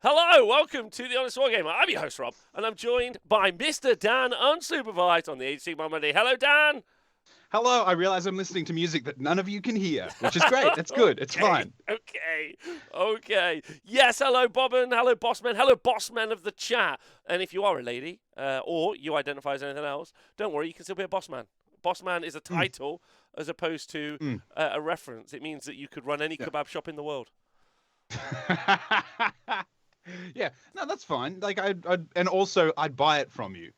Hello, welcome to the Honest Wargamer. I'm your host, Rob, and I'm joined by Mr. Dan, unsupervised on the Age of Sigmar Monday. Hello, Dan. Hello, I realize I'm listening to music that none of you can hear, which is great. That's good. It's fine. Okay. Yes, hello, Bobbin. Hello, Bossman. Hello, Bossmen of the chat. And if you are a lady, or you identify as anything else, don't worry, you can still be a Bossman. Bossman is a title as opposed to a reference. It means that you could run any kebab shop in the world. Yeah, no, that's fine. Like, and also I'd buy it from you.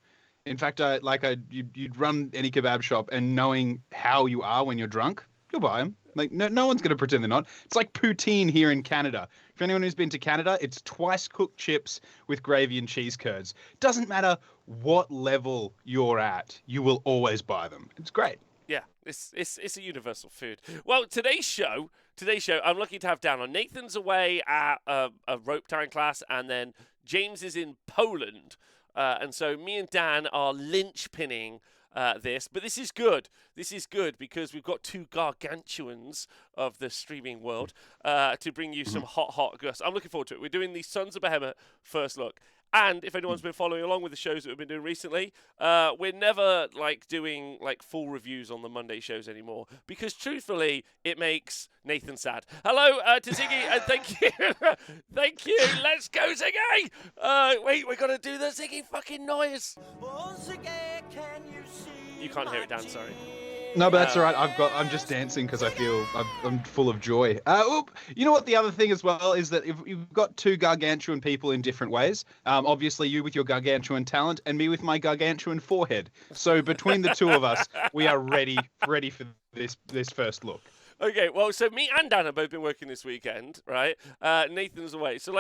In fact, you'd run any kebab shop, and knowing how you are when you're drunk, you'll buy them. Like, no one's going to pretend they're not. It's like poutine here in Canada. For anyone who's been to Canada, it's twice cooked chips with gravy and cheese curds. Doesn't matter what level you're at, you will always buy them. It's great. Yeah, it's a universal food. Well, today's show, I'm lucky to have Dan on. Nathan's away at a rope tying class, and then James is in Poland. And so me and Dan are linchpinning this. But this is good. This is good because we've got two gargantuans of the streaming world to bring you some hot gusts. I'm looking forward to it. We're doing the Sons of Behemat first look. And if anyone's been following along with the shows that we've been doing recently, we're never doing full reviews on the Monday shows anymore because truthfully, it makes Nathan sad. Hello to Ziggy, and thank you, thank you. Let's go, Ziggy. Wait, we're gonna do the Ziggy fucking noise. Oh, Ziggy, can you see? You can't hear it, Dan. Sorry. No, but that's all right. I'm just dancing because I feel I'm full of joy. You know what? The other thing as well is that if you've got two gargantuan people in different ways. Obviously, you with your gargantuan talent, and me with my gargantuan forehead. So between the two of us, we are ready for this first look. Okay, well, so me and Dan have both been working this weekend, right? Nathan's away. So,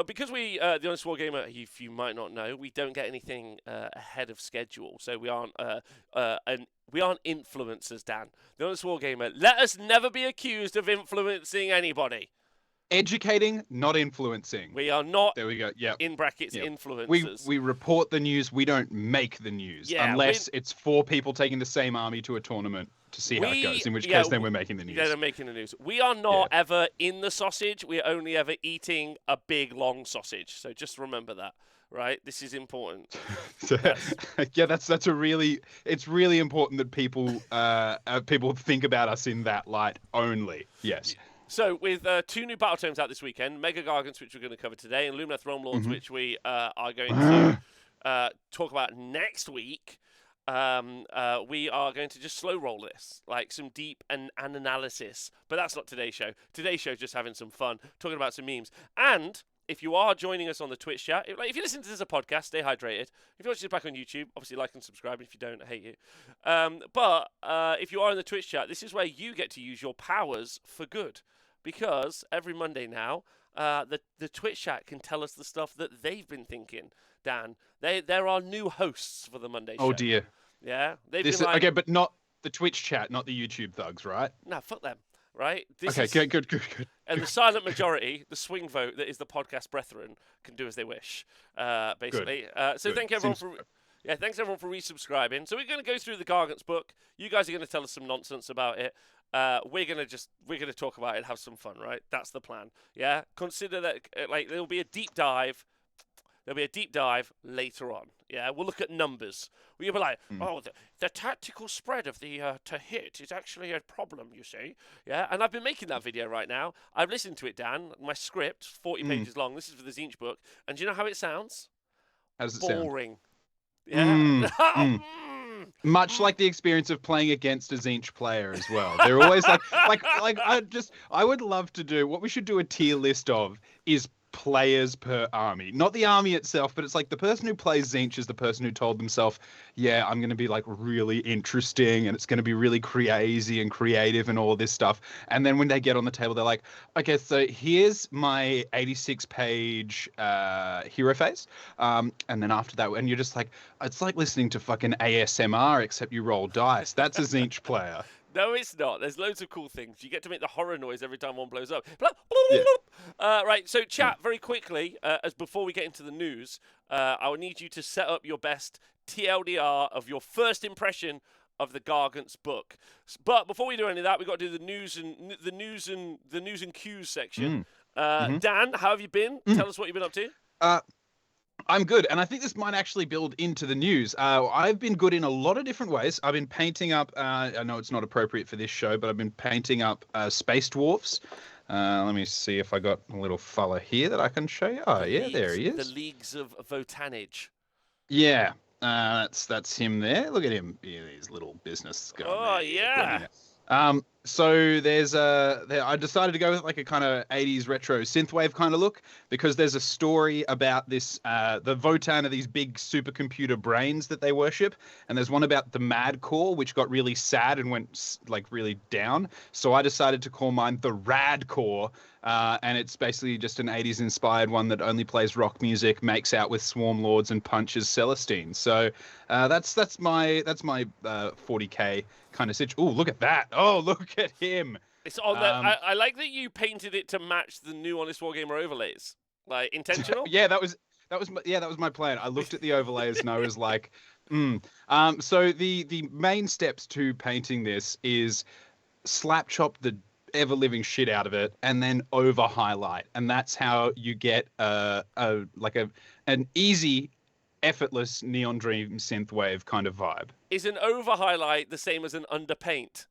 because we, the Honest Wargamer, if you might not know, we don't get anything ahead of schedule. So we aren't influencers, Dan. The Honest Wargamer, let us never be accused of influencing anybody. Educating, not influencing. We are not, there we go. Yeah. In brackets, influencers. We report the news. We don't make the news. Unless it's four people taking the same army to a tournament to see how it goes, in which case then we're making the news. Yeah, they're making the news. We are not ever in the sausage. We're only ever eating a big, long sausage. So just remember that, right? This is important. Yeah, it's really important that people think about us in that light only. Yes. So with two new battletome out this weekend, Mega Gargants, which we're going to cover today, and Lumineth Realm Lords, which we are going to talk about next week, we are going to just slow roll this, some deep and analysis. But that's not today's show. Today's show is just having some fun, talking about some memes. And if you are joining us on the Twitch chat, if you listen to this as a podcast, stay hydrated. If you watch this back on YouTube, obviously like and subscribe. If you don't, I hate you. But if you are in the Twitch chat, this is where you get to use your powers for good. Because every Monday now, the Twitch chat can tell us the stuff that they've been thinking, Dan. There are new hosts for the Monday show. Oh, dear. Yeah? Okay, but not the Twitch chat, not the YouTube thugs, right? No, fuck them, right? Good. And the silent majority, the swing vote that is the podcast brethren, can do as they wish, basically. Thank everyone thanks everyone for resubscribing. So we're going to go through the Gargants book. You guys are going to tell us some nonsense about it. We're gonna talk about it, have some fun, right? That's the plan. Yeah. Consider that there'll be a deep dive. There'll be a deep dive later on. Yeah. We'll look at numbers. We'll be like, the tactical spread of the to hit is actually a problem. You see. Yeah. And I've been making that video right now. I've listened to it, Dan. My script, 40 pages long. This is for the Zinch book. And do you know how it sounds? How does it sound? Boring. Yeah. Much like the experience of playing against a Zinch player as well. They're always I would love to do, what we should do a tier list of is players per army. Not the army itself, but it's like the person who plays Zinch is the person who told themselves, yeah, I'm going to be really interesting and it's going to be really crazy and creative and all this stuff. And then when they get on the table, they're like, okay, so here's my 86-page hero phase. And then after that, and you're just like, it's like listening to fucking ASMR, except you roll dice. That's a Zinch player. No, it's not. There's loads of cool things. You get to make the horror noise every time one blows up. Right, so chat very quickly, as before we get into the news, I will need you to set up your best TLDR of your first impression of the Gargants book. But before we do any of that, we've got to do the news and cues section. Dan, how have you been? Tell us what you've been up to. Uh, I'm good, and I think this might actually build into the news. I've been good in a lot of different ways. I've been painting up. I know it's not appropriate for this show, but I've been painting up space dwarfs. Let me see if I got a little fella here that I can show you. Oh, yeah, there he is. The Leagues of Votanage. Yeah, that's him there. Look at him. Yeah, his little business going. Oh, there. yeah. So I decided to go with like a kind of 80s retro synthwave kind of look because there's a story about this, the Votan are these big supercomputer brains that they worship. And there's one about the Mad Core, which got really sad and went like really down. So I decided to call mine the Rad Core. And it's basically just an 80s inspired one that only plays rock music, makes out with Swarm Lords and punches Celestine. So that's my 40k kind of situation. Oh, look at that! Oh, look at him! It's on there. I like that you painted it to match the new Honest Wargamer overlays. Like intentional. Yeah, that was my plan. I looked at the overlays and I was like, So the main steps to painting this is slap chop the ever living shit out of it and then over highlight, and that's how you get an easy, effortless Neon Dream synthwave kind of vibe. Is an over highlight the same as an underpaint?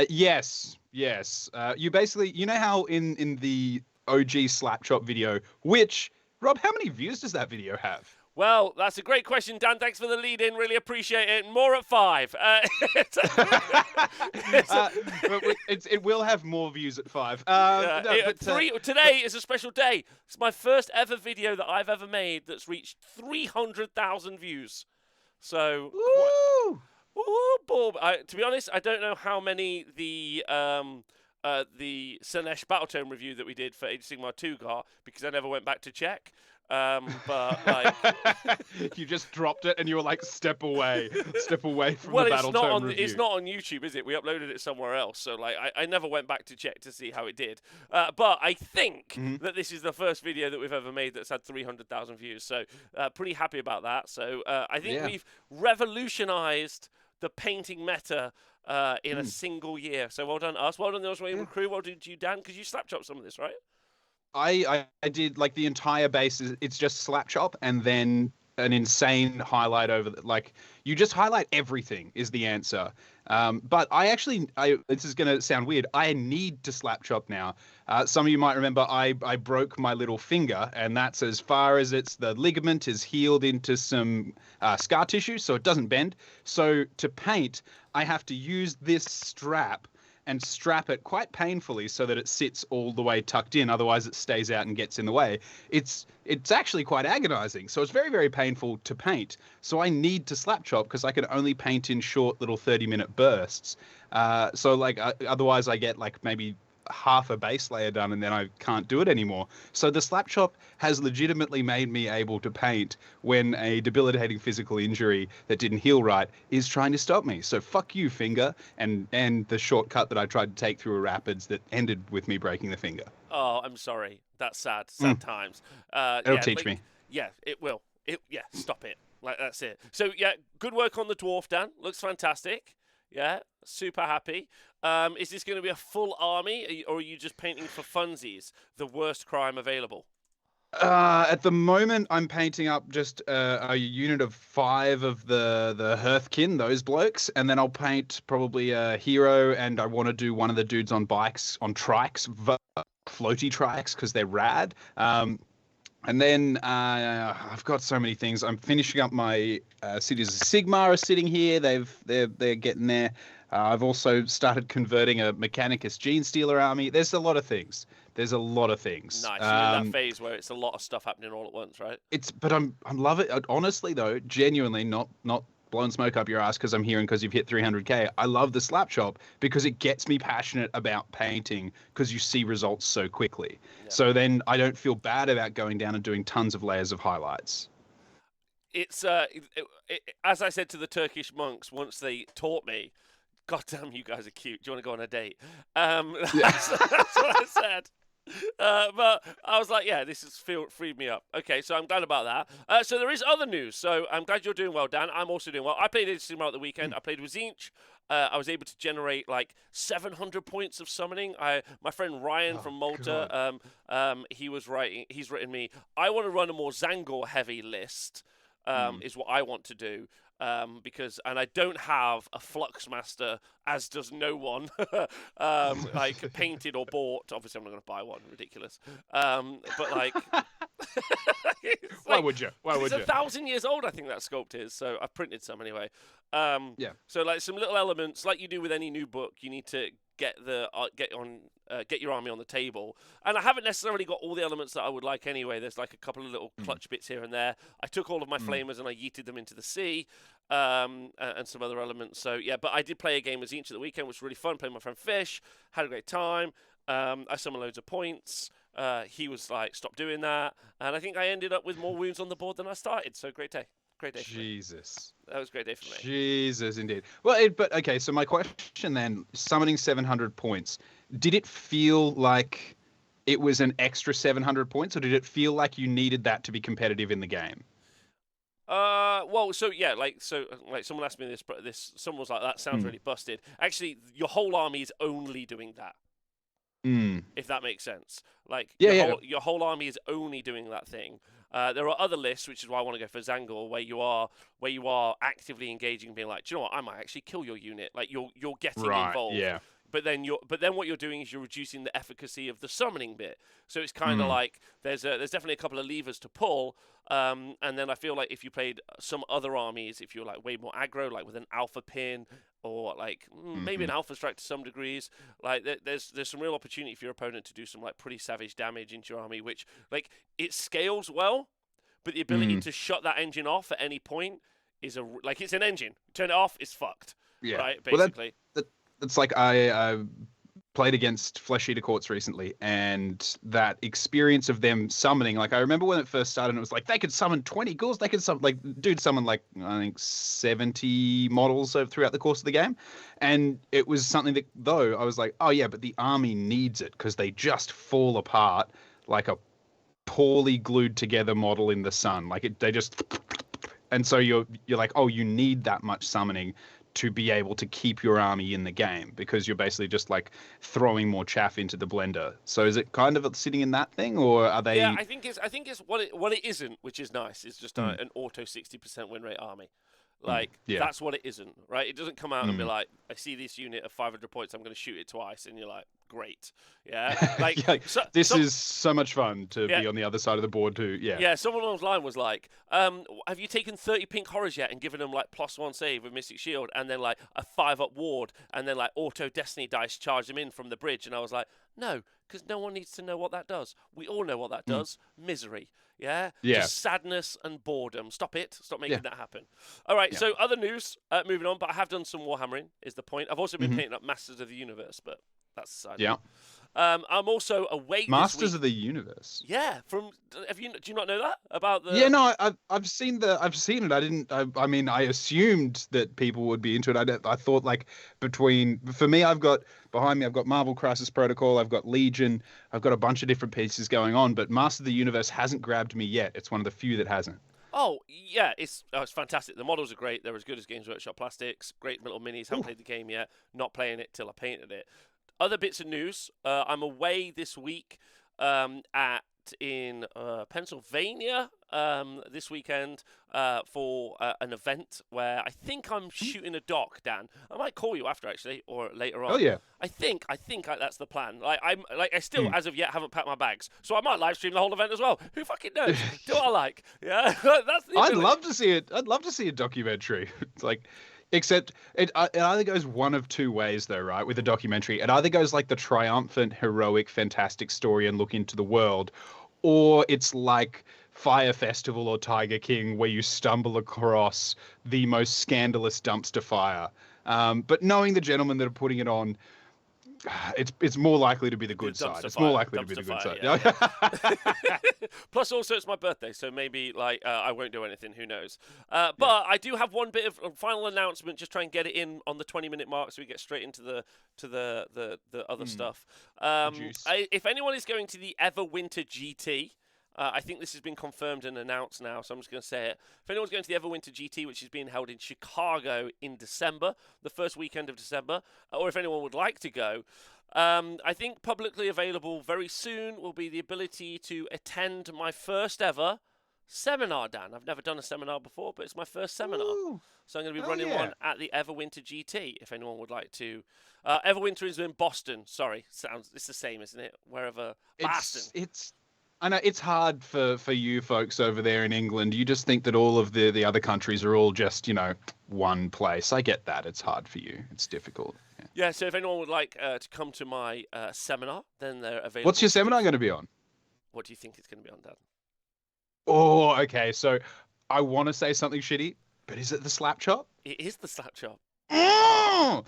Yes. You basically, you know how in the OG slap chop video, which Rob, how many views does that video have? Well, that's a great question, Dan. Thanks for the lead in. Really appreciate it. More at 5. It will have more views at 5. Today is a special day. It's my first ever video that I've ever made that's reached 300,000 views. So, to be honest, I don't know how many the Sanesh Battletome review that we did for Age of Sigmar 2 got, because I never went back to check. But like, you just dropped it and you were like, step away from the Battletome review. It's not on YouTube, is it? We uploaded it somewhere else. So like, I never went back to check to see how it did. But I think that this is the first video that we've ever made that's had 300,000 views. So pretty happy about that. So I think we've revolutionized the painting meta in a single year. So well done us. Well done the Oswego crew. Well done you, Dan, because you slap chopped some of this, right? I did like the entire base. It's just slap chop and then an insane highlight over like you just highlight everything is the answer. But this is going to sound weird. I need to slap chop now. Some of you might remember I broke my little finger, and that's as far as the ligament is healed into some scar tissue, so it doesn't bend. So to paint, I have to use this strap and strap it quite painfully so that it sits all the way tucked in. Otherwise, it stays out and gets in the way. It's actually quite agonizing. So it's very, very painful to paint. So I need to slap chop because I can only paint in short little 30-minute bursts. Otherwise I get like maybe half a base layer done and then I can't do it anymore. So the slap chop has legitimately made me able to paint when a debilitating physical injury that didn't heal right is trying to stop me. So fuck you, finger, and the shortcut that I tried to take through a rapids that ended with me breaking the finger. Oh, I'm sorry. That's sad. Sad times. It'll teach me. Yeah, it will. Stop it. Like, that's it. So, yeah, good work on the dwarf, Dan. Looks fantastic. Yeah, super happy. Is this going to be a full army, or are you just painting for funsies? The worst crime available. At the moment, I'm painting up just a unit of 5 of the Hearthkin, those blokes, and then I'll paint probably a hero, and I want to do one of the dudes on bikes, on trikes, floaty trikes, because they're rad. And then I've got so many things. I'm finishing up my Cities of Sigmar are sitting here. They're getting there. I've also started converting a Mechanicus Gene Stealer army. There's a lot of things. Nice. You're in that phase where it's a lot of stuff happening all at once, right? But I'm love it. Honestly, though, genuinely, not blowing smoke up your ass because you've hit 300k. I love the slap chop because it gets me passionate about painting because you see results so quickly. Yeah. So then I don't feel bad about going down and doing tons of layers of highlights. It's as I said to the Turkish monks once they taught me, God damn, you guys are cute. Do you want to go on a date? That's what I said. But I was like, yeah, this has freed me up. Okay, so I'm glad about that. So there is other news. So I'm glad you're doing well, Dan. I'm also doing well. I played Age of Sigmar at the weekend. I played with Zinch. I was able to generate like 700 points of summoning. My friend Ryan from Malta, he's written me, I want to run a more Zangor heavy list, is what I want to do. Because I don't have a Fluxmaster, as does no one, like painted or bought. Obviously, I'm not going to buy one. Ridiculous. But like, why would you? Why would you? It's 1,000 years old, I think that sculpt is. So I've printed some anyway. Yeah. So like some little elements, like you do with any new book, you need to get your army on the table. And I haven't necessarily got all the elements that I would like anyway. There's like a couple of little clutch bits here and there. I took all of my flamers and I yeeted them into the sea, and some other elements. So yeah, but I did play a game with Zinch at the weekend, which was really fun. Playing with my friend Fish, had a great time. I summoned loads of points. He was like, stop doing that. And I think I ended up with more wounds on the board than I started. So great day. Great day. Jesus. That was a great day for me. Jesus, indeed. Well, but okay, so my question then, summoning 700 points, did it feel like it was an extra 700 points, or did it feel like you needed that to be competitive in the game? Well, so yeah, like someone asked me this, someone was like, that sounds really busted. Actually, your whole army is only doing that. If that makes sense. Like, your whole army is only doing that thing. There are other lists, which is why I want to go for Zangor, where you are actively engaging, being like, do you know what, I might actually kill your unit. Like you're getting involved. Yeah. But then what you're doing is you're reducing the efficacy of the summoning bit. So it's kind of like there's definitely a couple of levers to pull. And then I feel like if you played some other armies, if you're like way more aggro, like with an alpha pin or like maybe an alpha strike to some degrees, like there's some real opportunity for your opponent to do some like pretty savage damage into your army, which like it scales well, but the ability to shut that engine off at any point is it's an engine. Turn it off, it's fucked. Yeah. Right, basically. Well, that's like I played against Flesh Eater Courts recently, and that experience of them summoning, like I remember when it first started, and it was like they could summon 20 ghouls, they could summon, like dude summoned like I think 70 models throughout the course of the game, and it was something that though I was like, oh yeah, but the army needs it because they just fall apart like a poorly glued together model in the sun, they just, and so you're like, oh, you need that much summoning to be able to keep your army in the game, because you're basically just like throwing more chaff into the blender. So is it kind of sitting in that thing, or are they? Yeah, I think it's what it isn't, which is nice. It's just an auto 60% win rate army. Like that's what it isn't, right? It doesn't come out and be like, I see this unit of 500 points, I'm going to shoot it twice, and you're like, great, yeah. Like this is so much fun to be on the other side of the board too. Yeah. Yeah. Someone online was like, have you taken 30 pink horrors yet and given them like +1 save with Mystic Shield, and then like a 5-up ward, and then like auto Destiny dice charge them in from the bridge? And I was like, no, because no one needs to know what that does. We all know what that does. Misery. Yeah? Just sadness and boredom. Stop it. Stop making that happen. All right, so other news, moving on, but I have done some Warhammering, is the point. I've also been painting up Masters of the Universe, but that's the side. Yeah. I'm also away Masters this week. of the Universe. Yeah, do you not know that about the? Yeah, no, I've seen it. I mean, I assumed that people would be into it. I thought like for me, behind me, I've got Marvel Crisis Protocol, I've got Legion, I've got a bunch of different pieces going on, but Master of the Universe hasn't grabbed me yet. It's one of the few that hasn't. Oh yeah, it's fantastic. The models are great. They're as good as Games Workshop plastics. Great little minis. Haven't played the game yet. Not playing it till I painted it. Other bits of news. I'm away this week in Pennsylvania this weekend for an event where I think I'm shooting a doc, Dan. I might call you after actually, or later on. Oh yeah. I think that's the plan. I still as of yet haven't packed my bags, so I might live stream the whole event as well. Who fucking knows? Do I like? Yeah, that's the. I'd love to see it. I'd love to see a documentary. It's like. Except it either goes one of two ways, though, right? With a documentary, it either goes like the triumphant, heroic, fantastic story and look into the world, or it's like Fire Festival or Tiger King, where you stumble across the most scandalous dumpster fire. But knowing the gentlemen that are putting it on, it's more likely to be the good side. It's more likely to be the good side. Yeah. Plus, also, it's my birthday, so maybe I won't do anything. Who knows? But I do have one bit of a final announcement. Just try and get it in on the 20-minute mark, so we get straight into the other stuff. If anyone is going to the Everwinter GT. I think this has been confirmed and announced now, so I'm just going to say it. If anyone's going to the Everwinter GT, which is being held in Chicago in December, the first weekend of December, or if anyone would like to go, I think publicly available very soon will be the ability to attend my first ever seminar, Dan. I've never done a seminar before, but it's my first seminar. Ooh, So I'm going to be hell running yeah. one at the Everwinter GT, if anyone would like to. Everwinter is in Boston. Sorry, it's the same, isn't it? Wherever Boston. I know it's hard for you folks over there in England. You just think that all of the other countries are all just, one place. I get that. It's hard for you. It's difficult. Yeah. Yeah, so if anyone would like to come to my seminar, then they're available. What's your seminar going to be on? What do you think it's going to be on, Dan? Oh, okay. So I want to say something shitty, but is it the slap chop? It is the slap chop. Oh!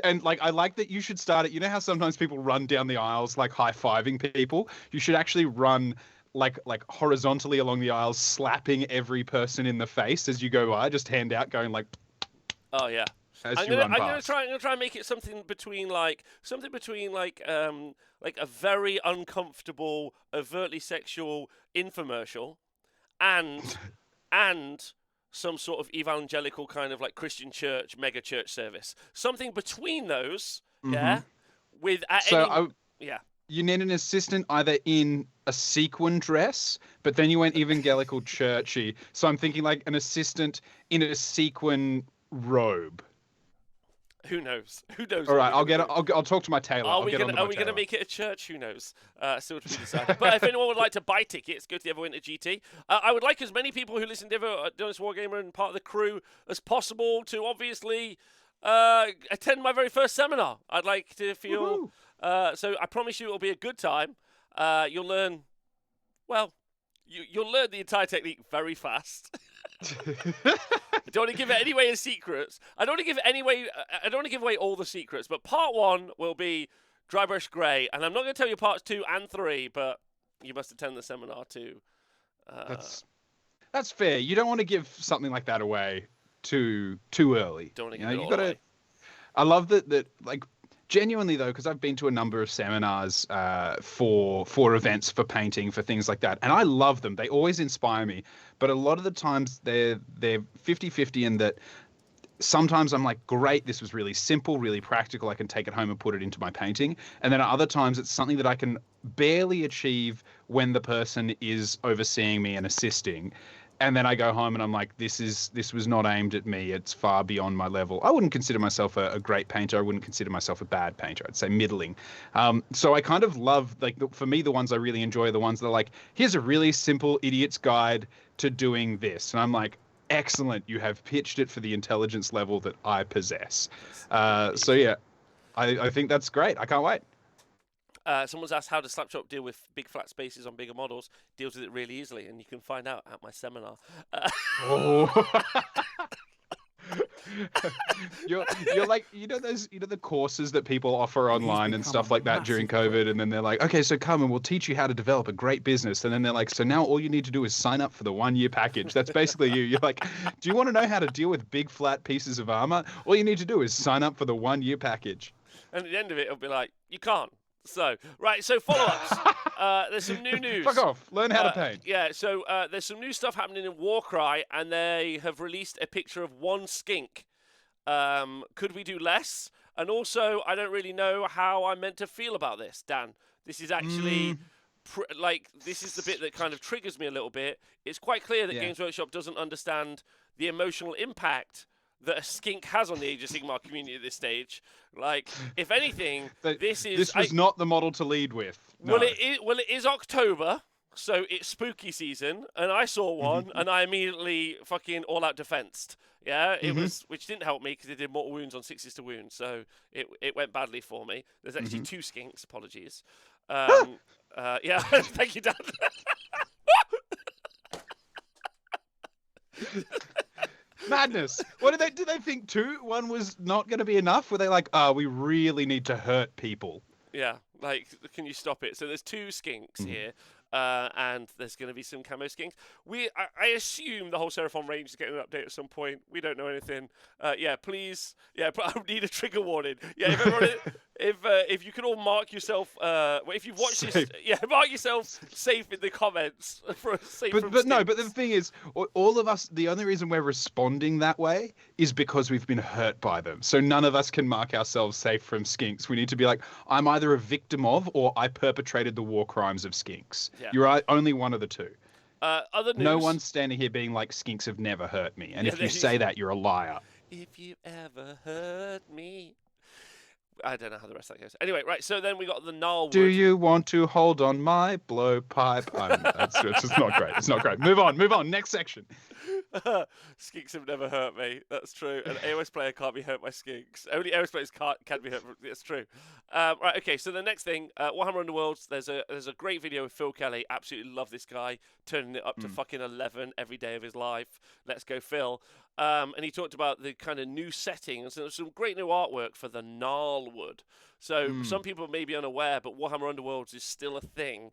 And I like that you should start it. You know how sometimes people run down the aisles like high-fiving people? You should actually run like horizontally along the aisles, slapping every person in the face as you go by, just hand out going like. Oh yeah. As I'm you run past. I'm gonna try and make it something between like a very uncomfortable, overtly sexual infomercial, and some sort of evangelical kind of like Christian church, mega church service. Something between those, yeah. With yeah. You need an assistant either in a sequin dress, but then you went evangelical churchy. So I'm thinking like an assistant in a sequin robe. Who knows? Who knows? All right, I'll talk to my tailor. Are we gonna make it a church? Who knows? Still to be decided. But if anyone would like to buy tickets, go to the Everwinter GT. I would like as many people who listen to Honest Wargamer and part of the crew as possible to obviously attend my very first seminar. I'd like to feel. So I promise you, it'll be a good time. You'll learn. Well, you'll learn the entire technique very fast. I don't want to give it any away as secrets. I don't want to give away all the secrets. But part 1 will be dry brush grey, and I'm not going to tell you parts 2 and 3. But you must attend the seminar too. That's fair. You don't want to give something like that away too early. Don't want to give it all away. I love that like. Genuinely though, because I've been to a number of seminars for events, for painting, for things like that, and I love them. They always inspire me. But a lot of the times they're 50-50 in that sometimes I'm like, great, this was really simple, really practical. I can take it home and put it into my painting. And then at other times it's something that I can barely achieve when the person is overseeing me and assisting. And then I go home and I'm like, this was not aimed at me. It's far beyond my level. I wouldn't consider myself a great painter. I wouldn't consider myself a bad painter. I'd say middling. So I kind of love, like, for me, the ones I really enjoy are the ones that are like, here's a really simple idiot's guide to doing this. And I'm like, excellent. You have pitched it for the intelligence level that I possess. So yeah, I think that's great. I can't wait. Someone's asked, how does Slapchop deal with big flat spaces on bigger models? Deals with it really easily, and you can find out at my seminar. You're like, the courses that people offer online and stuff like that during COVID, and then they're like, okay, so come and we'll teach you how to develop a great business, and then they're like, so now all you need to do is sign up for the 1-year package. That's basically you. You're like, do you want to know how to deal with big flat pieces of armor? All you need to do is sign up for the 1-year package. And at the end of it, it'll be like, you can't. So follow-ups. There's some new news. Fuck off. Learn how to paint. Yeah, so there's some new stuff happening in Warcry, and they have released a picture of one skink. Could we do less? And also, I don't really know how I'm meant to feel about this, Dan. This is actually, this is the bit that kind of triggers me a little bit. It's quite clear that Games Workshop doesn't understand the emotional impact that a skink has on the Age of Sigmar community at this stage. Like, if anything, this was not the model to lead with. No. Well, it is October, so it's spooky season, and I saw one, and I immediately fucking all-out defensed. Yeah, it was, which didn't help me because it did mortal wounds on 6s to wounds, so it went badly for me. There's actually 2 skinks, apologies. Yeah, thank you, Dan. Madness. What did they think 2? One was not going to be enough? Were they like, we really need to hurt people? Yeah, like, can you stop it? So there's 2 skinks here, and there's going to be some camo skinks. I assume the whole Seraphon range is getting an update at some point. We don't know anything. Yeah, please. Yeah, but I need a trigger warning. Yeah, if you could all mark yourself, if you've watched this, mark yourself safe in the comments for safe from but no, but the skinks. thing is, all of us, the only reason we're responding that way is because we've been hurt by them. So none of us can mark ourselves safe from skinks. We need to be like, I'm either a victim of or I perpetrated the war crimes of skinks. Yeah. You're only one of the two. Other news. No one's standing here being like, skinks have never hurt me. And if you say that, you're a liar. If you ever hurt me. I don't know how the rest of that goes. Anyway, right, so then we got the Gnarlwood. Do you want to hold on my blowpipe? It's just not great. It's not great. Move on. Next section. Skinks have never hurt me. That's true. An AOS player can't be hurt by skinks. Only AOS players can be hurt. That's true. Right. Okay. So the next thing, Warhammer Underworlds. There's a great video with Phil Kelly. Absolutely love this guy. Turning it up to fucking 11 every day of his life. Let's go, Phil. And he talked about the kind of new setting and some great new artwork for the Gnarlwood. So some people may be unaware, but Warhammer Underworlds is still a thing.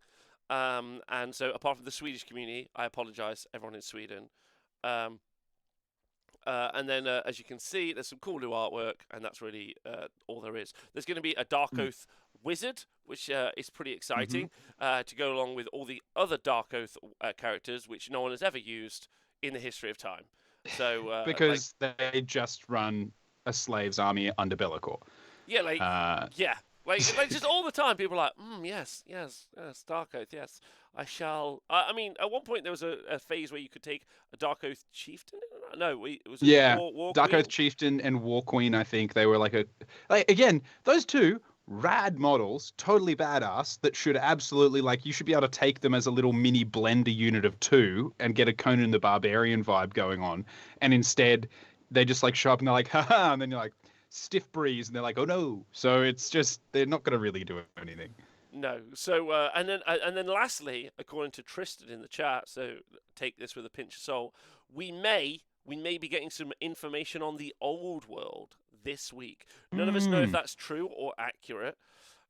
And so apart from the Swedish community, I apologise, everyone in Sweden. And then, as you can see, there's some cool new artwork, and that's really all there is. There's going to be a Dark Oath wizard, which is pretty exciting, to go along with all the other Dark Oath characters, which no one has ever used in the history of time. So because they just run a slave's army under Be'lakor. Yeah, like just all the time, people are like, yes, Dark Oath, yes, I shall. I mean, at one point there was a phase where you could take a Dark Oath chieftain. No, it was War Dark Queen? Oath chieftain and War Queen. I think they were like again, those two rad models, totally badass. That should absolutely you should be able to take them as a little mini blender unit of two and get a Conan the Barbarian vibe going on. And instead, they just show up and they're like, haha, and then you're like, stiff breeze, and they're like, oh no. So it's just they're not going to really do anything. No. So and then lastly, according to Tristan in the chat, so take this with a pinch of salt, we may be getting some information on the old world this week. None of us know if that's true or accurate.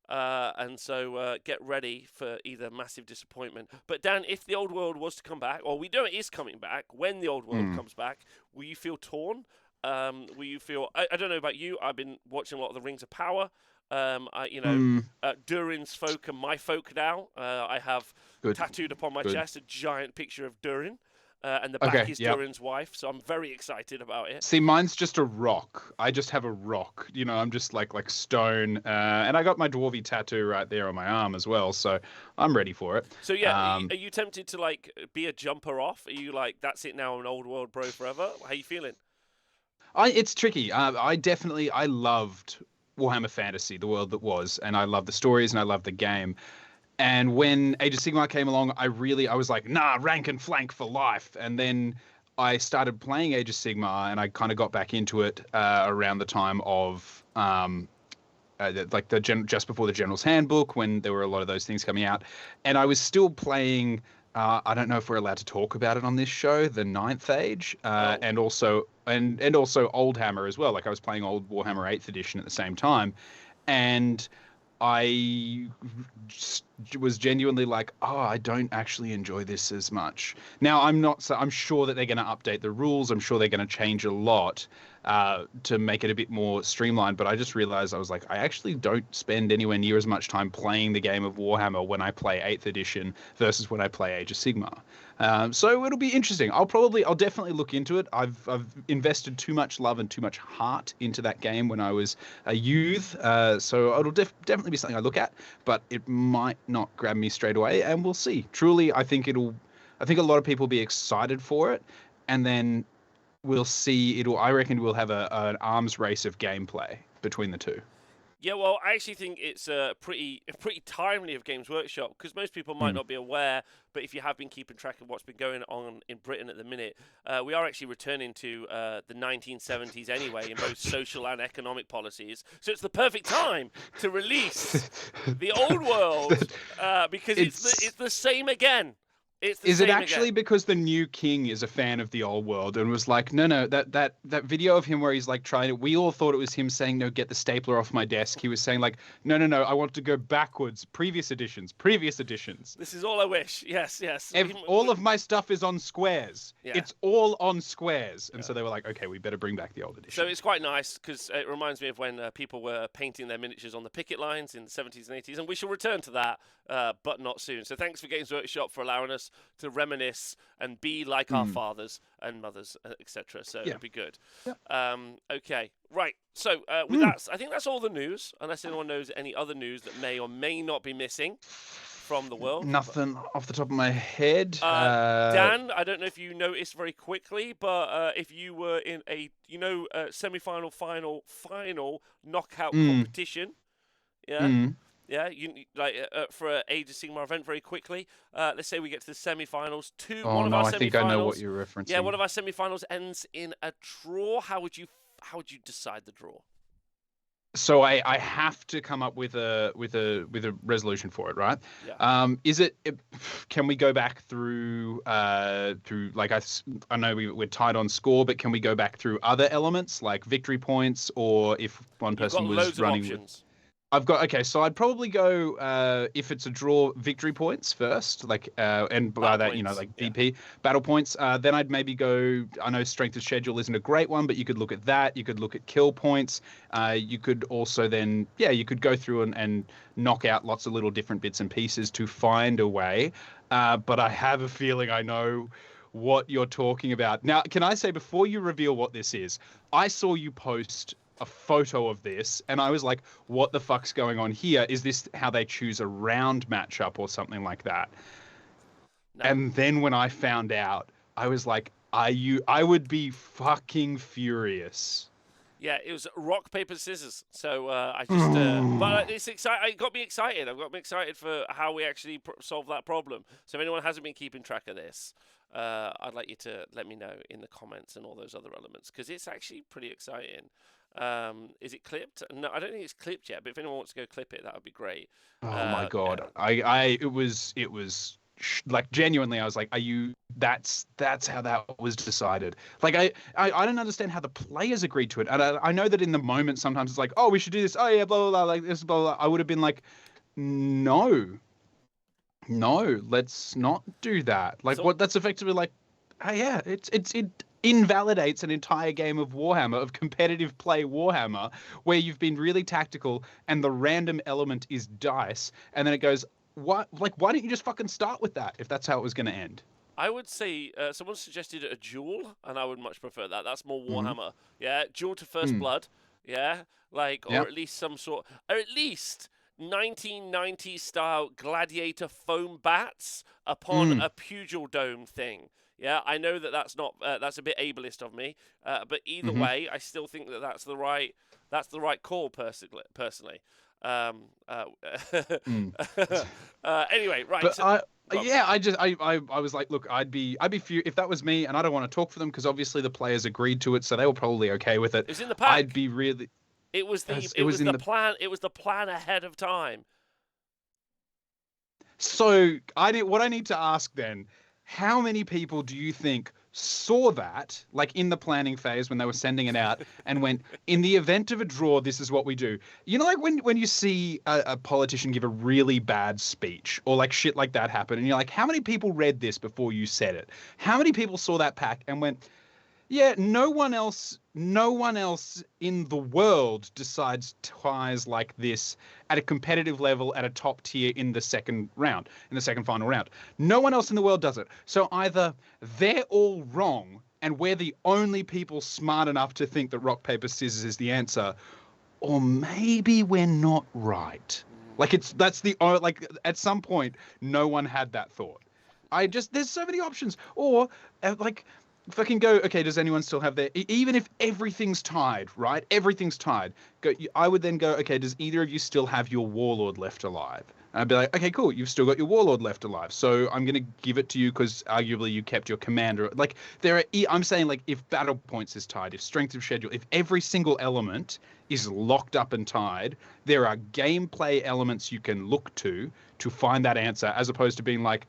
And so get ready for either massive disappointment. But Dan, if the old world was to come back, or we know it is coming back, when the old world comes back, will you feel torn? Will you feel? I don't know about you. I've been watching a lot of the Rings of Power. Durin's folk and my folk now. I have tattooed upon my chest a giant picture of Durin. And the back is Durin's wife, so I'm very excited about it. See, mine's just a rock. I just have a rock. I'm just like stone. And I got my dwarvy tattoo right there on my arm as well, so I'm ready for it. So are you tempted to be a jumper off? Are you like, that's it now, an old world bro forever? How are you feeling? It's tricky. I loved Warhammer Fantasy, the world that was, and I loved the stories and I loved the game. And when Age of Sigmar came along, I was like, nah, rank and flank for life. And then I started playing Age of Sigmar, and I kind of got back into it around the time of just before the General's Handbook, when there were a lot of those things coming out. And I was still playing. I don't know if we're allowed to talk about it on this show, the Ninth Age, and also Old Hammer as well. I was playing Old Warhammer 8th Edition at the same time, and I was genuinely like, I don't actually enjoy this as much. Now, I'm sure that they're going to update the rules. I'm sure they're going to change a lot to make it a bit more streamlined. But I just realized I was like, I actually don't spend anywhere near as much time playing the game of Warhammer when I play 8th edition versus when I play Age of Sigmar. So it'll be interesting. I'll definitely look into it. I've invested too much love and too much heart into that game when I was a youth. So it'll definitely be something I look at, but it might not grab me straight away, and we'll see. Truly, I think a lot of people will be excited for it, and then we'll see. I reckon we'll have an arms race of gameplay between the two. Yeah, well, I actually think it's pretty timely of Games Workshop, because most people might not be aware, but if you have been keeping track of what's been going on in Britain at the minute, we are actually returning to the 1970s anyway in both social and economic policies. So it's the perfect time to release the old world, because it's the same again. It's the Is it same actually again. because the new king is a fan of the old world and was like, no, that video of him where he's like trying to, we all thought it was him saying, no, get the stapler off my desk. He was saying like, no, I want to go backwards. Previous editions, previous editions. This is all I wish. Yes, yes. All of my stuff is on squares. Yeah. It's all on squares. And Yeah. so they were like, okay, we better bring back the old So edition. it's quite nice because it reminds me of when people were painting their miniatures on the picket lines in the 70s and 80s, and we shall return to that, but not soon. So thanks for Games Workshop for allowing us to reminisce and be like our fathers and mothers, etc. So Yeah. it'd be good. Yeah. Okay, right. So with that, I think that's all the news, unless anyone knows any other news that may or may not be missing from the world. Nothing off the top of my head. Dan, I don't know if you noticed very quickly, but if you were in a semi-final, final knockout competition, yeah, you like for an Age of Sigmar event very quickly. Let's say we get to the semi-finals. Oh no, I think I know what you're referencing. Yeah, one of our semi-finals ends in a draw. How would you decide the draw? So I have to come up with a resolution for it, right? Yeah. Can we go back through like I know we're tied on score, but can we go back through other elements like victory points, or if one person You've got was loads running of options. Okay, so I'd probably go if it's a draw, victory points first, like and by that, like BP battle points. Then I'd maybe go. I know strength of schedule isn't a great one, but you could look at that. You could look at kill points. You could also then, you could go through and knock out lots of little different bits and pieces to find a way. But I have a feeling I know what you're talking about. Now, can I say before you reveal what this is, I saw you post a photo of this and I was like, what the fuck's going on here? Is this how they choose a round matchup or something like that? No. And then when I found out, I was like, I would be fucking furious. Yeah, it was rock, paper, scissors. So I just, but it's exciting. It got me excited. I've got me excited for how we actually solve that problem. So if anyone hasn't been keeping track of this, I'd like you to let me know in the comments and all those other elements because it's actually pretty exciting. Is it clipped? No, I don't think it's clipped yet. But if anyone wants to go clip it, that would be great. Oh my god! Yeah. It was like genuinely, I was like, that's how that was decided. Like I don't understand how the players agreed to it, and I know that in the moment sometimes it's like, oh, we should do this. Oh yeah, blah blah blah, like this, blah blah. I would have been like, no, let's not do that. Like what? That's effectively like, oh yeah, it invalidates an entire game of Warhammer, of competitive play Warhammer, where you've been really tactical and the random element is dice, and then it goes, what? Like, why didn't you just fucking start with that if that's how it was going to end? I would say someone suggested a duel, and I would much prefer that. That's more Warhammer. Yeah, duel to first blood. Yeah, like, or at least some sort, or at least 1990s style gladiator foam bats upon a pugil dome thing. Yeah, I know that that's not that's a bit ableist of me, but either way, I still think that that's the right call personally. Anyway, right. But so, I was like, look, I'd be if that was me, and I don't want to talk for them because obviously the players agreed to it, so they were probably okay with it. It was in the pack. I'd be really. It was the plan. It was the plan ahead of time. So what I need to ask then, how many people do you think saw that, like in the planning phase when they were sending it out, and went, in the event of a draw, this is what we do? You know, like when you see a politician give a really bad speech or like shit like that happen, and you're like, how many people read this before you said it? How many people saw that pack and went, yeah, no one else in the world decides ties like this at a competitive level at a top tier in the second final round. No one else in the world does it. So either they're all wrong and we're the only people smart enough to think that rock, paper, scissors is the answer, or maybe we're not right. Like at some point, no one had that thought. There's so many options. Or like, fucking go, okay, does anyone still have their, even if everything's tied, right? Everything's tied. I would then go, okay, does either of you still have your warlord left alive? And I'd be like, okay, cool, you've still got your warlord left alive. So I'm going to give it to you because arguably you kept your commander. Like, I'm saying, like, if battle points is tied, if strength of schedule, if every single element is locked up and tied, there are gameplay elements you can look to find that answer, as opposed to being like,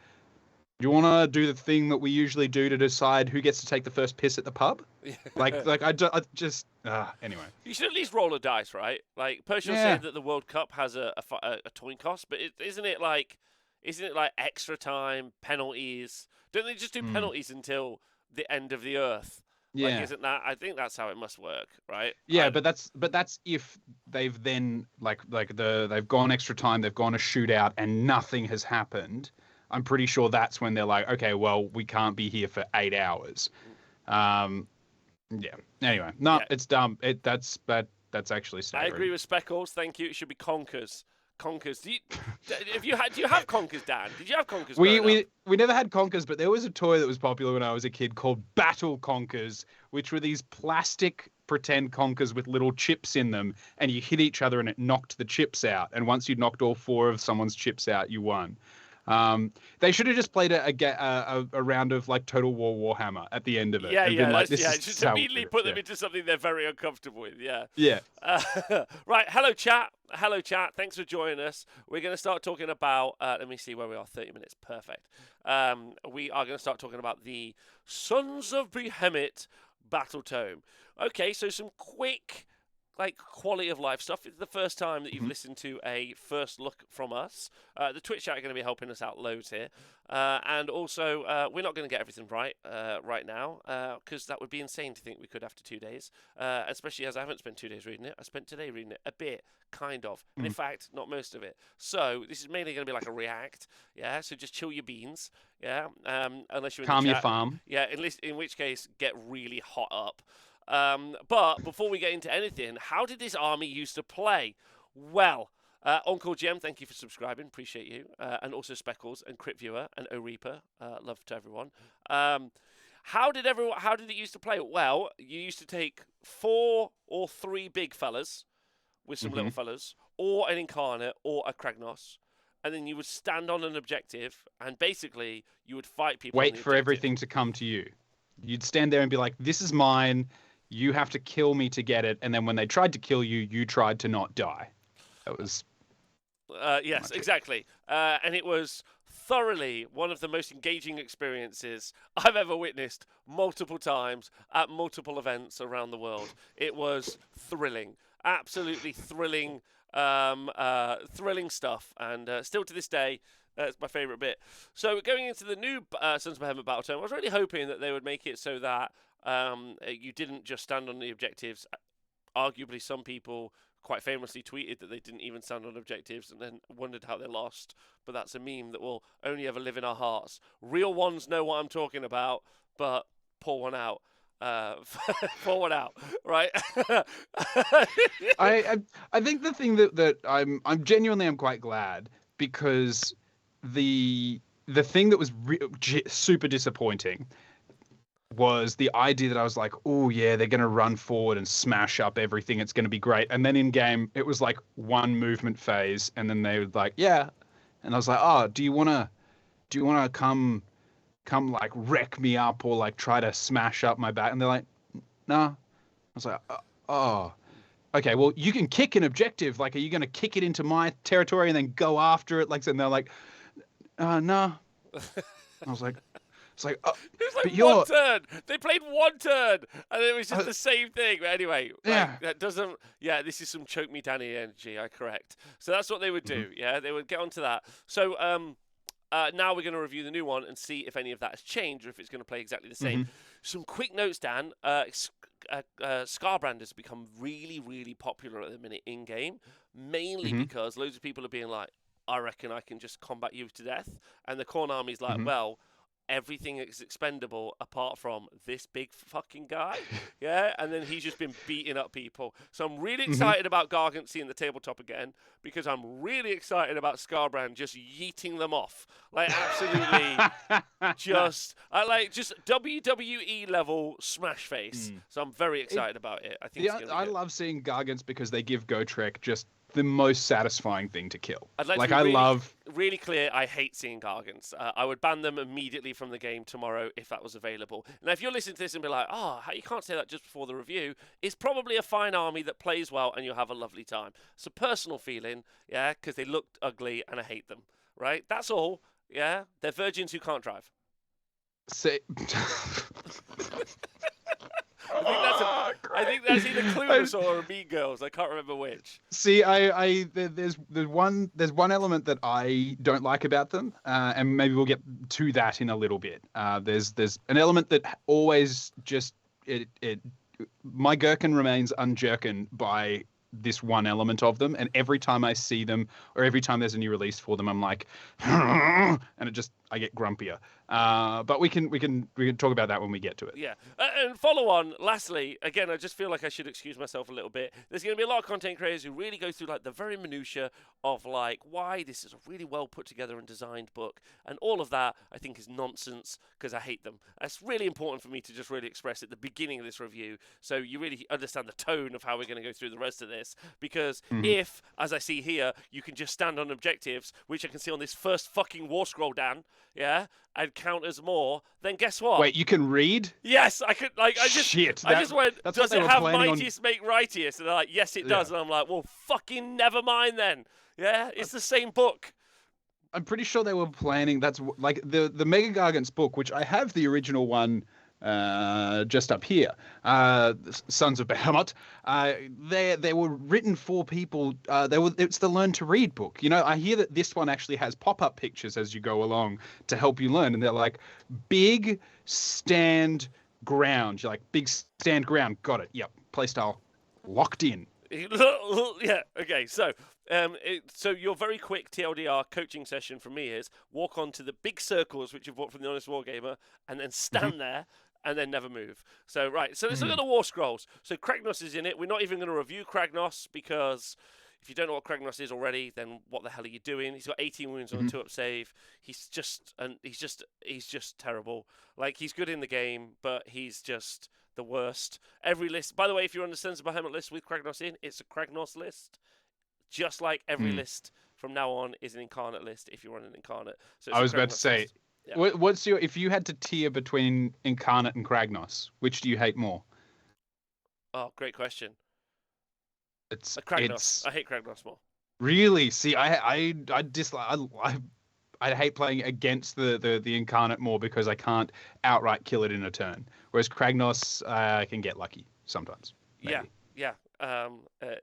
You want to do the thing that we usually do to decide who gets to take the first piss at the pub? I just anyway. You should at least roll a dice, right? Like Pershing said that the World Cup has a coin cost, but isn't it like extra time, penalties? Don't they just do penalties until the end of the earth? Yeah. Like, isn't that? I think that's how it must work, right? Yeah, but that's if they've then they've gone extra time, they've gone a shootout, and nothing has happened. I'm pretty sure that's when they're like, okay, well, we can't be here for 8 hours. Yeah. Anyway, it's dumb. That's actually staggering. I agree with Speckles. Thank you. It should be Conkers. Conkers. Do you have Conkers, Dan? Did you have Conkers? We never had Conkers, but there was a toy that was popular when I was a kid called Battle Conkers, which were these plastic pretend conkers with little chips in them, and you hit each other and it knocked the chips out. And once you'd knocked all 4 of someone's chips out, you won. They should have just played a round of like Total War Warhammer at the end of it. Just immediately put them into something they're very uncomfortable with. Yeah. Yeah. Right. Hello, chat. Thanks for joining us. We're going to start talking about. Let me see where we are. 30 minutes. Perfect. We are going to start talking about the Sons of Behemat battletome. Okay, so some quick, quality of life stuff. It's the first time that you've listened to a first look from us. The Twitch chat are going to be helping us out loads here. And also, we're not going to get everything right now, because that would be insane to think we could after 2 days, especially as I haven't spent 2 days reading it. I spent today reading it a bit, kind of. And in fact, not most of it. So this is mainly going to be like a react. Yeah, so just chill your beans. Yeah, unless you're in calm the chat. your farm. Yeah, in which case, get really hot up. But before we get into anything, how did this army used to play? Well, Uncle Gem, thank you for subscribing. Appreciate you. And also Speckles and Crypt Viewer and O-Reaper. Love to everyone. How did it used to play? Well, you used to take 4 or 3 big fellas with some little fellas, or an Incarnate, or a Kragnos. And then you would stand on an objective, and basically you would fight people. Wait for everything to come to you. You'd stand there and be like, this is mine. You have to kill me to get it. And then when they tried to kill you, you tried to not die. That was... yes, exactly. And it was thoroughly one of the most engaging experiences I've ever witnessed multiple times at multiple events around the world. It was thrilling. Absolutely thrilling. Thrilling stuff. And still to this day, it's my favourite bit. So going into the new Sons of Behemat battletome, I was really hoping that they would make it so that you didn't just stand on the objectives. Arguably, some people quite famously tweeted that they didn't even stand on objectives and then wondered how they lost. But that's a meme that will only ever live in our hearts. Real ones know what I'm talking about, pour one out. Pour one out, right? I think the thing that I'm genuinely quite glad, because the thing that was super disappointing was the idea that I was like, oh yeah, they're going to run forward and smash up everything. It's going to be great. And then in game, it was like one movement phase, and then they would like, yeah. And I was like, oh, do you want to come like wreck me up or like try to smash up my back? And they're like, nah. I was like, oh, okay, well, you can kick an objective. Like, are you going to kick it into my territory and then go after it? Like, and they're like, no. I was like, it's like, it was like one turn. They played one turn, and it was just the same thing. But anyway, that doesn't. Yeah, this is some choke me Danny energy. I correct. So that's what they would do. Yeah, they would get onto that. So now we're going to review the new one and see if any of that has changed or if it's going to play exactly the same. Some quick notes, Dan. Skarbrand has become really, really popular at the minute in game, mainly because loads of people are being like, I reckon I can just combat you to death, and the Khorne army's like, well, everything is expendable apart from this big fucking guy. Yeah, and then he's just been beating up people. So I'm really excited about Gargants seeing the tabletop again, because I'm really excited about Skarbrand just yeeting them off. Like, absolutely just WWE level smash face. So I'm very excited about it. I think I love seeing Gargants because they give Gotrek just the most satisfying thing to kill. I'd like to be really clear, I hate seeing Gargants. I would ban them immediately from the game tomorrow if that was available. Now, if you're listening to this and be like, you can't say that just before the review, it's probably a fine army that plays well and you'll have a lovely time. It's a personal feeling, yeah, because they looked ugly and I hate them, right? That's all, yeah? They're virgins who can't drive. See, I think that's either Clueless or Mean Girls. I can't remember which. see, there's one element that I don't like about them, and maybe we'll get to that in a little bit. There's an element that always just my gherkin remains unjerkin by this one element of them, and every time I see them or every time there's a new release for them, I'm like, and I get grumpier. But we can talk about that when we get to it. Yeah, and follow on. Lastly, again, I just feel like I should excuse myself a little bit. There's going to be a lot of content creators who really go through like the very minutiae of like why this is a really well put together and designed book, and all of that I think is nonsense because I hate them. It's really important for me to just really express at the beginning of this review, so you really understand the tone of how we're going to go through the rest of this. Because if, as I see here, you can just stand on objectives, which I can see on this first fucking war scroll, Dan, yeah, and count as more, then guess what? Wait, you can read? Yes, I could. Like, I just went. Does it have mightiest make rightiest? And they're like, yes, it does. And I'm like, well, fucking never mind then. Yeah, it's the same book. I'm pretty sure they were planning. That's like the Mega Gargants book, which I have the original one just up here. Sons of Behemat. They were written for people. It's the Learn to Read book. You know, I hear that this one actually has pop-up pictures as you go along to help you learn, and they're like big stand ground. You're like big stand ground. Got it. Yep. Playstyle locked in. Yeah. Okay. So, so your very quick TLDR coaching session from me is walk onto the big circles which you've bought from the Honest Wargamer, and then stand there. And then never move. So, right. So let's look at the War Scrolls. So Kragnos is in it. We're not even going to review Kragnos because if you don't know what Kragnos is already, then what the hell are you doing? He's got 18 wounds on a 2-up save. He's just terrible. Like, he's good in the game, but he's just the worst. Every list. By the way, if you're on the Sons of Behemat list with Kragnos in, it's a Kragnos list. Just like every list from now on is an Incarnate list if you're on an Incarnate. So I was about to say. List. Yeah. What's your, if you had to tier between Incarnate and Kragnos, which do you hate more? Oh, great question. It's Kragnos. I hate Kragnos more. Really? See, I dislike. I hate playing against the Incarnate more because I can't outright kill it in a turn. Whereas Kragnos, I can get lucky sometimes. Maybe. Yeah.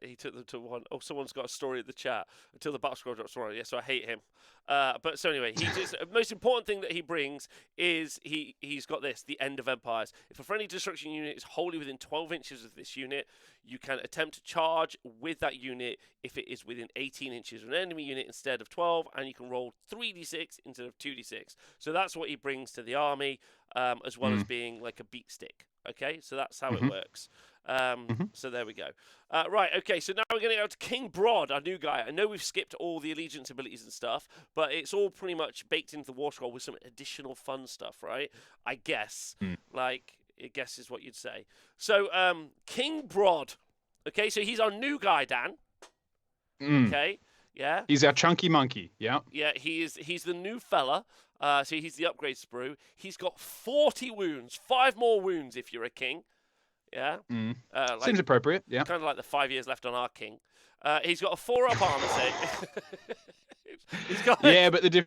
He took them to one. Oh, someone's got a story in the chat. Until the battle scroll drops one. Yeah, so I hate him. But so anyway, the most important thing that he brings is he's got this, the End of Empires. If a friendly destruction unit is wholly within 12 inches of this unit, you can attempt to charge with that unit if it is within 18 inches of an enemy unit instead of 12, and you can roll 3d6 instead of 2d6. So that's what he brings to the army, as well as being like a beat stick. Okay, so that's how it works. So there we go. Right, okay, so now we're going to go to King Broad, our new guy. I know we've skipped all the allegiance abilities and stuff, but it's all pretty much baked into the War Scroll with some additional fun stuff, right? I guess. I guess is what you'd say. So, King Broad. Okay, so he's our new guy, Dan. Okay, yeah. He's our chunky monkey, yeah. Yeah, he's the new fella. So he's the upgrade sprue. He's got 40 wounds, 5 more wounds if you're a king. Yeah. Like, seems appropriate, yeah. Kind of like the 5 years left on our king. He's got a 4-up armor save. He's got but the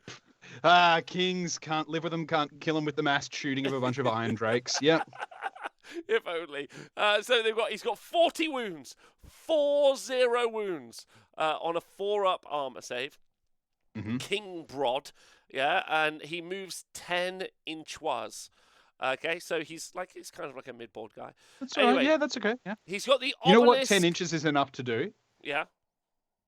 kings can't live with them, can't kill them with the mass shooting of a bunch of iron drakes. Yep. If only. So he's got 40 wounds. 40 wounds on a 4-up armor save. King Broad. Yeah, and he moves 10 inches. Okay, so he's kind of like a mid-board guy. That's anyway, right. Yeah, that's okay. Yeah. He's got the obelisk. You know what 10 inches is enough to do? Yeah.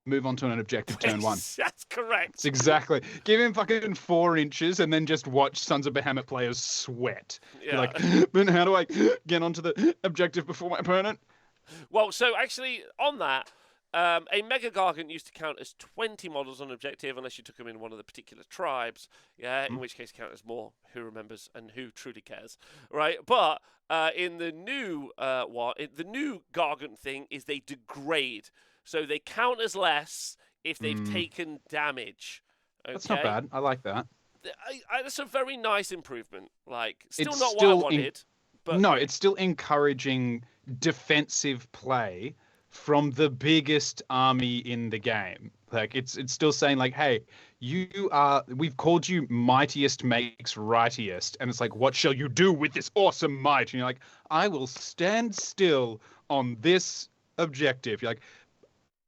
Move on to an objective turn 1. That's correct. That's exactly. Give him fucking 4 inches and then just watch Sons of Behemat players sweat. Yeah. Like, but how do I get onto the objective before my opponent? Well, so actually on that, a Mega Gargant used to count as 20 models on objective unless you took them in one of the particular tribes, yeah, in which case count as more. Who remembers and who truly cares, right? But in the new the new Gargant thing is they degrade, so they count as less if they've taken damage. Okay? That's not bad. I like that. That's a very nice improvement. Like, still not what I wanted. But no, it's still encouraging defensive play from the biggest army in the game. Like it's still saying like, hey, we've called you mightiest makes rightiest, and it's like, what shall you do with this awesome might? And you're like, I will stand still on this objective. You're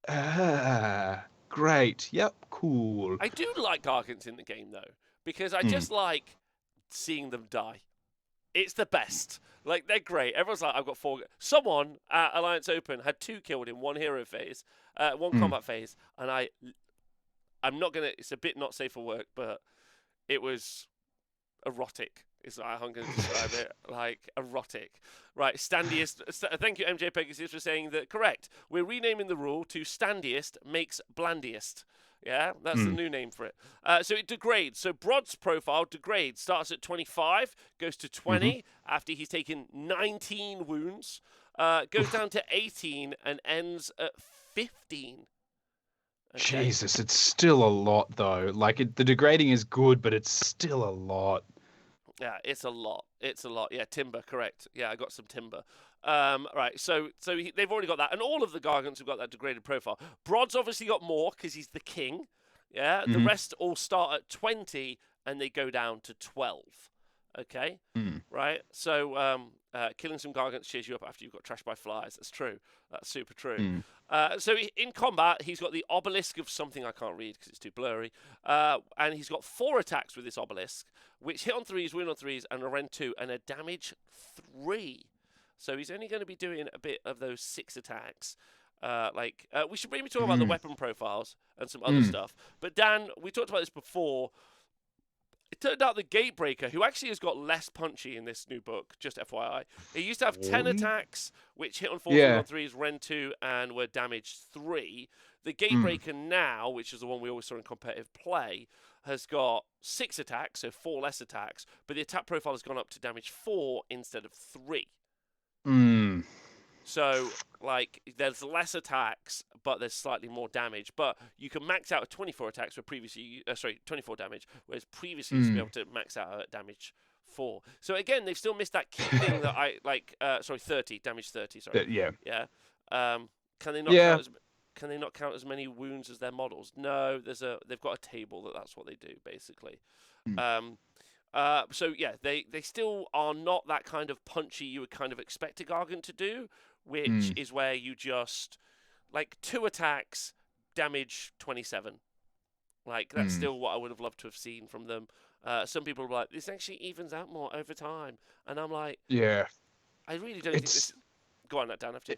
like, great, yep, cool. I do like Gargants in the game though, because I just like seeing them die. It's the best. Like, they're great. Everyone's like, I've got 4. Someone at Alliance Open had 2 killed in one hero phase, one combat phase, and I'm not going to, it's a bit not safe for work, but it was erotic, is how I'm going to describe it. Like, erotic. Right, standiest. Thank you, MJ Pegasus, for saying that correct. We're renaming the rule to standiest makes blandiest. Yeah, that's the new name for it. So it degrades. So Brod's profile degrades. Starts at 25, goes to 20 after he's taken 19 wounds, goes down to 18 and ends at 15. Okay. Jesus, it's still a lot though. Like the degrading is good, but it's still a lot. Yeah, it's a lot. It's a lot. Yeah, timber, correct. Yeah, I got some timber. Right, so they've already got that, and all of the Gargants have got that degraded profile. Brod's obviously got more because he's the king. Yeah, the rest all start at 20 and they go down to 12. Okay, right. So killing some Gargants cheers you up after you've got trashed by flies. That's true. That's super true. So in combat, he's got the obelisk of something I can't read because it's too blurry, and he's got 4 attacks with this obelisk, which hit on 3s, win on 3s, and a rend 2, and a damage 3. So he's only going to be doing a bit of those 6 attacks. We should maybe talk about the weapon profiles and some other stuff. But Dan, we talked about this before. It turned out the Gatebreaker, who actually has got less punchy in this new book, just FYI. He used to have 10 attacks, which hit on 4s, win on 3s, rend 2, and were damaged 3. The Gatebreaker now, which is the one we always saw in competitive play, has got 6 attacks, so 4 less attacks, but the attack profile has gone up to damage 4 instead of 3. So, like, there's less attacks, but there's slightly more damage. But you can max out at 24 attacks, where previously, 24 damage, whereas previously you used to be able to max out at damage 4. So again, they've still missed that key thing that I like. 30 damage, 30. Sorry. Yeah. Yeah. Can they not? Yeah. Can they not count as many wounds as their models? No. They've got a table that's what they do basically. So yeah, they still are not that kind of punchy you would kind of expect a Gargant to do, which is where you just like 2 attacks, damage 27. Like that's still what I would have loved to have seen from them. Some people are like, this actually evens out more over time, and I'm like, yeah, I really don't think this. Go on, Dan. After you.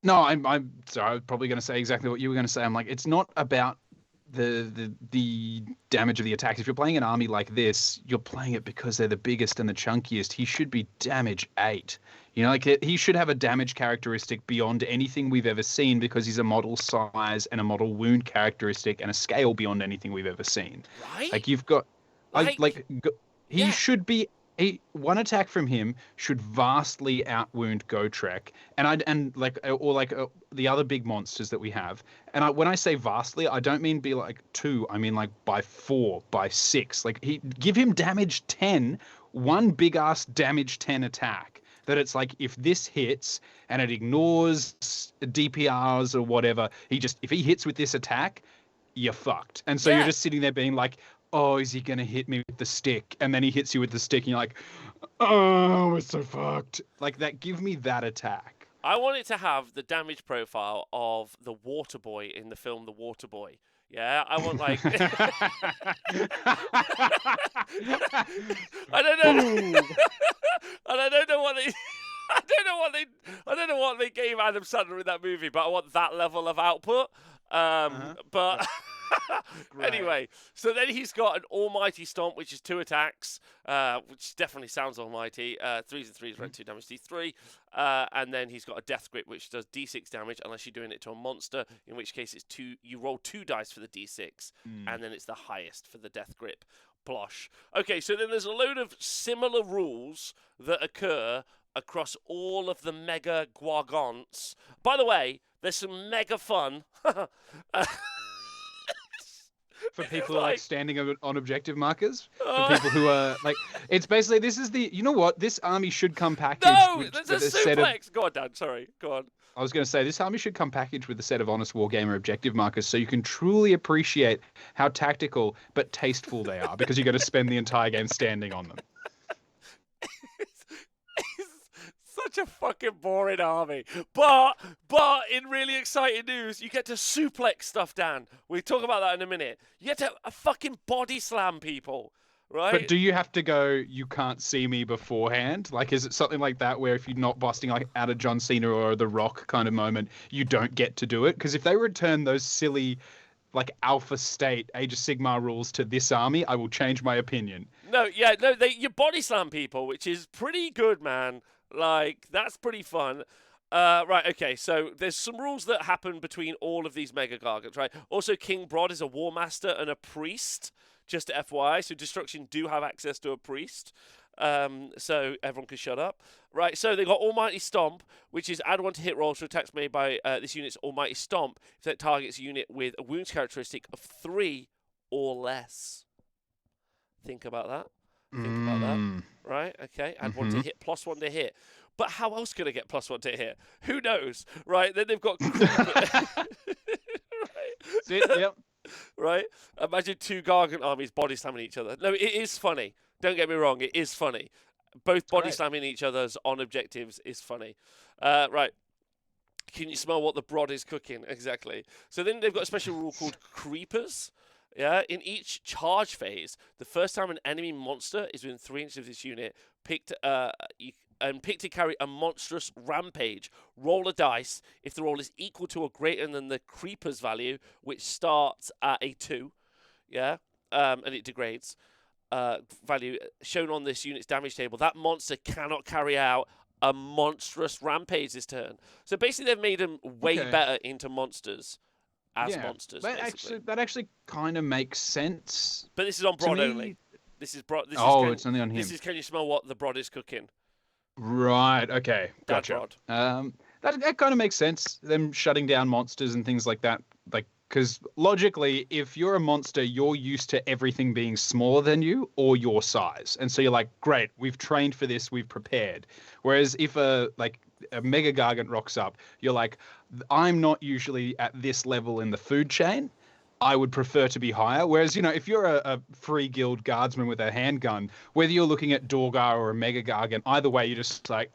No, I'm sorry. I was probably going to say exactly what you were going to say. I'm like, it's not about the damage of the attacks. If you're playing an army like this, you're playing it because they're the biggest and the chunkiest. He should be damage 8. You know, like he should have a damage characteristic beyond anything we've ever seen because he's a model size and a model wound characteristic and a scale beyond anything we've ever seen. Right? Like you've got, he should be. One attack from him should vastly outwound Gotrek, the other big monsters that we have. And when I say vastly, I don't mean be like 2. I mean like by 4, by 6. Like give him damage 10, one big ass damage 10 attack. That it's like if this hits and it ignores DPRs or whatever, if he hits with this attack, you're fucked. And so you're just sitting there being like, oh, is he going to hit me with the stick? And then he hits you with the stick and you're like, oh, we're so fucked. Like that, give me that attack. I want it to have the damage profile of the water boy in the film The Water Boy. Yeah, I want like I don't know. And I don't know what they gave Adam Sandler in that movie, but I want that level of output. But anyway, so then he's got an Almighty Stomp, which is 2 attacks, which definitely sounds almighty. 3s and 3s, rend 2, damage D3. And then he's got a Death Grip, which does D6 damage, unless you're doing it to a monster, in which case it's 2. You roll 2 dice for the D6, and then it's the highest for the Death Grip. Blosh. Okay, so then there's a load of similar rules that occur across all of the mega Gargants. By the way, there's some mega fun. For people who are like standing on objective markers, for people who are like, it's basically, this is the, you know what, this army should come packaged. No, there's a suplex. Go on, Dan. Sorry, go on. I was going to say, this army should come packaged with a set of Honest Wargamer objective markers so you can truly appreciate how tactical but tasteful they are, because you're going to spend the entire game standing on them. It's such a fucking boring army. But in really exciting news, you get to suplex stuff, Dan. We'll talk about that in a minute. You get to fucking body slam people. Right? But do you have to go, you can't see me beforehand? Like, is it something like that where if you're not busting like out of John Cena or The Rock kind of moment, you don't get to do it? Because if they return those silly, like, Alpha State, Age of Sigmar rules to this army, I will change my opinion. No, you body slam people, which is pretty good, man. Like, that's pretty fun. Right, okay, so there's some rules that happen between all of these Mega Gargants, right? Also, King Brod is a War Master and a Priest. Just FYI, so Destruction do have access to a priest, so everyone can shut up. Right, so they've got Almighty Stomp, which is add 1 to hit rolls for attacks made by this unit's Almighty Stomp if that targets a unit with a wounds characteristic of 3 or less. Think about that. Right, okay, add 1 to hit, plus 1 to hit. But how else could I get plus 1 to hit? Who knows? Right, then they've got... right. See it? Yep. Right? Imagine 2 Gargant armies body slamming each other. No, it is funny. Don't get me wrong, it is funny. Both body slamming each other's on objectives is funny. Right. Can you smell what the Brod is cooking? Exactly. So then they've got a special rule called Creepers. Yeah. In each charge phase, the first time an enemy monster is within 3 inches of this unit, picked to carry a monstrous rampage. Roll a dice. If the roll is equal to or greater than the Creeper's value, which starts at a 2, yeah, and it degrades, value shown on this unit's damage table, that monster cannot carry out a monstrous rampage this turn. So basically, they've made them way better into monsters as monsters. That actually kind of makes sense. But this is on Brod only. This is Brod. It's only on him. This is can you smell what the Brod is cooking? Right. Okay. Gotcha. That kind of makes sense. Them shutting down monsters and things like that. Like, because logically, if you're a monster, you're used to everything being smaller than you or your size, and so you're like, great, we've trained for this, we've prepared. Whereas if a Mega Gargant rocks up, you're like, I'm not usually at this level in the food chain. I would prefer to be higher. Whereas, if you're a free guild guardsman with a handgun, whether you're looking at Dorgar or a Mega Gargant, either way, you're just like,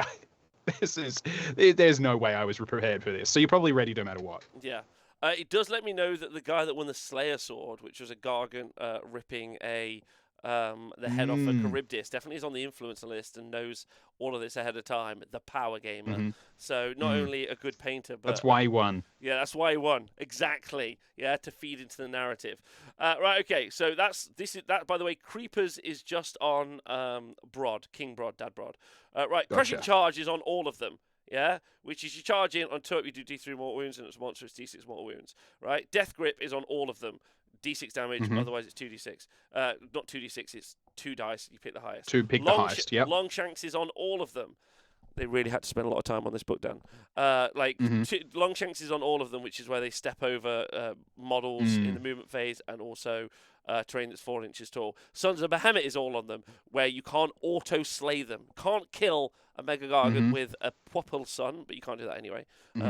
there's no way I was prepared for this. So you're probably ready no matter what. Yeah. It does let me know that the guy that won the Slayer Sword, which was a Gargant ripping the head off a Charybdis, definitely is on the influencer list and knows all of this ahead of time. The power gamer. So not only a good painter, but that's why he won. Yeah, that's why he won. Exactly. Yeah, to feed into the narrative. Right. Okay. So that. By the way, Creepers is just on Brod, King Brod, Dad Brod. Right. Gotcha. Crushing Charge is on all of them. Yeah, which is you charge in on turret, you do D3 mortal wounds, and it's monstrous D6 mortal wounds. Right. Death Grip is on all of them. D6 damage, otherwise it's 2d6. Not 2d6, it's 2 dice, you pick the highest. The highest, yep. Longshanks is on all of them. They really had to spend a lot of time on this book, Dan. Longshanks is on all of them, which is where they step over models in the movement phase and also terrain that's 4 inches tall. Sons of Behemat is all on them, where you can't auto-slay them. Can't kill a Mega Gargant with a Popple Sun, but you can't do that anyway,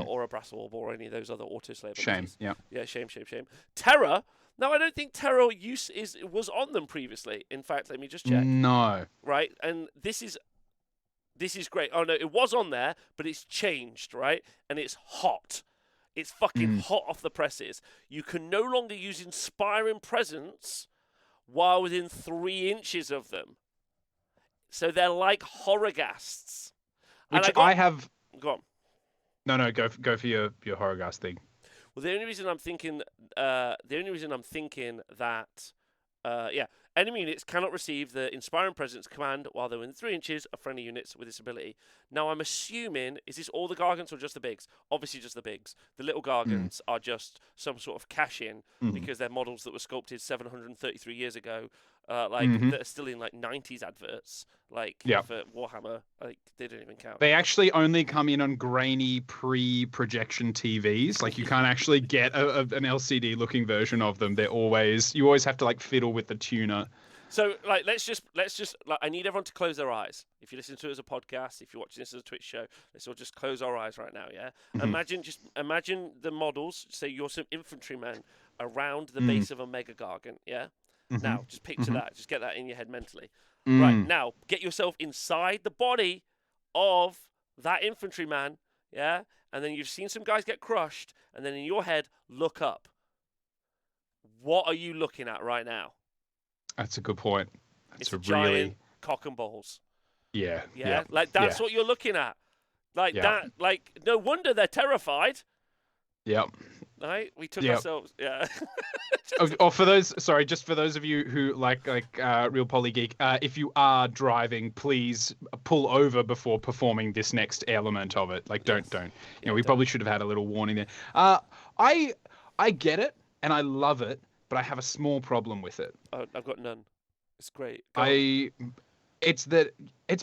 or a Brass Orb or any of those other auto-slay abilities. Shame, yeah. Yeah, shame. Terror. Now, I don't think Terror was on them previously. In fact, let me just check. No. Right, and this is great. Oh, no, it was on there, but it's changed, right? And it's hot. It's fucking hot off the presses. You can no longer use Inspiring Presence while within 3 inches of them. So they're like Horrorghasts. Which I have... Go on. No, go for your Horrorghast thing. Well, the only reason I'm thinking that... Enemy units cannot receive the Inspiring Presence command while they're within 3 inches of friendly units with this ability. Now, I'm assuming, is this all the Gargants or just the bigs? Obviously just the bigs. The little Gargants are just some sort of cash-in because they're models that were sculpted 733 years ago, that are still in, 90s adverts, for Warhammer. They don't even count. They actually only come in on grainy pre-projection TVs. You can't actually get an LCD-looking version of them. You always have to, fiddle with the tuner. So, like, let's just like, I need everyone to close their eyes. If you listen to it as a podcast, if you're watching this as a Twitch show, let's all just close our eyes right now. Yeah. Imagine the models. Say you're some infantrymen around the base of a mega gargant. Yeah. Now, just picture that. Just get that in your head mentally. Right now, get yourself inside the body of that infantryman. Yeah. And then you've seen some guys get crushed, and then in your head, look up. What are you looking at right now? That's a good point. It's a giant cock and balls. Yeah. Like that's what you're looking at. Like that. Like no wonder they're terrified. Yep. Right? We took ourselves. Yeah. For those of you who like Real Polygeek, if you are driving, please pull over before performing this next element of it. Like don't. We probably should have had a little warning there. I get it and I love it, but I have a small problem with it. Oh, I've got none. It's great. It's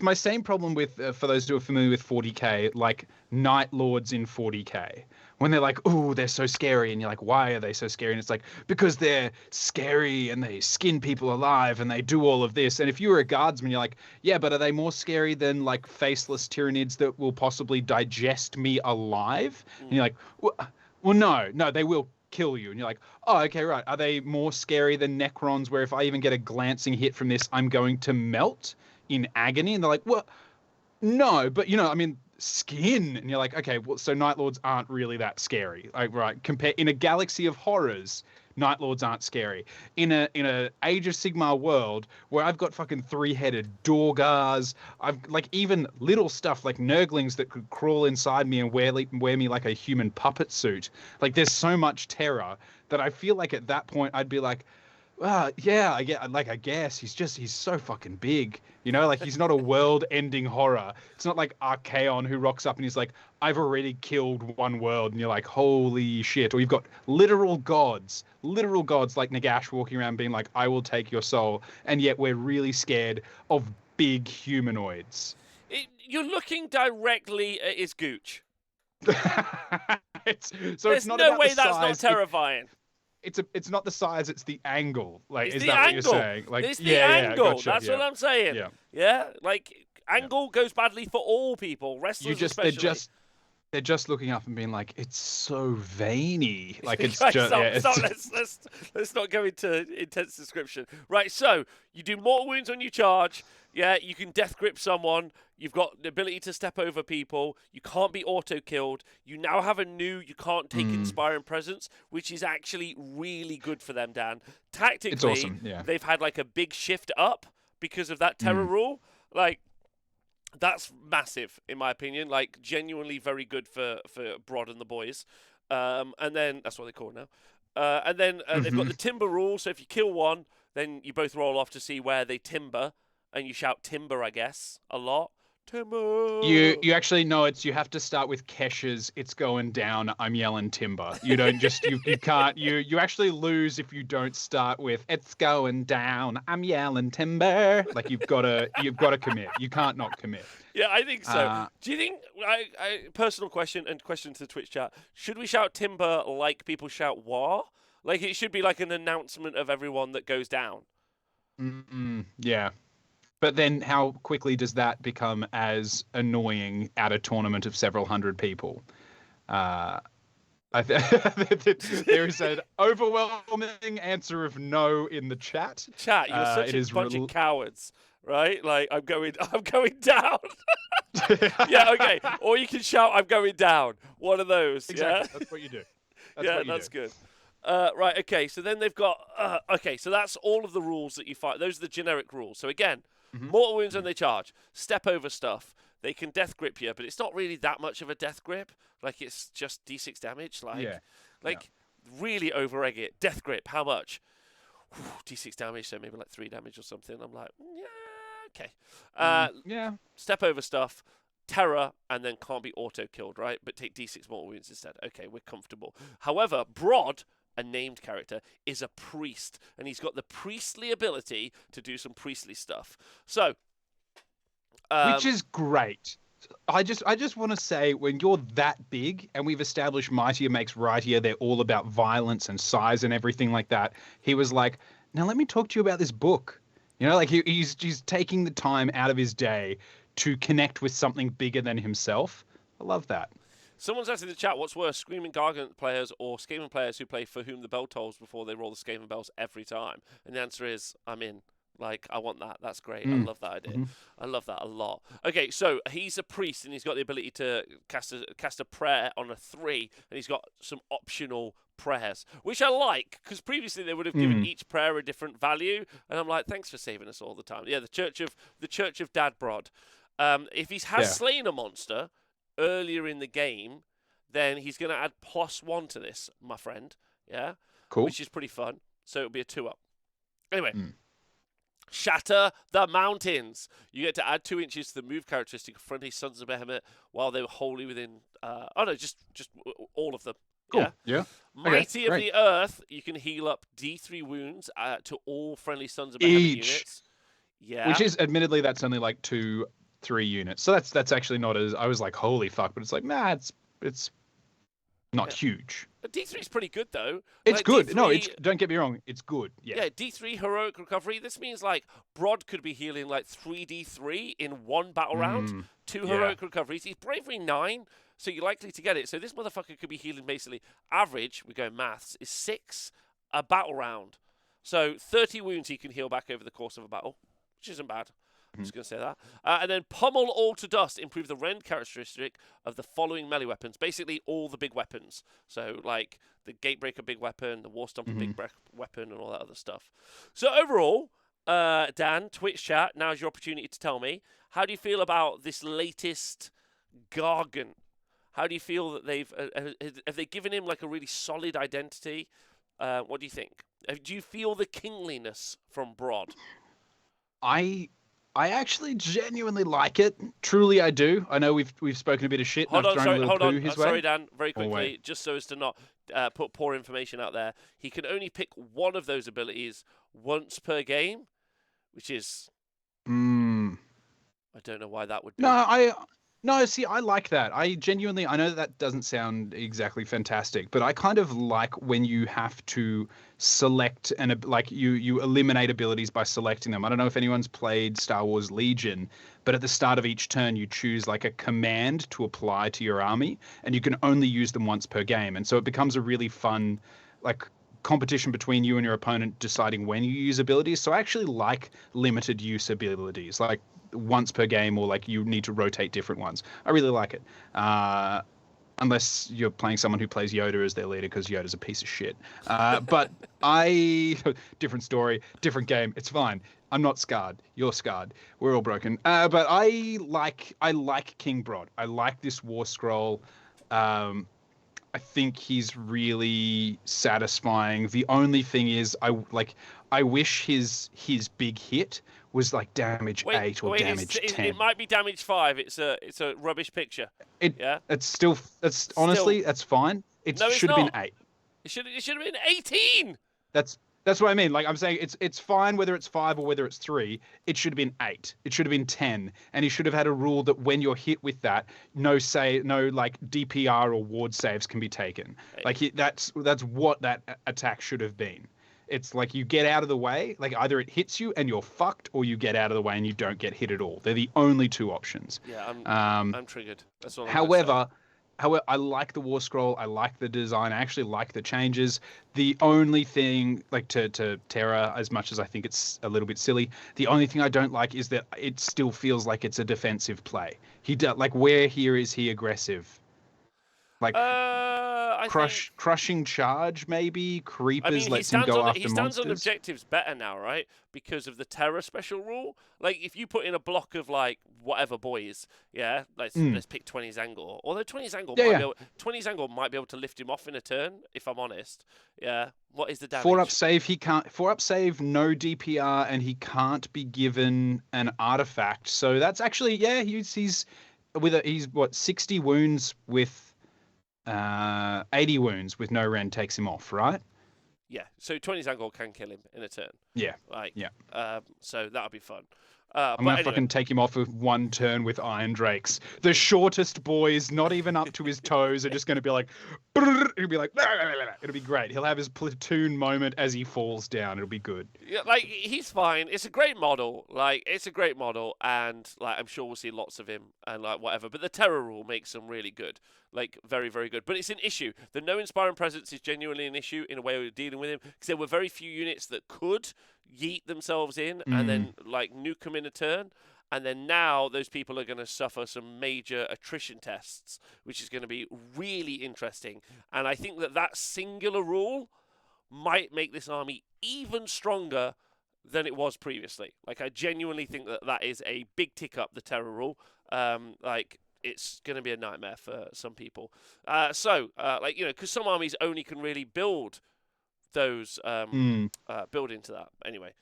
my same problem with, for those who are familiar with 40k, like Night Lords in 40k. When they're like, oh, they're so scary. And you're like, why are they so scary? And it's like, because they're scary and they skin people alive and they do all of this. And if you were a guardsman, you're like, yeah, but are they more scary than like faceless tyrannids that will possibly digest me alive? And you're like, well, no, they will kill you. And you're like, oh, okay, right. Are they more scary than Necrons where if I even get a glancing hit from this, I'm going to melt in agony? And they're like, well, no, but skin. And you're like, okay, well, so Night Lords aren't really that scary. Like, right, in a galaxy of horrors, Night Lords aren't scary. In a Age of Sigmar world where I've got fucking 3-headed Dorgars, I've like even little stuff like Nurglings that could crawl inside me and wear me like a human puppet suit. Like there's so much terror that I feel like at that point I'd be like, yeah, I guess he's so fucking big, like he's not a world-ending horror. It's not like Archaon who rocks up and he's like, I've already killed one world, and you're like, holy shit. Or you've got literal gods like Nagash walking around being like, I will take your soul, and yet we're really scared of big humanoids. You're looking directly at his gooch. There's no way that's not terrifying. It's not the size, it's the angle. Like, it's is the that angle. what you're saying? Like, it's the angle. Gotcha, That's what I'm saying. Yeah. Like angle goes badly for all people. Wrestlers especially. They're just looking up and being like, it's so veiny. Like it's right, just. Let's not go into intense description. Right. So you do mortal wounds on your charge. Yeah. You can death grip someone. You've got the ability to step over people. You can't be auto-killed. You now have you can't take Inspiring Presence, which is actually really good for them, Dan. Tactically, it's awesome. Yeah. They've had like a big shift up because of that terror rule. Like, that's massive, in my opinion. Like, genuinely very good for Brod and the boys. And then, that's what they call it now. And then they've got the timber rule, so if you kill one, then you both roll off to see where they timber, and you shout timber, I guess, a lot. Timber. You actually know you have to start with Kesha's It's Going Down, I'm Yelling Timber. You don't just you can't you actually lose if you don't start with It's Going Down, I'm Yelling Timber. Like you've got to commit. You can't not commit. Yeah, I think so. Do you think personal question and question to the Twitch chat, should we shout timber like people shout war? Like it should be like an announcement of everyone that goes down. Yeah. But then how quickly does that become as annoying at a tournament of several hundred people? There is an overwhelming answer of no in the chat. Chat, you're such a bunch of cowards, right? Like, I'm going down. Yeah, okay. Or you can shout, I'm going down. One of those, exactly. Yeah? That's what you do. That's good. Right, okay, so then they've got... okay, so that's all of the rules that you fight. Those are the generic rules. So again... Mortal wounds when they charge. Step over stuff. They can death grip you, but it's not really that much of a death grip. Like, it's just D6 damage. Really over-egg it. Death grip, how much? D6 damage, so maybe like 3 damage or something. I'm like, yeah, okay. Step over stuff. Terror, and then can't be auto-killed, right? But take D6 mortal wounds instead. Okay, we're comfortable. However, Brod... a named character, is a priest, and he's got the priestly ability to do some priestly stuff. So, which is great. I just want to say, when you're that big, and we've established Mightier makes Rightier, they're all about violence and size and everything like that. He was like, now let me talk to you about this book. You know, like he's taking the time out of his day to connect with something bigger than himself. I love that. Someone's asked in the chat, what's worse, Screaming Gargant players or Skaven players who play For Whom the Bell Tolls before they roll the Skaven bells every time? And the answer is, I'm in. Like, I want that. That's great. I love that idea. I love that a lot. Okay, so he's a priest and he's got the ability to cast a prayer on a 3, and he's got some optional prayers, which I like, because previously they would have given each prayer a different value, and I'm like, thanks for saving us all the time. Yeah, the Church of Dadbrod. If he has slain a monster earlier in the game, then he's going to add +1 to this, my friend. Yeah, cool. Which is pretty fun. So it'll be a 2-up. Anyway. Shatter the Mountains. You get to add 2 inches to the move characteristic of friendly Sons of Behemat while they were wholly within. Just all of them. Cool. Yeah. Mighty of the Earth. You can heal up D3 wounds to all friendly Sons of Behemat units. Yeah. Which is, admittedly, that's only like 2-3 units. So that's actually not as. I was like, holy fuck, but it's like, nah, it's not huge. D3 is pretty good though. It's like good. D3, No, don't get me wrong. It's good. Yeah. D3 heroic recovery. This means like Brod could be healing like 3d3 in 1 battle round. 2 heroic recoveries. He's bravery 9, so you're likely to get it. So this motherfucker could be healing basically average. We go maths is 6 a battle round. So 30 wounds he can heal back over the course of a battle, which isn't bad. I'm just going to say that. And then pummel all to dust, improve the rend characteristic of the following melee weapons. Basically, all the big weapons. So, like, the Gatebreaker big weapon, the War Stomper big weapon, and all that other stuff. So, overall, Dan, Twitch chat, now's your opportunity to tell me, how do you feel about this latest Gargant? How do you feel that have they given him, like, a really solid identity? What do you think? Do you feel the kingliness from Brod? I actually genuinely like it. Truly, I do. I know we've spoken a bit of shit. Hold on. Sorry, Dan. Very quickly, just so as to not put poor information out there, he can only pick one of those abilities once per game, which is. I don't know why that would be. No, see, I like that. I know that doesn't sound exactly fantastic, but I kind of like when you have to select and like you eliminate abilities by selecting them. I don't know if anyone's played Star Wars Legion, but at the start of each turn you choose like a command to apply to your army, and you can only use them once per game. And so it becomes a really fun like competition between you and your opponent deciding when you use abilities. So I actually like limited use abilities, like once per game, or like you need to rotate different ones. I really like it. Unless you're playing someone who plays Yoda as their leader, because Yoda's a piece of shit. But different story, different game. It's fine. I'm not scarred. You're scarred. We're all broken. But I like King Brod. I like this War Scroll. I think he's really satisfying. The only thing is, I wish his big hit was like damage 8 or damage 10. It might be damage 5. It's a rubbish picture. Honestly, that's fine. It should have been 8. It should have been 18. That's what I mean. Like I'm saying, it's fine whether it's 5 or whether it's 3. It should have been 8. It should have been 10. And he should have had a rule that when you're hit with that, no like DPR or ward saves can be taken. Like that's what that attack should have been. It's like you get out of the way, like either it hits you and you're fucked, or you get out of the way and you don't get hit at all. They're the only 2 options. Yeah, I'm triggered. That's all. However, I like the War Scroll. I like the design. I actually like the changes. The only thing, like to Terra, as much as I think it's a little bit silly, the only thing I don't like is that it still feels like it's a defensive play. Where here is he aggressive? Like crushing charge, maybe creepers lets him go after monsters. He stands on objectives better now, right? Because of the Terror special rule. Like if you put in a block of like whatever boys, yeah, let's pick 20's angle. Although 20's angle 20's angle might be able to lift him off in a turn. If I'm honest, yeah. What is the damage? 4-up save. He can't 4-up save, no DPR, and he can't be given an artifact. So that's actually he's 60 wounds with. 80 wounds with no rend takes him off, right? Yeah, so 20's angle can kill him in a turn. Yeah. So that'll be fun. I'm going to fucking take him off with 1 turn with Iron Drakes. The shortest boys, not even up to his toes, are just going to be like, He'll be like, it'll be great. He'll have his platoon moment as he falls down. It'll be good. Yeah, like he's fine. It's a great model. Like it's a great model, and like I'm sure we'll see lots of him and like whatever. But the terror rule makes him really good, like very very good. But it's an issue. The no inspiring presence is genuinely an issue in a way we're dealing with him because there were very few units that could yeet themselves in and then like nuke him in a turn. And then now those people are going to suffer some major attrition tests, which is going to be really interesting. And I think that singular rule might make this army even stronger than it was previously. Like, I genuinely think that is a big tick up, the terror rule. Like, it's going to be a nightmare for some people. Like, you know, because some armies only can really build those, build into that. Anyway.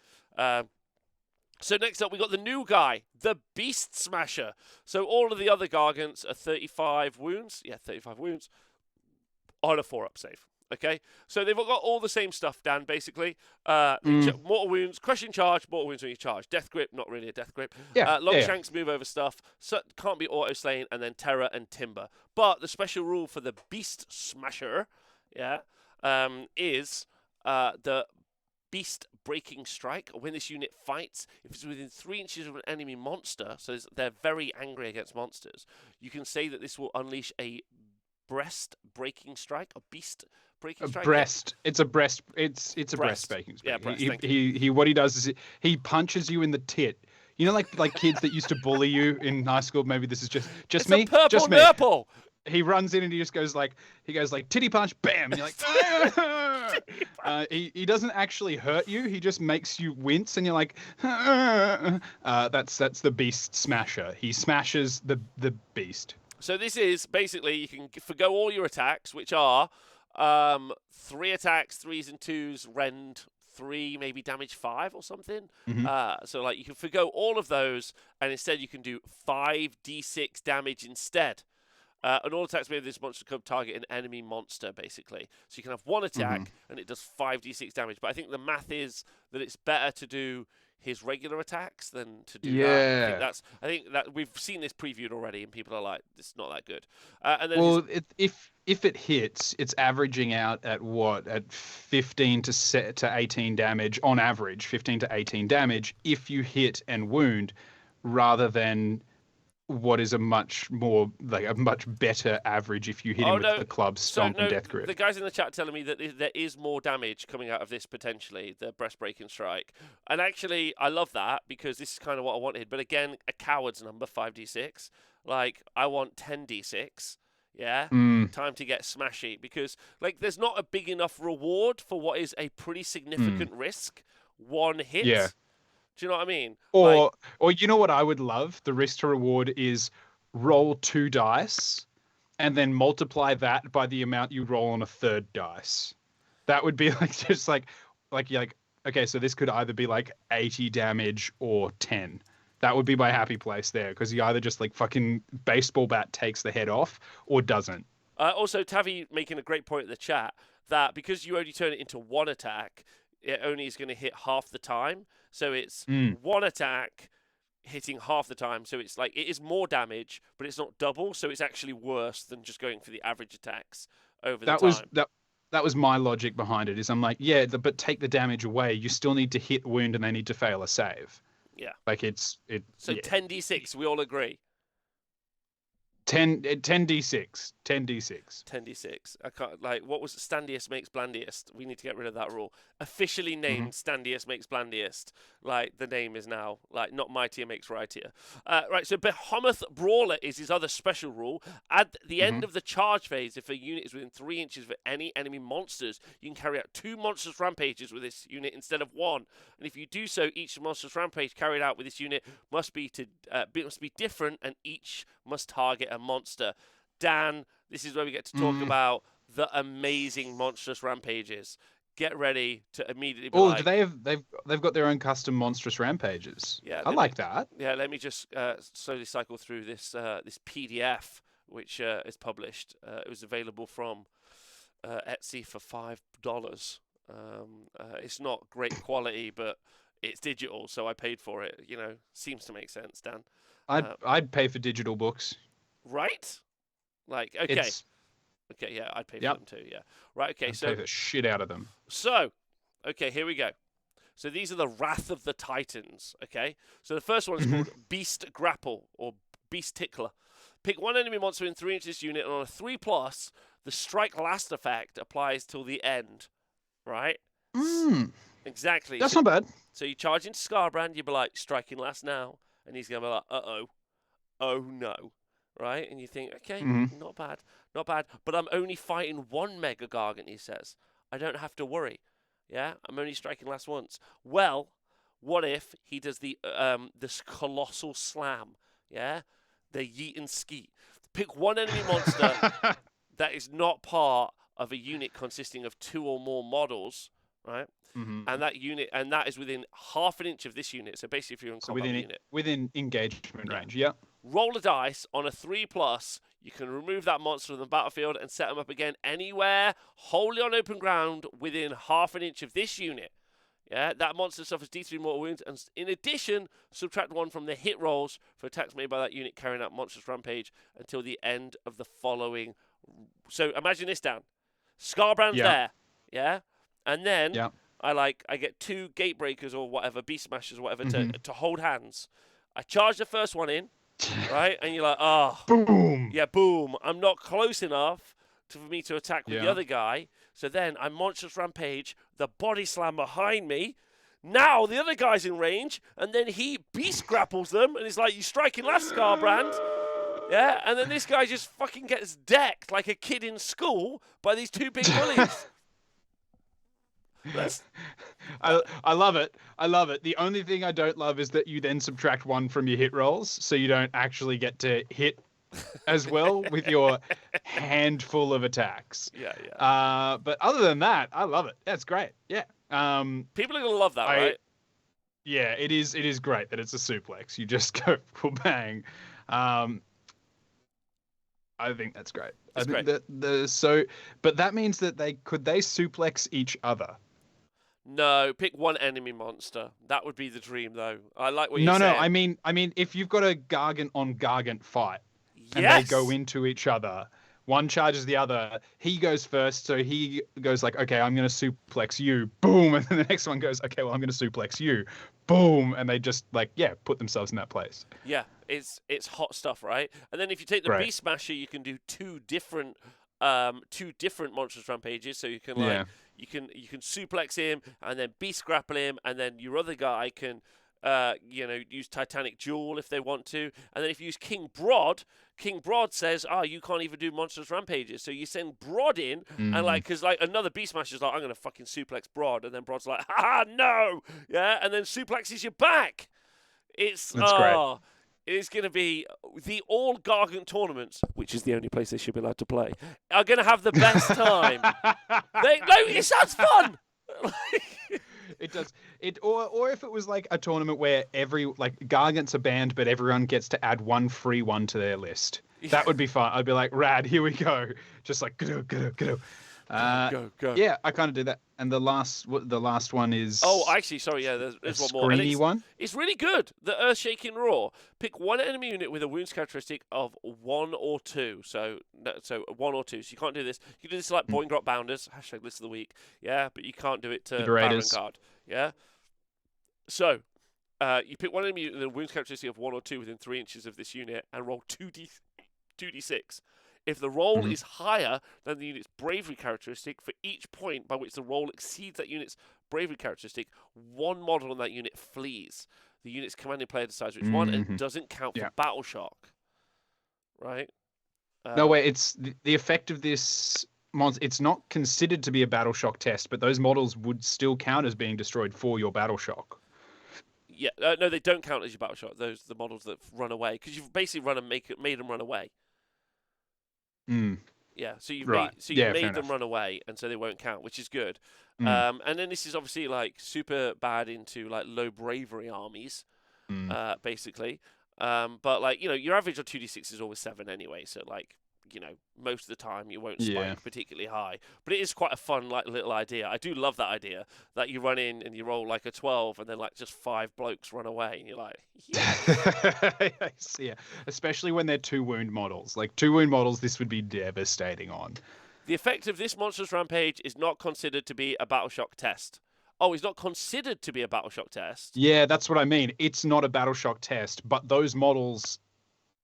So next up, we got the new guy, the Beast Smasher. So all of the other Gargants are 35 wounds. Yeah, 35 wounds on a 4-up save. Okay, so they've got all the same stuff, Dan, basically. Mortal wounds, crushing charge, mortal wounds when you charge. Death grip, not really a death grip. Longshanks move over stuff, so can't be auto-slain, and then terror and timber. But the special rule for the Beast Smasher, is the Beast Breaking Strike. When this unit fights, if it's within 3 inches of an enemy monster, so they're very angry against monsters, you can say that this will unleash a breast breaking strike, a beast breaking strike. It's a breast breaking strike. Yeah, breast, he what he does is he punches you in the tit. You know, like kids that used to bully you in high school. Maybe this is just it's me. A purple just me. Nurple. He runs in and he just goes like titty punch, bam, and you're like, he doesn't actually hurt you. He just makes you wince, and you're like, that's the Beast Smasher. He smashes the beast. So this is basically you can forgo all your attacks, which are 3 attacks, 3s and 2s, rend 3, maybe damage 5 or something. So like you can forgo all of those, and instead you can do 5d6 damage instead. And all attacks made with this monster could target an enemy monster, basically. So you can have 1 attack, and it does 5d6 damage. But I think the math is that it's better to do his regular attacks than to do that. I think that we've seen this previewed already, and people are like, "It's not that good." And then if it hits, it's averaging out at 15 to 18 damage on average, 15 to 18 damage if you hit and wound, rather than what is a much better average if you hit him with the club, stomp, and death grip. The guys in the chat telling me that there is more damage coming out of this potentially, the breast breaking strike. And actually, I love that because this is kind of what I wanted. But again, a coward's number, 5d6. Like, I want 10d6. Yeah? Time to get smashy. Because, like, there's not a big enough reward for what is a pretty significant risk. 1 hit. Yeah. Do you know what I mean? Or you know what I would love? The risk to reward is roll 2 dice and then multiply that by the amount you roll on a 3rd dice. That would be like just like okay, so this could either be like 80 damage or 10. That would be my happy place there, because you either just like fucking baseball bat takes the head off or doesn't. Also, Tavi making a great point in the chat that because you only turn it into 1 attack, it only is going to hit half the time. So it's 1 attack hitting half the time. So it's like, it is more damage, but it's not double. So it's actually worse than just going for the average attacks over the time. That was my logic behind it, is I'm like, but take the damage away. You still need to hit wound and they need to fail a save. Yeah. Like So 10d6, we all agree. 10d6. 10d6. I can't, like, what was it? Standiest makes blandiest. We need to get rid of that rule. Officially named Standiest makes blandiest. Like, the name is now, like, not mightier makes rightier. Right, so Behemoth Brawler is his other special rule. At the end of the charge phase, if a unit is within 3 inches of any enemy monsters, you can carry out 2 monstrous rampages with this unit instead of 1. And if you do so, each monstrous rampage carried out with this unit must be different, and each must target a monster. Dan, this is where we get to talk about the amazing monstrous rampages. Get ready to immediately be like... they've got their own custom monstrous rampages. Yeah, I like that. Yeah, let me just slowly cycle through this this PDF, which is published. It was available from Etsy for $5. It's not great quality, but it's digital, so I paid for it. You know, seems to make sense, Dan. I'd pay for digital books. Right? Like, okay. Okay, yeah, I'd pay for Yep. them too. Yeah, right. Okay, I'd pay the shit out of them. so, okay, here we go. So these are the Wrath of the Titans. Okay, so the first one is called Beast Grapple or Beast Tickler. Pick one enemy monster in 3 inches unit, and on a 3+, the Strike Last effect applies till the end. Right? Exactly. That's not bad. So you charge into Skarbrand, you'd be like, striking last now, and he's gonna be like, oh no, right? And you think, okay, not bad, not bad. But I'm only fighting one Mega Gargant, he says. I don't have to worry. Yeah, I'm only striking last once. Well, what if he does this colossal slam? Yeah, the yeet and skeet. Pick one enemy monster that is not part of a unit consisting of 2 or more models, right? And that is within half an inch of this unit. So basically, if you're in combat unit, within engagement range, yeah. Roll a dice on a 3+. You can remove that monster from the battlefield and set them up again anywhere, wholly on open ground, within half an inch of this unit. Yeah, that monster suffers D3 mortal wounds, and in addition, subtract 1 from the hit rolls for attacks made by that unit carrying out monstrous rampage until the end of the following. So imagine this, Dan. Skarbrand's there, yeah, and then I get 2 Gatebreakers or whatever, Beast Smashers or whatever to hold hands. I charge the first one in, right, and you're like, boom, yeah, boom. I'm not close enough for me to attack with the other guy. So then I monstrous rampage, the body slam behind me. Now the other guy's in range, and then he beast grapples them, and it's like, you striking last, Skarbrand. Yeah, and then this guy just fucking gets decked like a kid in school by these 2 big bullies. I love it. I love it. The only thing I don't love is that you then subtract 1 from your hit rolls, so you don't actually get to hit as well with your handful of attacks. Yeah. But other than that, I love it. That's great. Yeah. People are gonna love that, right? Yeah, it is. It is great that it's a suplex. You just go full bang. I think that's great. That's great. But that means that they suplex each other. No, pick one enemy monster. That would be the dream, though. I like what you said. No. I mean, if you've got a Gargant on Gargant fight, and they go into each other, one charges the other. He goes first, so he goes like, okay, I'm going to suplex you, boom, and then the next one goes, okay, well, I'm going to suplex you, boom, and they just put themselves in that place. Yeah, it's hot stuff, right? And then if you take the Beast Smasher, you can do two different monstrous rampages. So you can you can suplex him and then beast grapple him, and then your other guy can use Titanic Jewel if they want to. And then if you use King Broad says, you can't even do monstrous rampages. So you send Broad in, and because another Beast Smasher's like, I'm going to fucking suplex Broad. And then Broad's like, no. Yeah. And then suplexes you back. That's great. It's going to be the all Gargant tournaments, which is the only place they should be allowed to play, are going to have the best time. It sounds fun. It does. Or if it was like a tournament where Gargants are banned, but everyone gets to add one free one to their list. That would be fun. I'd be like, rad, here we go. Just like, go. Go. Yeah, I kind of do that. And the last one is... Oh, actually, sorry, yeah, there's one more. Screeny one? It's really good. The Earth-Shaking Roar. Pick one enemy unit with a wounds characteristic of 1 or 2. So 1 or 2. So you can't do this. You can do this like Boingrot Bounders. # list of the week. Yeah, but you can't do it to Baron Guard. Yeah? So, you pick one enemy unit with a wounds characteristic of 1 or 2 within 3 inches of this unit and roll 2d6. If the roll is higher than the unit's bravery characteristic, for each point by which the roll exceeds that unit's bravery characteristic, one model on that unit flees. The unit's commanding player decides which one and doesn't count for battle shock. Right? No, wait, it's the effect of this monster. It's not considered to be a battle shock test, but those models would still count as being destroyed for your battle shock. Yeah, no, they don't count as your battle shock. Those the models that run away, because you've basically made them run away. Yeah, so you've made them run away, and so they won't count, which is good. And then this is obviously like super bad into like low bravery armies, basically. But your average of 2d6 is always 7 anyway, so most of the time you won't Yeah. spike particularly high. But it is quite a fun little idea. I do love that idea that you run in and you roll like a 12 and then like just 5 blokes run away and you're like, yes. Yeah, especially when they're 2 wound models. Like 2 wound models, this would be devastating on. The effect of this monstrous rampage is not considered to be a battle shock test. Oh, it's not considered to be a battle shock test. Yeah, that's what I mean. It's not a battle shock test, but those models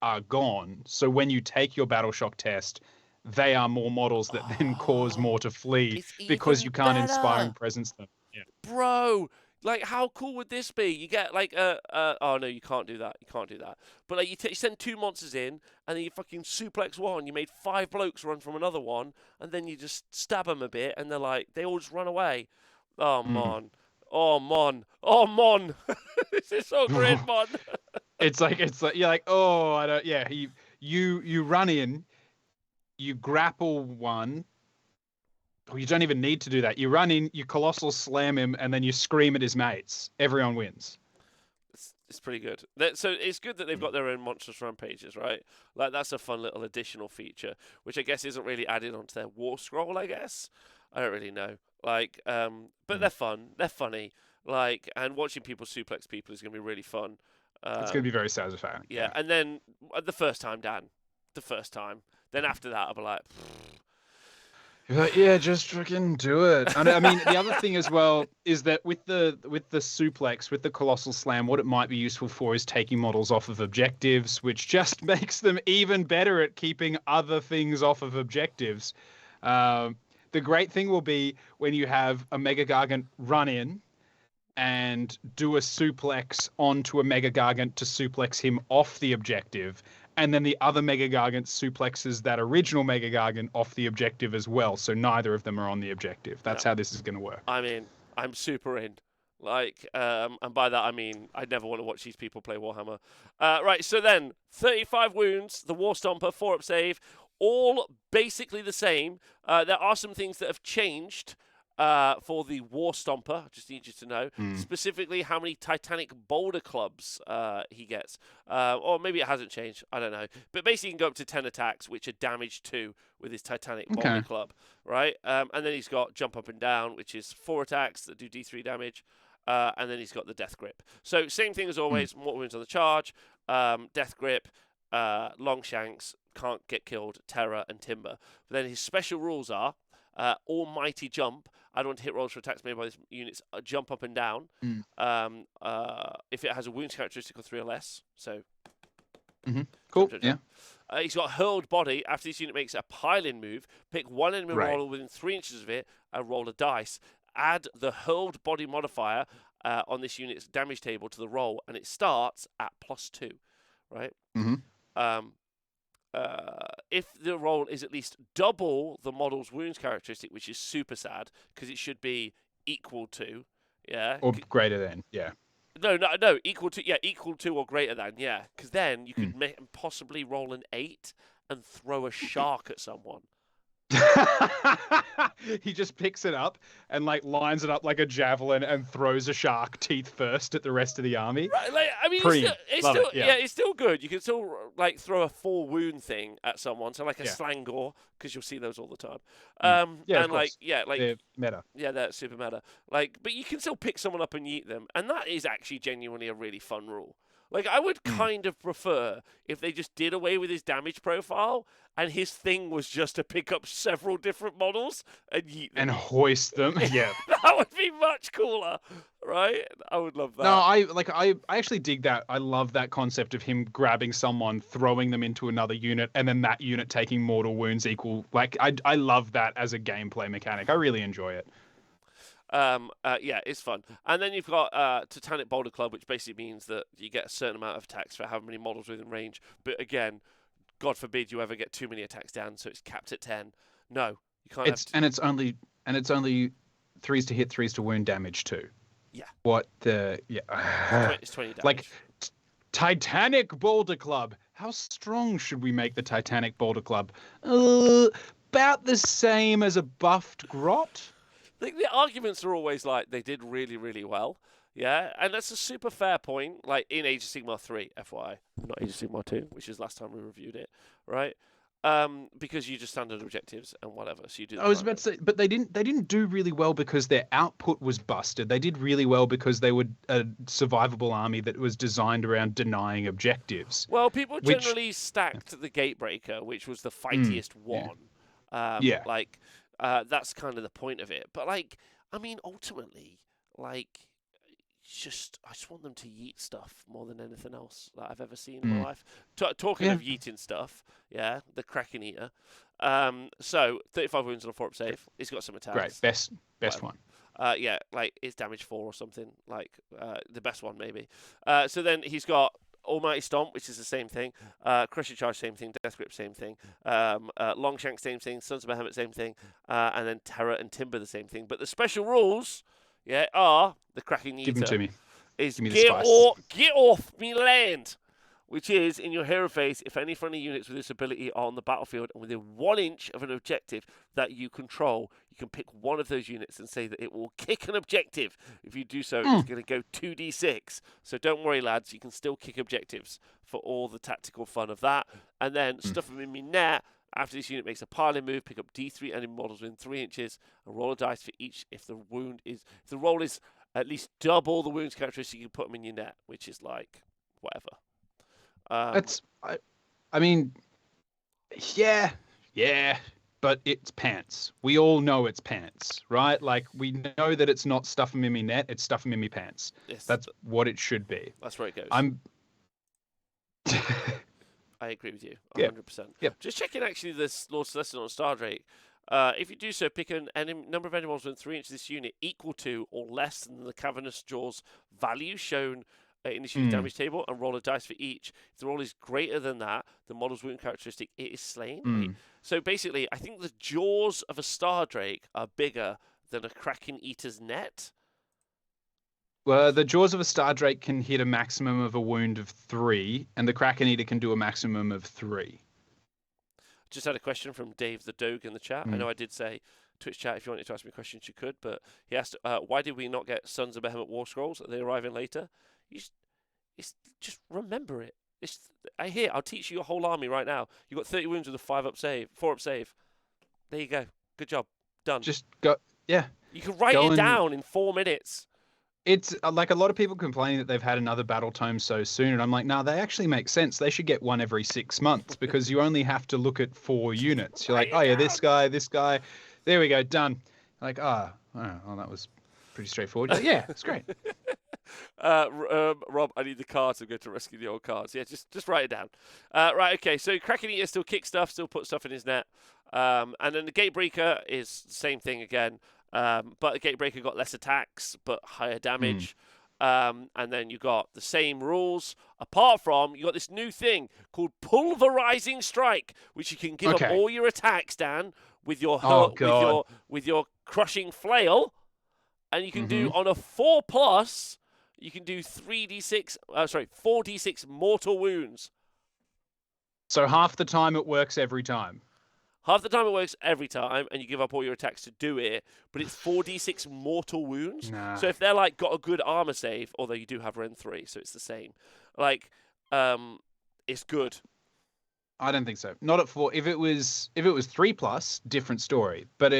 are gone. So when you take your battle shock test, they are more models that then cause more to flee because you can't inspiring presence them. Yeah. Bro, like how cool would this be? You get like oh no, you can't do that. You can't do that. But like you send 2 monsters in and then you fucking suplex one. You made 5 blokes run from another one and then you just stab them a bit and they all just run away. Oh mon. Oh mon. Oh mon. This is so great, mon. It's like you're like, oh, I don't. Yeah, you run in, you grapple one. Or you don't even need to do that. You run in, you colossal slam him, and then you scream at his mates. Everyone wins. It's pretty good. So it's good that they've got their own monstrous rampages, right? Like that's a fun little additional feature, which I guess isn't really added onto their war scroll. I guess I don't really know. Like, but they're fun. They're funny. Like, and watching people suplex people is gonna be really fun. It's gonna be very satisfying. Yeah, and then the first time, Dan, the first time. Then after that, I'll be like. You're like, yeah, just fucking do it. And I mean, the other thing as well is that with the suplex, with the colossal slam, what it might be useful for is taking models off of objectives, which just makes them even better at keeping other things off of objectives. The great thing will be when you have a Mega Gargant run in and do a suplex onto a Mega Gargant to suplex him off the objective. And then the other Mega Gargant suplexes that original Mega Gargant off the objective as well. So neither of them are on the objective. That's how this is going to work. I mean, I'm super in. Like, and by that I mean I never want to watch these people play Warhammer. Right, so then 35 wounds, the War Stomper, 4-up save, all basically the same. There are some things that have changed. For the War Stomper, I just need you to know specifically how many Titanic Boulder Clubs he gets. Or maybe it hasn't changed. I don't know. But basically, he can go up to 10 attacks, which are damage 2 with his Titanic Boulder Club. Right? And then he's got Jump Up and Down, which is 4 attacks that do D3 damage. And then he's got the Death Grip. So, same thing as always. Mortal wounds on the charge. Death Grip. Long Shanks. Can't get killed. Terror and Timber. But then his special rules are Almighty Jump. Add on to hit rolls for attacks made by this unit's jump up and down. If it has a wounds characteristic of 3 or less. So, cool. Yeah. He's got hurled body. After this unit makes a pile-in move, pick one enemy roller within 3 inches of it and roll a dice. Add the hurled body modifier on this unit's damage table to the roll, and it starts at +2. Right. If the roll is at least double the model's wounds characteristic, which is super sad because it should be equal to, or greater than, No, equal to or greater than, because then you could possibly roll an 8 and throw a shark at someone. He just picks it up and like lines it up like a javelin and throws a shark teeth first at the rest of the army. Right, like, I mean, it's still good. You can still like throw a 4 wound thing at someone, so like a slangor, because you'll see those all the time. And they're meta. Yeah, they're super meta. Like, but you can still pick someone up and yeet them, and that is actually genuinely a really fun rule. Like, I would kind of prefer if they just did away with his damage profile and his thing was just to pick up several different models and yeet them. And hoist them. Yeah. That would be much cooler, right? I would love that. No, I actually dig that. I love that concept of him grabbing someone, throwing them into another unit, and then that unit taking mortal wounds equal. Like, I love that as a gameplay mechanic. I really enjoy it. It's fun. And then you've got Titanic Boulder Club, which basically means that you get a certain amount of attacks for however many models within range. But again, God forbid you ever get too many attacks down, so it's capped at 10. No, you can't. It's only 3s to hit, 3s to wound damage too. Yeah. What the It's 20 damage. Like Titanic Boulder Club. How strong should we make the Titanic Boulder Club? About the same as a buffed Grot. The arguments are always like they did really, really well. Yeah, and that's a super fair point. Like in Age of Sigmar 3, FYI, not Age of Sigmar 2, which is last time we reviewed it, right? Because you just standard objectives and whatever. So you do. I was about to say, but they didn't do really well because their output was busted. They did really well because they were a survivable army that was designed around denying objectives. Well, people generally stacked the Gatebreaker, which was the fightiest one. Like, that's kind of the point of it. But like, I mean, ultimately, like, I just want them to yeet stuff more than anything else that I've ever seen in my life. Talking of yeeting stuff, the Kraken Eater. So 35 wounds on a 4-up save. He's got some attacks. Great, best one. Like it's damage 4 or something. Like the best one maybe. So then he's got Almighty Stomp, which is the same thing. Crushing Charge, same thing. Death Grip, same thing. Longshank, same thing. Sons of Behemat, same thing. And then Terror and Timber, the same thing. But the special rules, are the Kraken Eater. Give them to me. Is Give me the spice. Get off me land, which is in your hero phase. If any friendly units with this ability are on the battlefield and within 1 inch of an objective that you control, you can pick one of those units and say that it will kick an objective. If you do so, it's going to go 2d6. So don't worry, lads. You can still kick objectives for all the tactical fun of that. And then stuff them in me net. After this unit makes a piling move, pick up D3 enemy models within 3 inches and roll a dice for each. If the roll is at least double the wounds characteristic, you can put them in your net, which is like whatever. I mean, yeah, but it's pants. We all know it's pants, right? Like, we know that it's not stuff them in me net, it's stuff them in me pants. Yes. That's what it should be. That's where it goes. I agree with you, 100%. Yep. Just checking actually this Lord Celestin on Stardrake. If you do so, pick a number of animals within 3 inches of this unit equal to or less than the Cavernous Jaws value shown in the unit's damage table and roll a dice for each. If the roll is greater than that, the model's wound characteristic, it is slain. Right? So basically, I think the jaws of a Stardrake are bigger than a Kraken Eater's net. Well, the jaws of a Stardrake can hit a maximum of a wound of 3, and the Kraken Eater can do a maximum of 3. Just had a question from Dave the Doge in the chat. I know I did say, Twitch chat, if you wanted to ask me questions, you could, but he asked, why did we not get Sons of Behemat War Scrolls? Are they arriving later? Just remember it. I'll teach you a whole army right now. You got 30 wounds with a 4-up save. There you go. Good job. Done. Just go, yeah. You can write it down in 4 minutes. It's like a lot of people complaining that they've had another battletome so soon, and I'm like, no, they actually make sense. They should get one every 6 months because you only have to look at 4 units. You're like, oh yeah, this guy. There we go, done. Like, well, that was pretty straightforward. Like, yeah, it's great. Rob, I need the cards. I'm going to rescue the old cards. Yeah, just write it down. Right, okay. So Kraken Eater still kicks stuff, still puts stuff in his net. And then the Gatebreaker is the same thing again. But the Gatebreaker got less attacks, but higher damage. And then you got the same rules, apart from you got this new thing called Pulverizing Strike, which you can give up all your attacks, Dan, with your with your Crushing Flail, and you can do on a 4+. You can do 4d6 mortal wounds. So half the time it works every time. Half the time it works every time, and you give up all your attacks to do it, but it's 4d6 mortal wounds. Nah. So if they're like got a good armor save, although you do have Ren 3, so it's the same. Like, it's good. I don't think so. Not at 4. If it was 3+, different story. But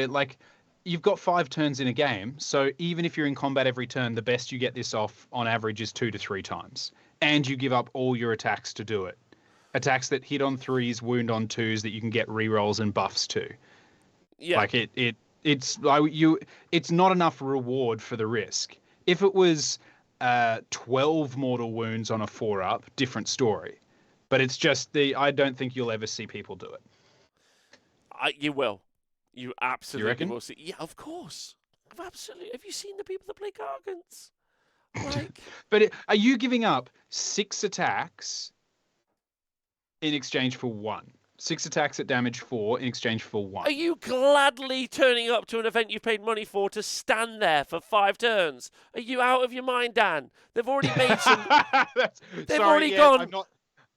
you've got 5 turns in a game, so even if you're in combat every turn, the best you get this off on average is 2 to 3 times, and you give up all your attacks to do it. Attacks that hit on 3s, wound on 2s that you can get rerolls and buffs to. Yeah, like it's not enough reward for the risk. If it was 12 mortal wounds on a 4-up, different story. But it's just I don't think you'll ever see people do it. You will. You absolutely reckon? will see. Yeah, of course. Absolutely. Have you seen the people that play Gargants? Like... But are you giving up 6 attacks in exchange for 1? 6 attacks at damage 4 in exchange for 1. Are you gladly turning up to an event you paid money for to stand there for 5 turns? Are you out of your mind, Dan? They've already made some... gone...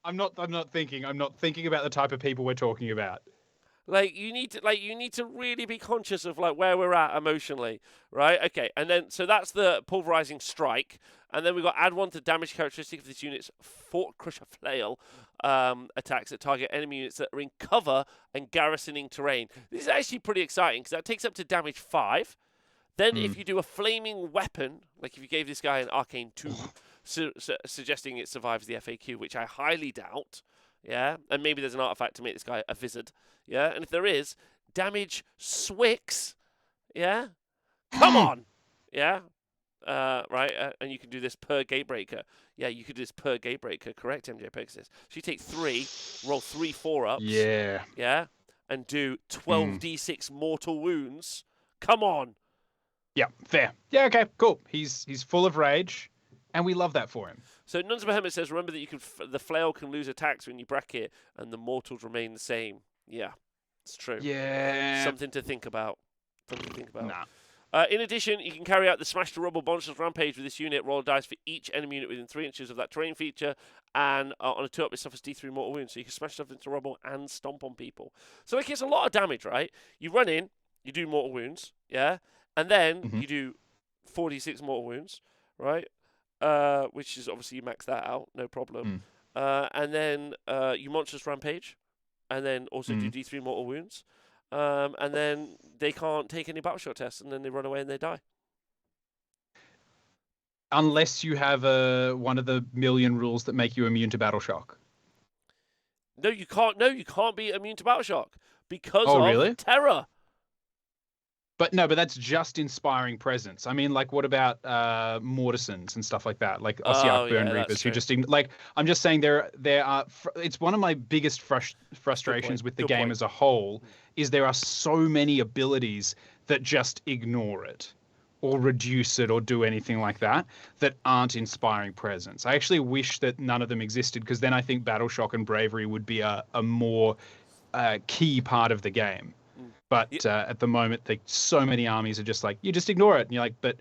I'm not thinking about the type of people we're talking about. Like you need to really be conscious of like where we're at emotionally, right? Okay, and then so that's the pulverizing strike, and then we've got add 1 to damage characteristic of this unit's Fort Crusher Flail attacks that target enemy units that are in cover and garrisoning terrain. This is actually pretty exciting because that takes up to damage 5. Then if you do a flaming weapon, like if you gave this guy an arcane tomb, suggesting it survives the FAQ, which I highly doubt. Yeah, and maybe there's an artifact to make this guy a wizard. Yeah, and if there is, damage Swix. Yeah, come on. Yeah, right, and you can do this per Gatebreaker. Yeah, you could do this per Gatebreaker. Correct, MJ Pegasus. So you take 3, roll 3 4-ups. Yeah. Yeah, and do 12d6 mortal wounds. Come on. Yeah, fair. Yeah, okay, cool. He's full of rage, and we love that for him. So Sons of Behemat says, remember that you can the flail can lose attacks when you bracket, and the mortals remain the same. Yeah, it's true. Yeah. Something to think about. Nah. In addition, you can carry out the Smash to Rubble Monsters Rampage with this unit. Roll a dice for each enemy unit within 3 inches of that terrain feature, and on a 2-up, it suffers D3 mortal wounds. So you can smash stuff into rubble and stomp on people. So like, it's a lot of damage, right? You run in, you do mortal wounds, yeah, and then you do 46 mortal wounds, right? Which is obviously you max that out, no problem. And then you Monstrous Rampage, and then also do D3 mortal wounds. And then they can't take any battle shot tests, and then they run away and they die. Unless you have one of the million rules that make you immune to battle shock. No, you can't. No, you can't be immune to battle shock because really? terror. But no, but that's just inspiring presence. I mean, like, what about Mortisans and stuff like that, like Ossiarch Burn Reapers, who just like. I'm just saying there are. It's one of my biggest frustrations with the game as a whole is there are so many abilities that just ignore it, or reduce it, or do anything like that aren't inspiring presence. I actually wish that none of them existed, because then I think Battle Shock and Bravery would be a more key part of the game. But at the moment, so many armies are just like, you just ignore it. And you're like, but,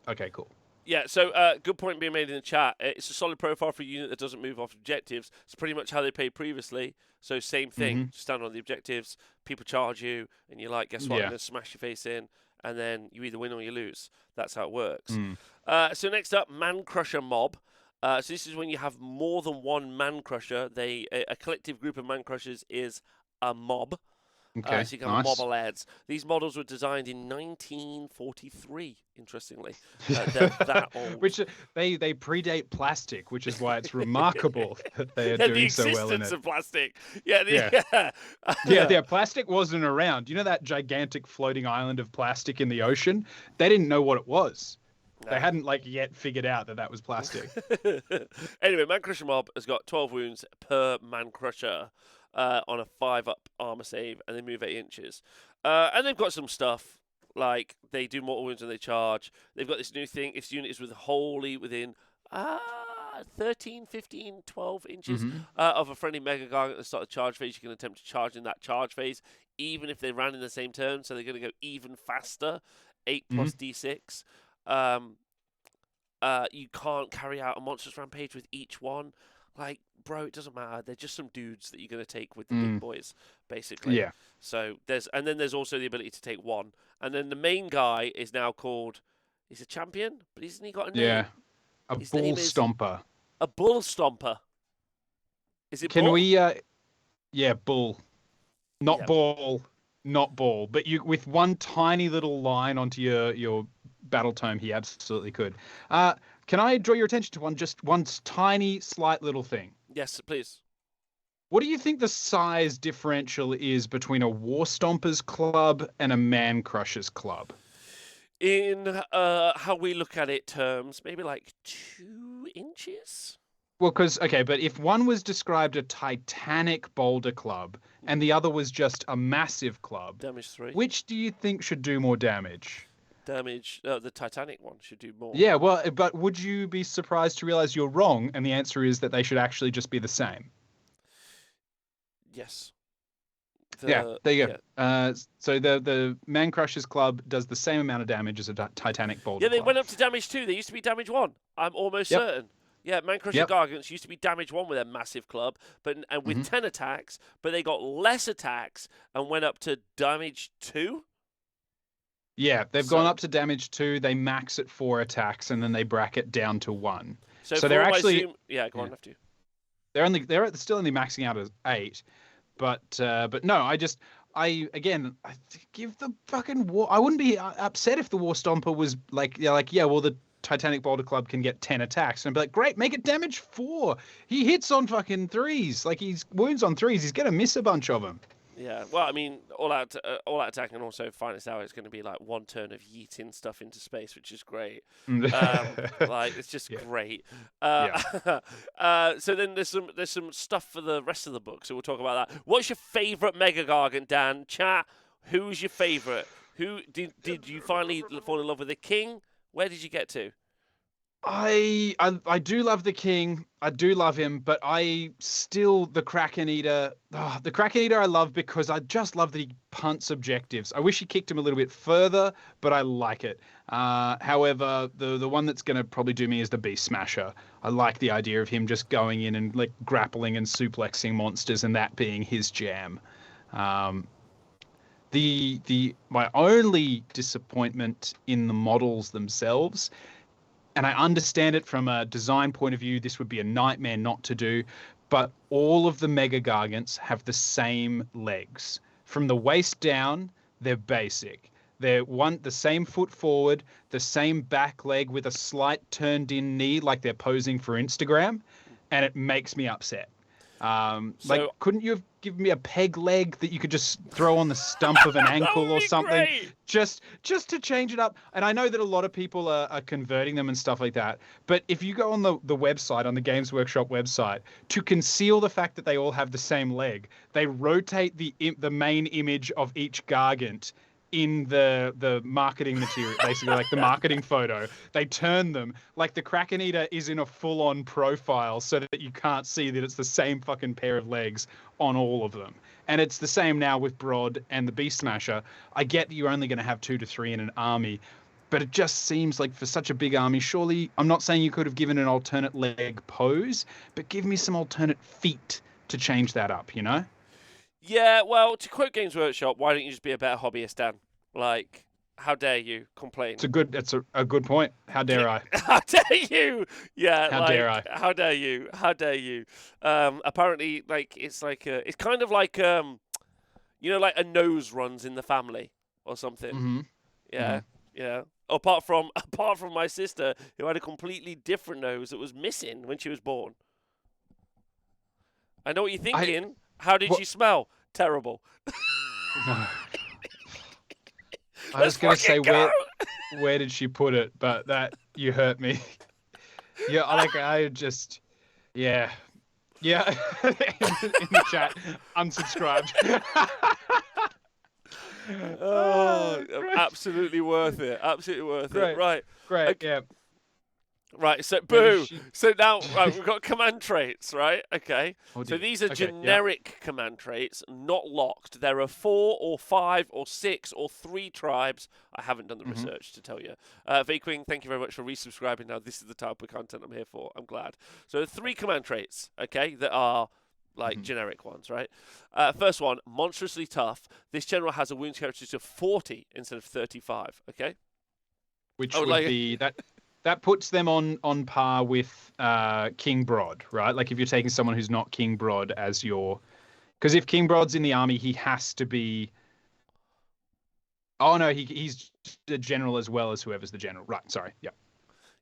okay, cool. Yeah, so good point being made in the chat. It's a solid profile for a unit that doesn't move off objectives. It's pretty much how they played previously. So same thing, stand on the objectives, people charge you, and you're like, guess what, I'm going to smash your face in, and then you either win or you lose. That's how it works. So next up, Man Crusher Mob. So this is when you have more than one Man Crusher. A collective group of Man Crushers is a mob. Okay, so you can have mob lads. These models were designed in 1943, interestingly. They're that old. Which they predate plastic, which is why it's remarkable that they are doing so well in it. The existence of plastic. Yeah, plastic wasn't around. You know that gigantic floating island of plastic in the ocean? They didn't know what it was. No. They hadn't yet figured out that was plastic. Anyway, Man Crusher Mob has got 12 wounds per Man Crusher. On a 5-up armor save, and they move 8 inches. And they've got some stuff, like they do mortal wounds when they charge. They've got this new thing, if the unit is wholly within 13, 15, 12 inches of a friendly Mega Gargant at the start of the charge phase, you can attempt to charge in that charge phase, even if they ran in the same turn, so they're going to go even faster, 8 plus D6. You can't carry out a Monstrous Rampage with each one. Like, bro, it doesn't matter. They're just some dudes that you're going to take with the big boys, basically. Yeah. So there's also the ability to take one. And then the main guy is now called, he's a champion, but hasn't he got a name? Yeah. Bull Stomper. A Bull Stomper. Is it Can bull? we, yeah, bull. Not ball. Not ball. But with one tiny little line onto your battletome, he absolutely could. Can I draw your attention to one tiny, slight little thing? Yes, please. What do you think the size differential is between a War Stompers club and a Man Crushers club? In how we look at it terms, maybe 2 inches? Well, but if one was described a titanic boulder club and the other was just a massive club, damage 3. Which do you think should do more damage? The Titanic one should do more. Yeah, well, but would you be surprised to realize you're wrong? And the answer is that they should actually just be the same. Yes. There you go. So the Man Crushers Club does the same amount of damage as a Titanic boulder. Yeah, they club. went up to damage 2. They used to be damage 1. I'm almost certain. Yeah, Man Crusher Yep. Gargants used to be damage 1 with a massive club, and with 10 attacks, but they got less attacks and went up to damage 2. Yeah, they've gone up to damage 2. They max at 4 attacks, and then they bracket down to 1. So they're all actually Zoom... Yeah, go on, after you. they're still only maxing out as 8, but no, I give the fucking war. I wouldn't be upset if the War Stomper was well, the Titanic Boulder Club can get 10 attacks, and I'd be like, great, make it damage 4. He hits on fucking 3s, like he's wounds on 3s. He's gonna miss a bunch of them. Yeah, well, I mean, all out attack, and also finest hour is going to be like 1 turn of yeeting stuff into space, which is great. It's just great. So then there's some stuff for the rest of the book, so we'll talk about that. What's your favorite Mega Gargant, Dan? Chat. Who's your favorite? Who did you finally fall in love with? The King? Where did you get to? I do love the King. I do love him, but the Kraken Eater. The Kraken Eater I love because I just love that he punts objectives. I wish he kicked him a little bit further, but I like it. However, the one that's going to probably do me is the Beast Smasher. I like the idea of him just going in and like grappling and suplexing monsters, and that being his jam. My only disappointment in the models themselves. And I understand it from a design point of view, this would be a nightmare not to do, but all of the Mega Gargants have the same legs. From the waist down, they're basic. They're the same foot forward, the same back leg with a slight turned in knee like they're posing for Instagram, and it makes me upset. Couldn't you have given me a peg leg that you could just throw on the stump of an ankle or something? Great. Just to change it up. And I know that a lot of people are converting them and stuff like that. But if you go on the website, on the Games Workshop website, to conceal the fact that they all have the same leg, they rotate the main image of each Gargant in the marketing material, basically like the marketing photo. They turn them like the Kraken Eater is in a full-on profile so that you can't see that it's the same fucking pair of legs on all of them. And it's the same now with Broad and the Beast Smasher. I get that you're only going to have 2 to 3 in an army, but it just seems like for such a big army, surely, I'm not saying you could have given an alternate leg pose, but give me some alternate feet to change that up, you know? Yeah, well, to quote Games Workshop, why don't you just be a better hobbyist, Dan? Like, how dare you complain? It's a good point. How dare I? How dare you? Yeah, how dare I? How dare you? How dare you? Apparently, it's kind of like like a nose runs in the family or something. Mm-hmm. Yeah, yeah. Apart from my sister, who had a completely different nose that was missing when she was born. I know what you're thinking. How did she smell? Terrible. No. I was going to say, where did she put it? But that, you hurt me. Yeah, yeah. In the chat, unsubscribed. Absolutely worth it. Absolutely worth it. Right. Great, okay. yeah. Right, so boo. So now, we've got command traits, right? Okay. So these are generic command traits, not locked. There are 4 or 5 or 6 or 3 tribes. I haven't done the research to tell you. V-Queen, thank you very much for resubscribing. Now, this is the type of content I'm here for. I'm glad. So 3 command traits, okay, that are generic ones, right? First one, monstrously tough. This general has a wounds characteristic of 40 instead of 35, okay? Which would be that... That puts them on par with King Broad, right? Like if you're taking someone who's not King Broad as your... Because if King Broad's in the army, he has to be... Oh, no, he's the general as well as whoever's the general. Right, sorry, yeah.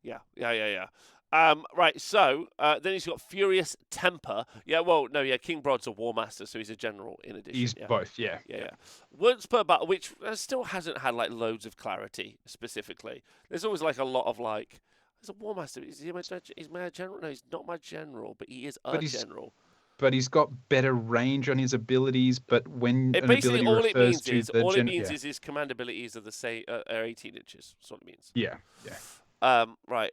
Yeah. Right, so then he's got Furious Temper. Yeah, well, no, yeah, King Broad's a War Master, so he's a general in addition. He's both, yeah. Once per battle, which still hasn't had loads of clarity specifically. There's always a lot of there's a War Master. Is he my general? No, he's not my general, but he is a general. But he's got better range on his abilities. But when it an ability refers to the all it means is his command abilities are the same, are 18 inches. That's what it means. Yeah. Right.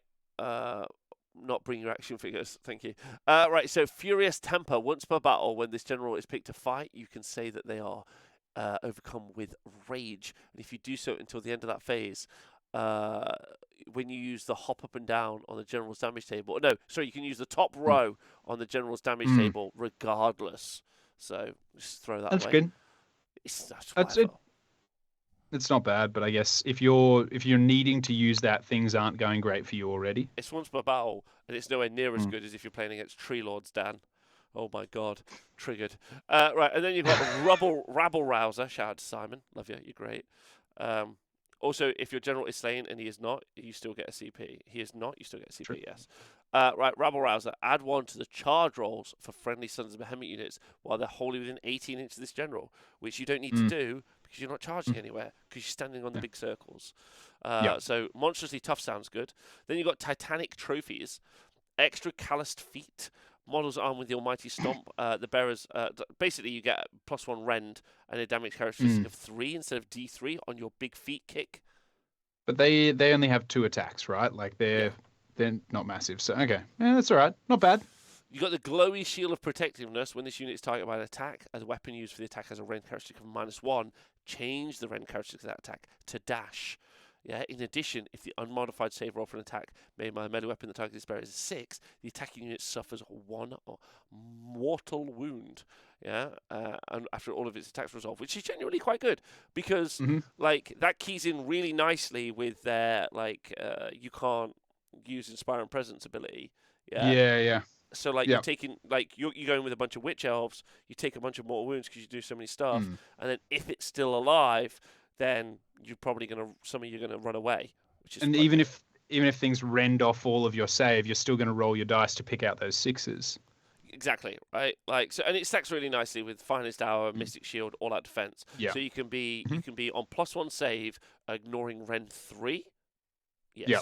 Not bring your action figures, thank you. Right, so Furious Temper. Once per battle, when this general is picked to fight, you can say that they are overcome with rage. And if you do so until the end of that phase, uh, when you use the hop up and down on the general's damage table. No, sorry, you can use the top Mm. row on the general's damage Mm. table regardless. So just throw that That's away. good. That's That's whatever. It's not bad, but I guess if you're needing to use that, things aren't going great for you already. It's once per battle, and it's nowhere near as Mm. good as if you're playing against Tree Lords, Dan. Oh my god, triggered. Right, and then you've got Rabble Rouser. Shout out to Simon, love you, you're great. Um, also, if your general is slain and he is not, you still get a CP. He is not, you still get a True. CP. Yes. Right, Rabble Rouser. Add 1 to the charge rolls for friendly Sons of Behemat units while they're wholly within 18 inches of this general, which you don't need to Mm. do because you're not charging Mm. anywhere because you're standing on the Yeah. big circles. Yeah. So monstrously tough sounds good. Then you've got Titanic trophies, extra calloused feet, models armed with the almighty stomp. The bearers, basically you get +1 rend and a damage characteristic Mm. of 3 instead of D3 on your big feet kick. But they only have 2 attacks, right? Like they're not massive. So okay, yeah, that's all right. Not bad. You got the glowy shield of protectiveness. When this unit is targeted by an attack, as a weapon used for the attack has a rend characteristic of -1. Change the rend characteristic of that attack to dash. Yeah. In addition, if the unmodified save roll for an attack made by a melee weapon that targets this bearer is 6, the attacking unit suffers 1 mortal wound. Yeah. And after all of its attacks resolve, which is genuinely quite good because Mhm. like that keys in really nicely with their you can't use Inspiring Presence ability. Yeah. Yeah. So like Yeah. you're taking you're going with a bunch of witch elves, you take a bunch of mortal wounds because you do so many stuff, Mm. and then if it's still alive, then you're probably some of you are gonna run away, which is And quite even good. if things rend off all of your save, you're still going to roll your dice to pick out those 6s. Exactly right. Like so, and it stacks really nicely with Finest Hour, Mm. Mystic Shield, All Out Defense. Yeah. So you can be Mhm. on +1 save, ignoring Rend 3. Yes, Yeah.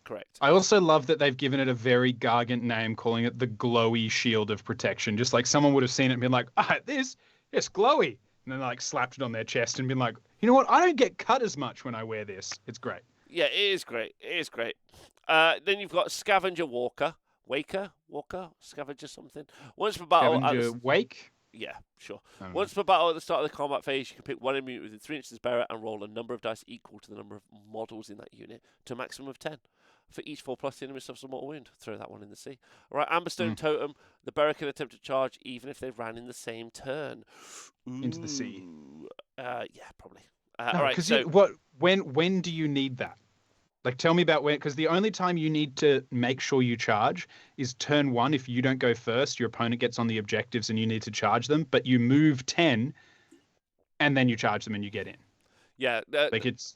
correct. I also love that they've given it a very Gargant name, calling it the glowy shield of protection. Just like someone would have seen it and been like, it's glowy. And then like slapped it on their chest and been like, you know what? I don't get cut as much when I wear this. It's great. Yeah, it is great. It is great. Then you've got Scavenger Walker, Scavenger something. Once per battle, Scavenger Wake. yeah, sure. I don't know. Once per battle at the start of the combat phase, you can pick one enemy within 3 inches of bearer and roll a number of dice equal to the number of models in that unit to a maximum of 10. For each 4+, the enemy suffers a mortal wound. Throw that one in the sea. All right, Amberstone Totem. The bearer can attempt to charge even if they ran in the same turn. Into the sea. Yeah, probably. No, all right, because so when do you need that? Like, tell me about when, because the only time you need to make sure you charge is turn 1. If you don't go first, your opponent gets on the objectives and you need to charge them, but you move 10 and then you charge them and you get in. yeah, Like, it's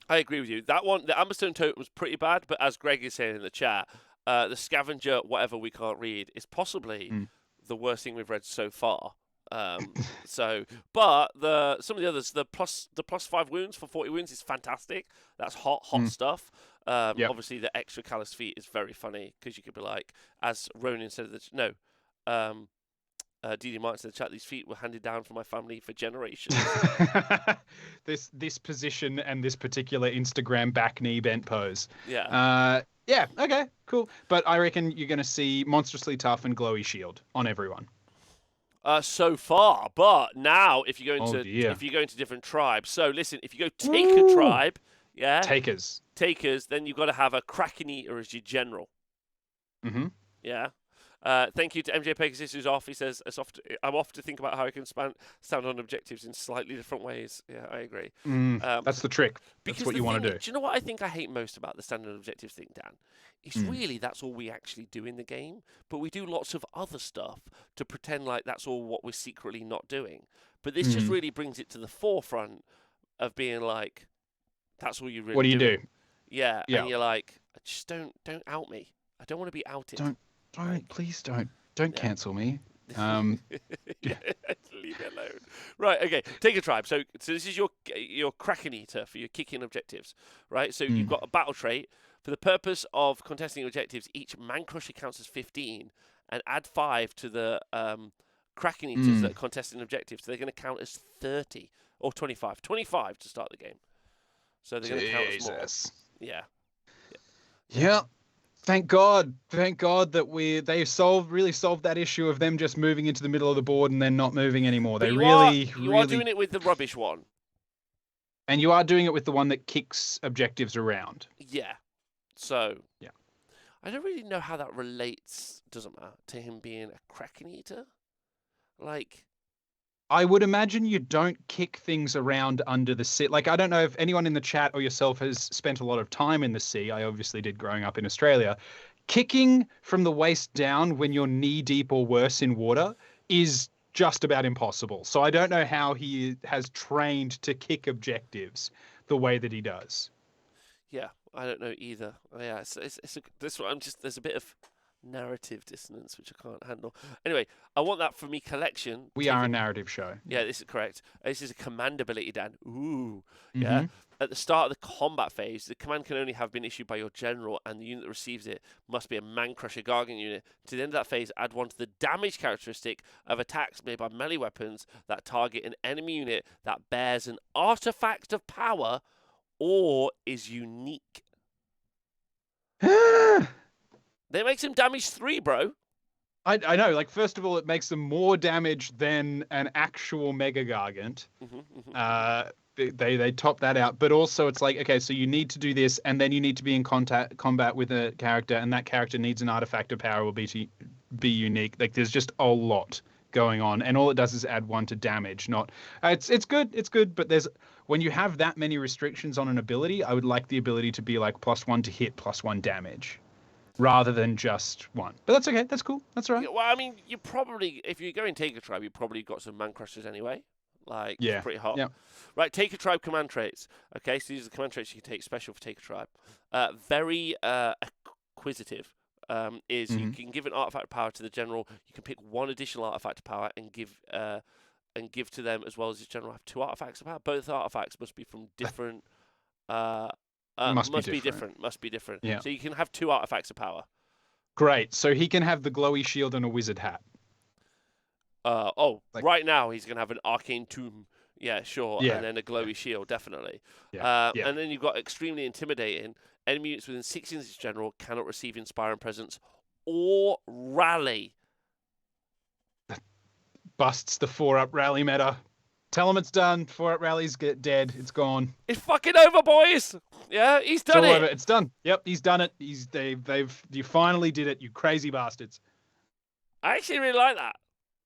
I agree with you. That one, the Amberstone Totem was pretty bad, but as Greg is saying in the chat, the Scavenger, whatever we can't read, is possibly the worst thing we've read so far. But some of the others, the +5 wounds for 40 wounds is fantastic. That's hot stuff. Yep. Obviously, the extra callous feet is very funny because you could be like, as Ronan said, DD Martin said in the chat, these feet were handed down from my family for generations. this position and this particular Instagram back knee bent pose. Yeah. Yeah, okay, cool. But I reckon you're going to see monstrously tough and glowy shield on everyone. So far, but now if you go into different tribes, so listen, if you go take a tribe, yeah, takers, then you've got to have a Kraken Eater as your general. Mm-hmm. Yeah. Thank you to MJ Pegasus who's off. He says, I'm off to think about how I can stand on objectives in slightly different ways. Yeah, I agree. That's the trick. That's what you want to do. Do you know what I think I hate most about the standard objectives thing, Dan? It's really that's all we actually do in the game, but we do lots of other stuff to pretend like that's all what we're secretly not doing. But this just really brings it to the forefront of being like, that's all you really do. What do you do? Yeah, and you're like, just don't out me. I don't want to be outed. Please don't cancel me. Leave it alone. Right, okay. Take a tribe. So this is your Kraken Eater for your kicking objectives, right? So you've got a battle trait. For the purpose of contesting objectives, each Man Crusher counts as 15, and add 5 to the Kraken Eaters that are contesting objectives. So they're going to count as 30 or 25. 25 to start the game. So they're going to count as more. Yeah. Yeah. Thank God that they really solved that issue of them just moving into the middle of the board and then not moving anymore. But you are doing it with the rubbish one. And you are doing it with the one that kicks objectives around. Yeah. So. Yeah. I don't really know how that relates. Doesn't matter to him being a Kraken Eater. Like. I would imagine you don't kick things around under the sea. Like, I don't know if anyone in the chat or yourself has spent a lot of time in the sea. I obviously did growing up in Australia. Kicking from the waist down when you're knee deep or worse in water is just about impossible. So I don't know how he has trained to kick objectives the way that he does. Yeah, I don't know either. Yeah, this one. There's a bit of narrative dissonance which I can't handle. Anyway, I want that for me collection. We are a narrative show. Yeah, this is correct. This is a command ability, Dan. Ooh, Mm-hmm. yeah. At the start of the combat phase, the command can only have been issued by your general, and the unit that receives it must be a Man-Crusher Gargant unit. To the end of that phase, add 1 to the damage characteristic of attacks made by melee weapons that target an enemy unit that bears an artifact of power or is unique. They make some damage 3, bro. I know. Like, first of all, it makes them more damage than an actual Mega Gargant. They top that out, but also it's like, okay, so you need to do this, and then you need to be in combat with a character, and that character needs an artifact of power will be unique. Like, there's just a lot going on, and all it does is add 1 to damage. Not it's good, but when you have that many restrictions on an ability, I would like the ability to be like +1 to hit, +1 damage, rather than just 1. But that's okay. That's cool. That's all right. Yeah, well, I mean, you probably, if you go in Take a Tribe, you probably got some Man Crushers anyway. Like, yeah, it's pretty hot. Yeah. Right, Take a Tribe command traits. Okay, so these are the command traits you can take special for Take a Tribe. Very acquisitive. You can give an artifact of power to the general. You can pick 1 additional artifact of power and give to them, as well as his general have 2 artifacts of power. Both artifacts must be from different. Must be different. Yeah. So you can have 2 artifacts of power. Great. So he can have the glowy shield and a wizard hat. Right now he's going to have an arcane tomb. Yeah, sure. Yeah. And then a glowy shield, definitely. Yeah. And then you've got extremely intimidating. Enemy units within 6 inches of general cannot receive Inspiring Presence or Rally. Busts the 4-up rally meta. Tell him it's done. 4-up rallies get dead. It's gone. It's fucking over, boys. Yeah, he's done it. Over. It's done. Yep, he's done it. You finally did it, you crazy bastards. I actually really like that.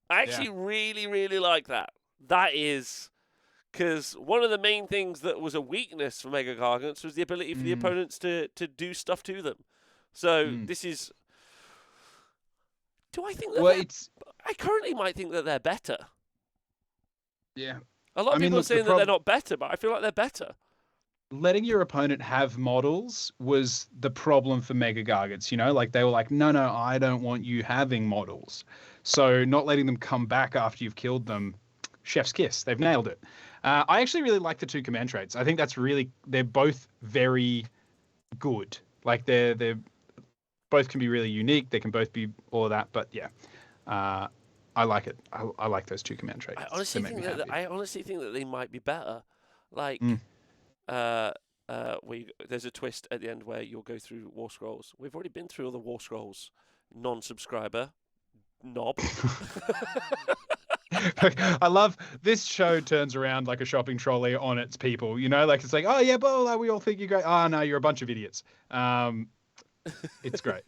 I actually really, really like that. That is, because one of the main things that was a weakness for Mega Gargants was the ability for the opponents to do stuff to them. So this is. Do I think that? I currently might think that they're better. Yeah. A lot of people are saying that they're not better, but I feel like they're better. Letting your opponent have models was the problem for Mega Gargants, you know? Like, they were like, no, I don't want you having models. So not letting them come back after you've killed them, chef's kiss. They've nailed it. I actually really like the 2 command traits. I think they're both very good. Like, they're both can be really unique. They can both be all of that. But yeah, I like it. I like those 2 command traits. I honestly think that they might be better. Like, there's a twist at the end where you'll go through War Scrolls. We've already been through all the War Scrolls. Non-subscriber, knob. I love this show turns around like a shopping trolley on its people. You know, like it's like, oh yeah, but we all think you're great. Oh no, you're a bunch of idiots. It's great.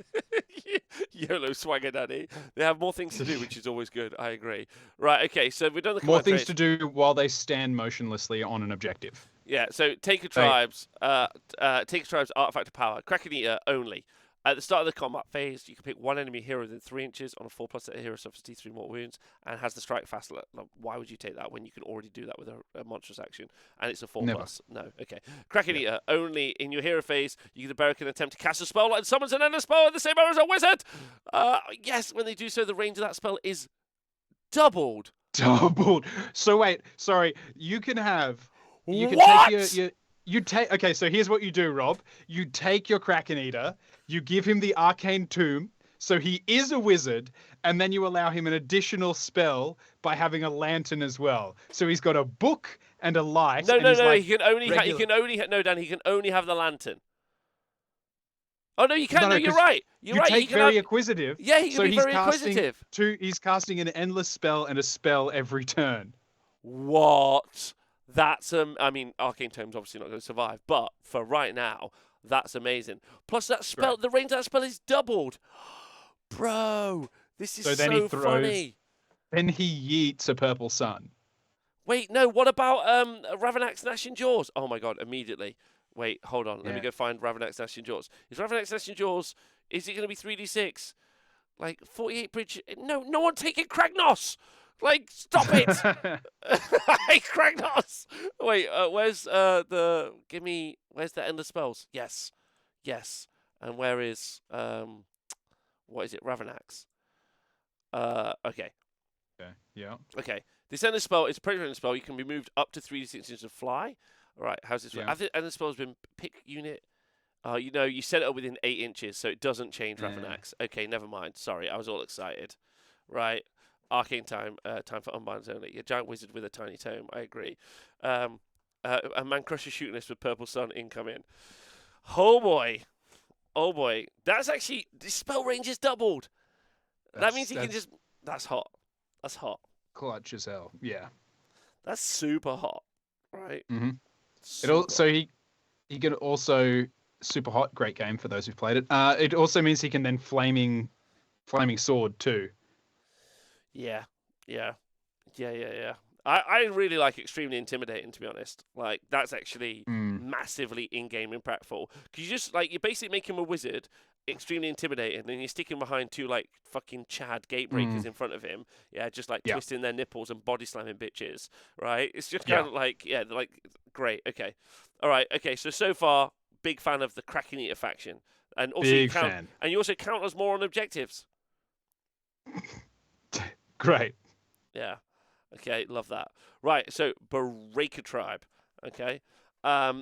YOLO swagger daddy. They have more things to do, which is always good. I agree. Right, okay, so we've done the more things to do while they stand motionlessly on an objective. Yeah, so Take a Tribe's artifact of power, Kraken Eater only. At the start of the combat phase, you can pick 1 enemy hero within 3 inches on a 4+ hero suffers D3 mortal wounds and has the strike fast. Why would you take that when you can already do that with a monstrous action? And it's a 4+. Never. No, okay. Kraken Eater only. In your hero phase, you can barrack and attempt to cast a spell and summons an endless spell at the same hour as a wizard. Yes, when they do so, the range of that spell is doubled. So wait, sorry. You can What? take okay, so here's what you do, Rob. You take your Kraken Eater, you give him the Arcane Tomb, so he is a wizard, and then you allow him an additional spell by having a lantern as well. So he's got a book and a light. No, like he can only have the lantern. Oh no, you can't. No, you're right. You're right. Take very acquisitive. Yeah, he can be very acquisitive. He's casting an endless spell and a spell every turn. What? That's I mean, Arcane Tome's obviously not going to survive, but for right now, that's amazing. Plus, that spell, Right. the range of that spell is doubled. Bro, this is So then he so throws. funny. Then he yeets a purple sun. Wait, no, what about Ravanax Gnashing Jaws? Oh my god, immediately. Wait, hold on. Let me Yeah. go find Ravanax Gnashing Jaws. Is Ravanax Gnashing Jaws, is it going to be 3d6? Like, 48 bridge. No, no one taking Kragnos! Like, stop it! Hey, Kragnos! Wait, where's where's the End of Spells? Yes. Yes. And where is, what is it? Ravanax. Okay. Okay. Yeah. Okay. This End of Spell is a predator spell. You can be moved up to 3d6 inches to fly. All right, how's this work? Yeah. I think End of Spell has been pick unit. You set it up within 8 inches, so it doesn't change Ravanax. Okay, never mind. Sorry, I was all excited. Right. Arcane time. Time for Unbound only. A giant wizard with a tiny tome. I agree. A man crusher shooting us with purple sun incoming. Oh boy. Oh boy. That's actually, the spell range is doubled. That means he can just. That's hot. That's hot. Clutch as hell. Yeah. That's super hot. Right. Mm-hmm. Super So he can also super hot. Great game for those who've played it. It also means he can then flaming sword too. Yeah. I really like extremely intimidating, to be honest. Like, that's actually massively in-game impactful. Because you're basically making him a wizard, extremely intimidating, and you're sticking behind two, like, fucking Chad gatebreakers in front of him. Yeah, just, like, twisting their nipples and body slamming bitches, right? It's just kind of like, great, okay. All right, okay, so far, big fan of the Kraken Eater faction. And also Fan. And you also count us more on objectives. Great. Yeah. Okay, love that. Right, so Breaker Tribe. Okay.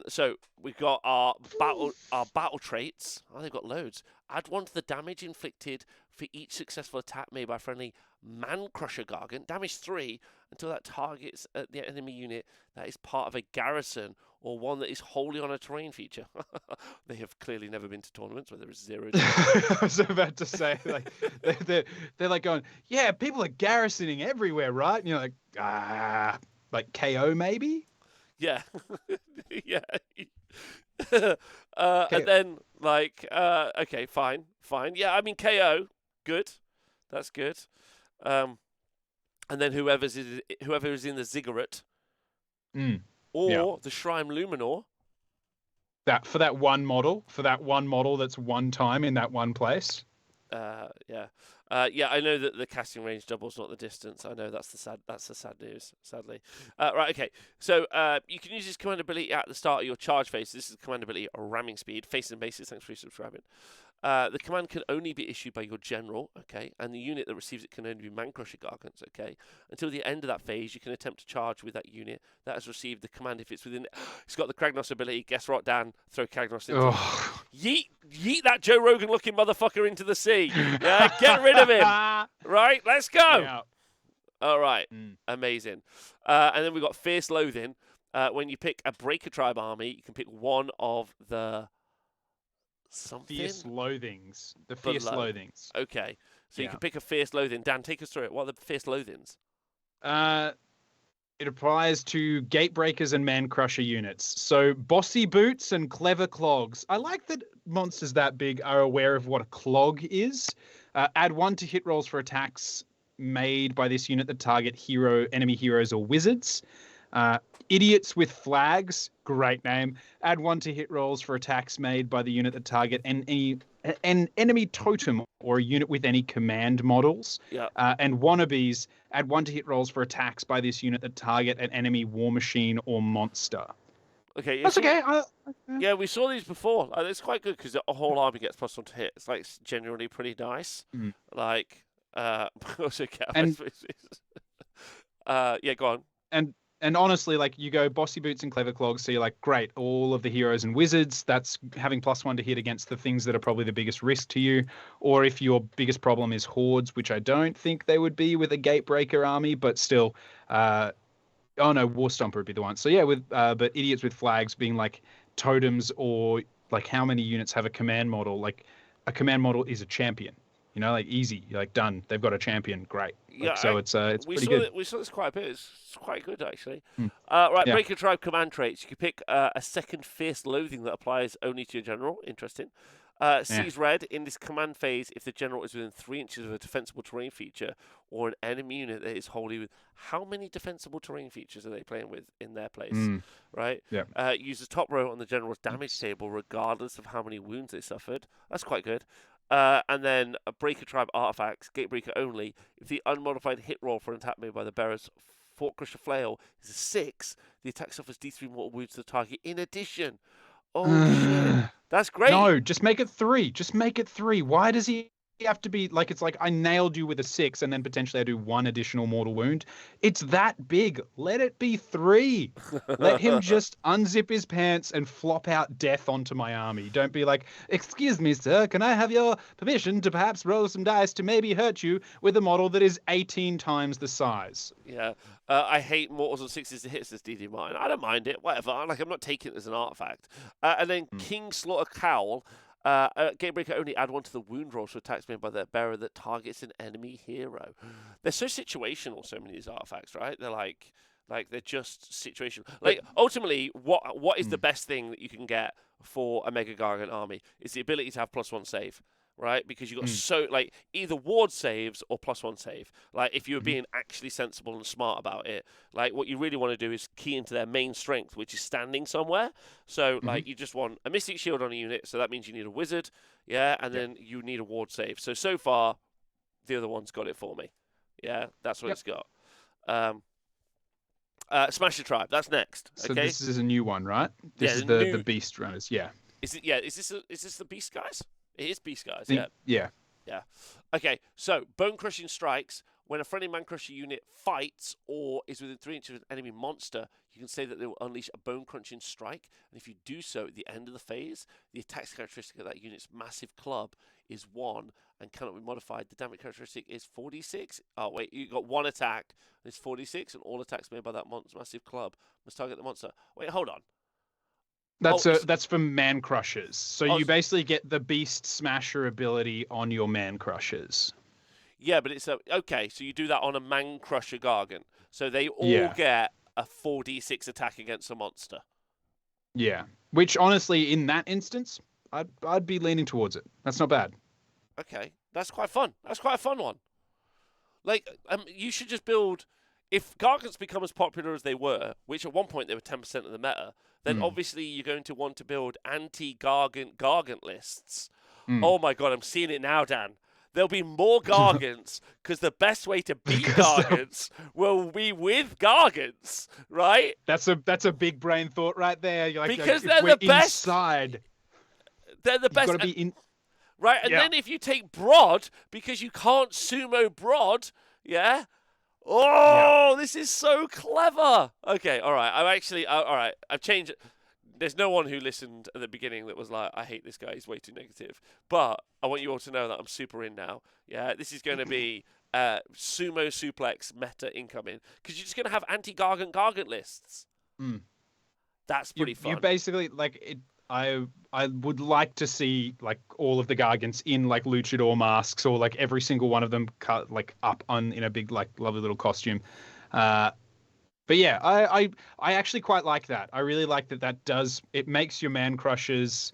So we've got our battle traits. Oh, they've got loads. Add 1 to the damage inflicted for each successful attack made by a friendly Man Crusher Gargant. Damage 3 until that targets the enemy unit that is part of a garrison or one that is wholly on a terrain feature. They have clearly never been to tournaments where there is 0. I was about to say, like, they're like going, yeah, people are garrisoning everywhere, right? And you're like KO maybe? Yeah. Yeah. And then, like, okay, fine. Yeah, I mean, KO, good. That's good. And then whoever is in the Ziggurat or the Shrine Luminor. For that one model that's one time in that one place. Yeah, I know that the casting range doubles, not the distance. I know that's the sad news, sadly. Right, okay. So you can use this command ability at the start of your charge phase. This is the command ability ramming speed. Face and basis. Thanks for subscribing. The command can only be issued by your general, okay, and the unit that receives it can only be Man Crusher Gargants, okay. Until the end of that phase, you can attempt to charge with that unit that has received the command if it's within. It's got the Kragnos ability. Guess what, Dan? Throw Kragnos into. Yeet that Joe Rogan-looking motherfucker into the sea. Yeah, get rid of him. Right, let's go. Yeah. All right, amazing. And then we've got Fierce Loathing. When you pick a Breaker Tribe army, you can pick one of the something. Fierce Loathings. The Fierce Loathings. Okay, so you can pick a Fierce Loathing. Dan, take us through it. What are the Fierce Loathings? It applies to Gatebreakers and Man Crusher units. So Bossy Boots and Clever Clogs. I like that monsters that big are aware of what a clog is. Add 1 to hit rolls for attacks made by this unit that target enemy heroes or wizards. Idiots with Flags, great name. Add 1 to hit rolls for attacks made by the unit that target an enemy totem or a unit with any command models. Yeah. And Wannabes, add 1 to hit rolls for attacks by this unit that target an enemy war machine or monster. Okay, that's okay. Yeah, we saw these before. It's quite good because the whole army gets +1 to hit. It's like generally pretty nice. Like, also yeah, go on. And honestly, like, you go Bossy Boots and Clever Clogs, so you're like, great, all of the heroes and wizards, that's having +1 to hit against the things that are probably the biggest risk to you. Or if your biggest problem is hordes, which I don't think they would be with a Gatebreaker army, but still, War Stomper would be the one. So yeah, but Idiots with Flags being like totems, or like how many units have a command model? Like, a command model is a champion. You know, like easy, like done. They've got a champion, great. Yeah, It's we pretty saw good. it. We saw this quite a bit. It's quite good actually. Mm. Right, Yeah. Breaker Tribe command traits. You can pick a second fierce loathing that applies only to your general. Interesting. Yeah. Sees red in this command phase if the general is within 3 inches of a defensible terrain feature or an enemy unit that is wholly with. How many defensible terrain features are they playing with in their place? Mm. Right. Yeah. Uses top row on the general's damage table regardless of how many wounds they suffered. That's quite good. And then a Breaker Tribe artifacts, Gatebreaker only. If the unmodified hit roll for an attack made by the bearer's Fort Crusher Flail is a 6, the attack suffers D3 mortal wounds to the target in addition. Oh shit. That's great. No, just make it 3. Just make it 3. Why does he have to be like, it's like I nailed you with a 6 and then potentially I do 1 additional mortal wound? It's that big. Let it be 3. Let him just unzip his pants and flop out death onto my army. Don't be like, excuse me, sir, can I have your permission to perhaps roll some dice to maybe hurt you with a model that is 18 times the size? Yeah. I hate mortals on 6s to hit, says DD Martin. I don't mind it, whatever. Like, I'm not taking it as an artifact. And then King Slaughter Cowl. Gatebreaker only add 1 to the wound rolls for attacks made by their bearer that targets an enemy hero. They're so situational, so many of these artifacts, right? They're like they're just situational. Like, ultimately, what is the best thing that you can get for a Mega Gargant army? Is the ability to have +1 save. Right, because you've got so like either ward saves or +1 save. Like if you were being actually sensible and smart about it, like what you really want to do is key into their main strength, which is standing somewhere. So like you just want a Mystic Shield on a unit, so that means you need a Wizard, yeah, and then you need a ward save. So far, the other one's got it for me. Yeah, that's what it's got. Smash the Tribe. That's next. So okay? this is a new one, right? This is the Beast Runners. Yeah. Is it? Yeah. Is this the Beast guys? It is Beast guys. Yeah. Okay, so Bone Crushing Strikes. When a friendly Man Crusher unit fights or is within 3 inches of an enemy monster, you can say that they will unleash a Bone Crunching Strike. And if you do so at the end of the phase, the attack characteristic of that unit's massive club is 1 and cannot be modified. The damage characteristic is 46. Oh, wait, you got 1 attack. It's 46, and all attacks made by that massive club must target the monster. Wait, hold on. That's for Man Crushers. So you basically get the Beast Smasher ability on your Man Crushers. Yeah, but it's okay. So you do that on a Man Crusher Gargant. So they all get a 4d6 attack against a monster. Yeah, which honestly, in that instance, I'd be leaning towards it. That's not bad. Okay, that's quite fun. That's quite a fun one. Like, you should just build. If Gargants become as popular as they were, which at one point they were 10% of the meta, then obviously you're going to want to build anti-Gargant lists. Oh my god, I'm seeing it now, Dan. There'll be more Gargants because the best way to beat Gargants will be with Gargants, right? That's a big brain thought right there. You're like, because they're the best. Inside, they're the best. You've got to be in. Right, and then if you take Broad, because you can't sumo Broad, this is so clever. Okay, all right. I've changed it. There's no one who listened at the beginning that was like, I hate this guy, he's way too negative. But I want you all to know that I'm super in now. Yeah, this is going to be sumo suplex meta incoming. Because you're just going to have anti-Gargant lists. That's pretty fun. You basically, like, I would like to see, like, all of the Gargants in, like, luchador masks or, like, every single one of them cut, like, up in a big, like, lovely little costume. But yeah, I actually quite like that. I really like that it makes your Man Crushers,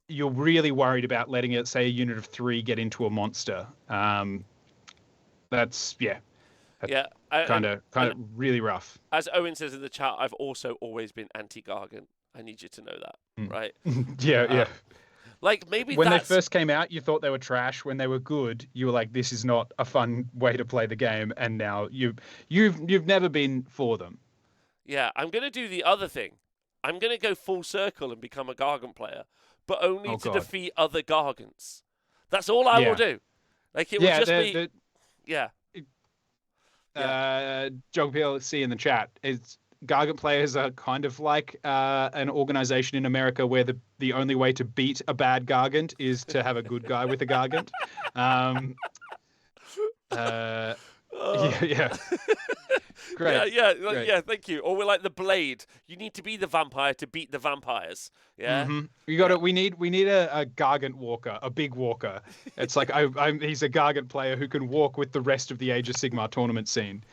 you're really worried about letting it, say, a unit of 3 get into a monster. That's kind of really rough. As Owen says in the chat, I've also always been anti-Gargant. I need you to know that, right? Yeah. Like maybe when they first came out, you thought they were trash. When they were good, you were like, "This is not a fun way to play the game." And now you've never been for them. Yeah, I'm gonna do the other thing. I'm gonna go full circle and become a Gargant player, but only to defeat other Gargants. That's all I will do. Like it will just be. Jog PLC in the chat is. Gargant players are kind of like an organization in America where the only way to beat a bad Gargant is to have a good guy with a Gargant. Great. Great. Yeah. Thank you. Or we're like the Blade. You need to be the vampire to beat the vampires. Yeah. You got it. We need a Gargant walker, a big walker. It's like he's a Gargant player who can walk with the rest of the Age of Sigmar tournament scene.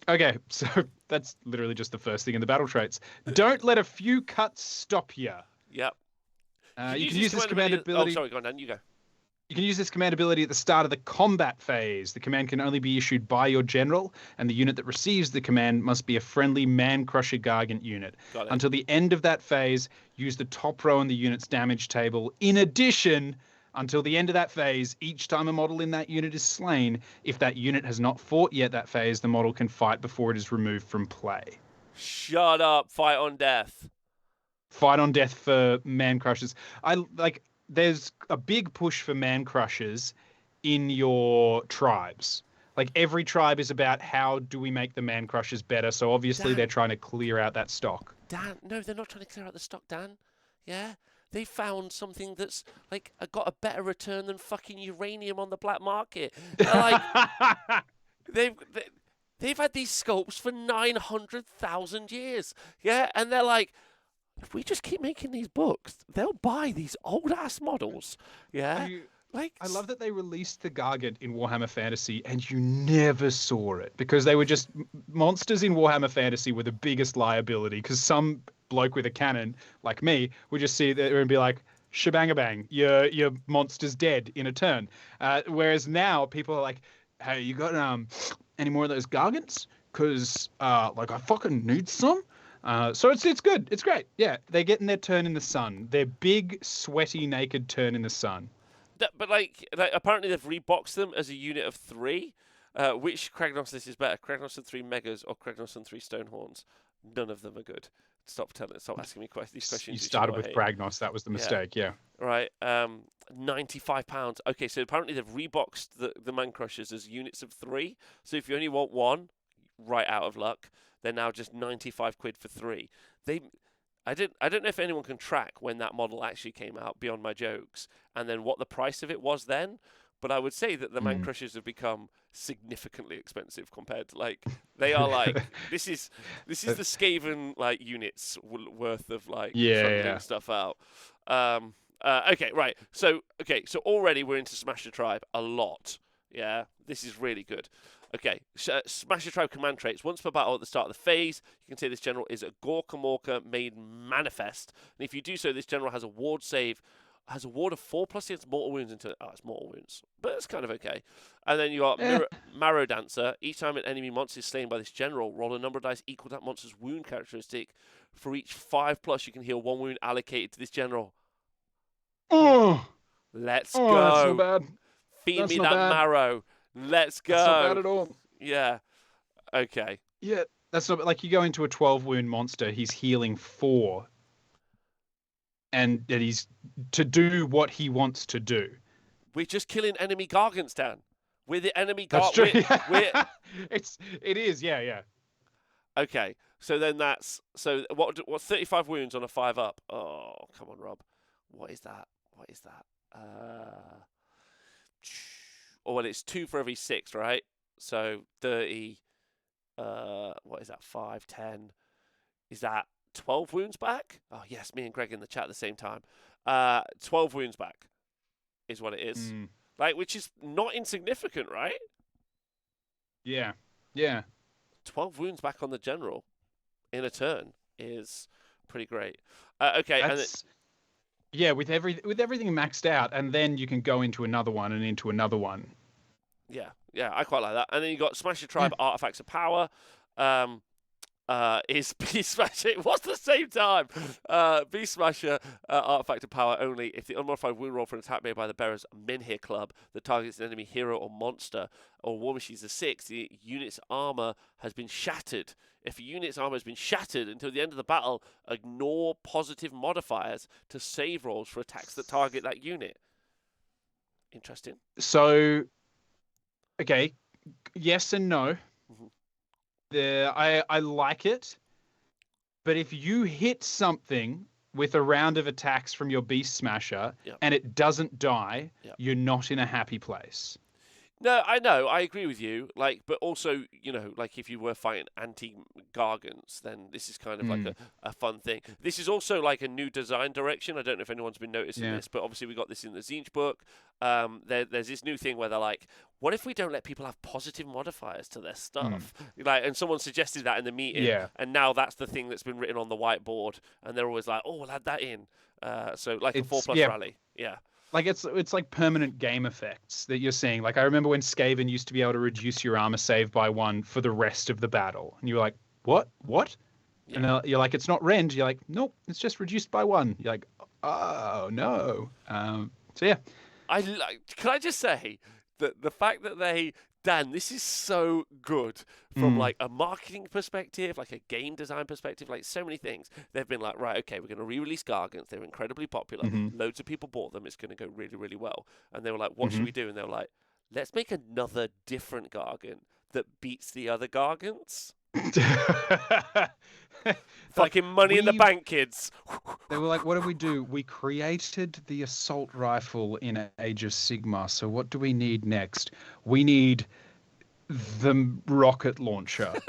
Okay, so that's literally just the first thing in the battle traits. Don't let a few cuts stop you. Yep. You can use this command ability. Oh, sorry, go on, Dan. You go. You can use this command ability at the start of the combat phase. The command can only be issued by your general, and the unit that receives the command must be a friendly Man-Crusher Gargant unit. Until the end of that phase, use the top row on the unit's damage table. In addition, until the end of that phase, each time a model in that unit is slain, if that unit has not fought yet that phase, the model can fight before it is removed from play. Shut up. Fight on death. Fight on death for Man-Crushers. There's a big push for Man-Crushers in your tribes. Like, every tribe is about how do we make the Man-Crushers better, so obviously they're trying to clear out that stock. Dan, no, they're not trying to clear out the stock, Dan. Yeah? They found something that's, like, got a better return than fucking uranium on the black market. They're like... they've had these sculpts for 900,000 years. Yeah? And they're like... If we just keep making these books, they'll buy these old-ass models. Yeah? I love that they released the Gargant in Warhammer Fantasy and you never saw it because they were just... Monsters in Warhammer Fantasy were the biggest liability because some bloke with a cannon, like me, would just see it there and be like, shebang-a-bang, your monster's dead in a turn. Whereas now, people are like, hey, you got any more of those Gargants? Because, I fucking need some. So it's good. It's great. Yeah, they're getting their turn in the sun. Their big, sweaty, naked turn in the sun. But apparently they've reboxed them as a unit of 3. Which Kragnos this is better? Kragnos and 3 Megas or Kragnos and 3 Stonehorns? None of them are good. Stop asking me these questions. You started with Kragnos. That was the mistake. Yeah. Right. £95. Okay, so apparently they've reboxed the Man Crushers as units of 3. So if you only want 1, right out of luck. They're now just 95 quid for 3. I don't know if anyone can track when that model actually came out beyond my jokes, and then what the price of it was then. But I would say that the Man Crushers have become significantly expensive compared to they are this is the Skaven units worth of funding stuff out. Okay, right. So already we're into Smash the Tribe a lot. Yeah, this is really good. Okay, Smash the Tribe command traits. Once per battle at the start of the phase, you can say this general is a Gorka Morka made manifest. And if you do so, this general has a ward of 4 plus he has mortal wounds into it. Oh, it's mortal wounds. But it's kind of okay. And then you got Marrow Dancer. Each time an enemy monster is slain by this general, roll a number of dice equal to that monster's wound characteristic. For each 5 plus, you can heal 1 wound allocated to this general. Oh! Let's go. That's not bad. Feed me that marrow. Let's go. That's not bad at all. Yeah. Okay. Yeah, that's not you go into a 12 wound monster, he's healing 4. And that he's to do what he wants to do. We're just killing enemy Gargants, Dan. We're the enemy Gargants. That's true. It is, yeah. Okay. So then what's 35 wounds on a 5 up? Oh, come on, Rob. What is that? Oh, well, it's 2 for every 6, right? So 30, what is that, 5, 10? Is that 12 wounds back? Oh, yes, me and Greg in the chat at the same time. 12 wounds back is what it is. Which is not insignificant, right? Yeah. 12 wounds back on the general in a turn is pretty great. Okay, yeah, with everything maxed out, and then you can go into another one and into another one. Yeah, I quite like that. And then you got Smash the Tribe Artifacts of Power. Is Beast Smasher. What's the same time? Beast Smasher Artifact of Power only if the unmodified wound roll for an attack made by the bearer's Menhir Club that targets an enemy hero or monster or War Machine's a 6, the unit's armor has been shattered. If a unit's armor has been shattered until the end of the battle, ignore positive modifiers to save rolls for attacks that target that unit. Interesting. So, okay, yes and no. I like it, but if you hit something with a round of attacks from your Beast Smasher and it doesn't die, you're not in a happy place. No, I know, I agree with you. Like, but also, like if you were fighting anti-Gargants, then this is kind of like Mm, a fun thing. This is also like a new design direction. I don't know if anyone's been noticing yeah. this, but obviously we got this in the Zinch book. There's this new thing where they're like, what if we don't let people have positive modifiers to their Mm, stuff? Like, and someone suggested that in the meeting, yeah. and now that's the thing that's been written on the whiteboard, and they're always like, oh, we'll add that in. So like a 4+ Yeah. rally, yeah. Like it's like permanent game effects that you're seeing. Like I remember when Skaven used to be able to reduce your armor save by 1 for the rest of the battle, and you were like, "What? What?" And Yeah. you're like, "It's not rend." You're like, "Nope, it's just reduced by 1." You're like, "Oh no." So yeah, Can I just say that the fact that Dan, this is so good from mm, like a marketing perspective, like a game design perspective, like so many things. They've been like, right, okay, we're going to re-release Gargants. They're incredibly popular. mm-hmm, Loads of people bought them. It's going to go really, really well. And they were like, what should mm-hmm. we do? And they were like, let's make another different Gargant that beats the other Gargants. Like Fucking money in the we bank, kids. They were like, what did we do? We created the assault rifle in Age of Sigmar. So what do we need next? We need the rocket launcher. We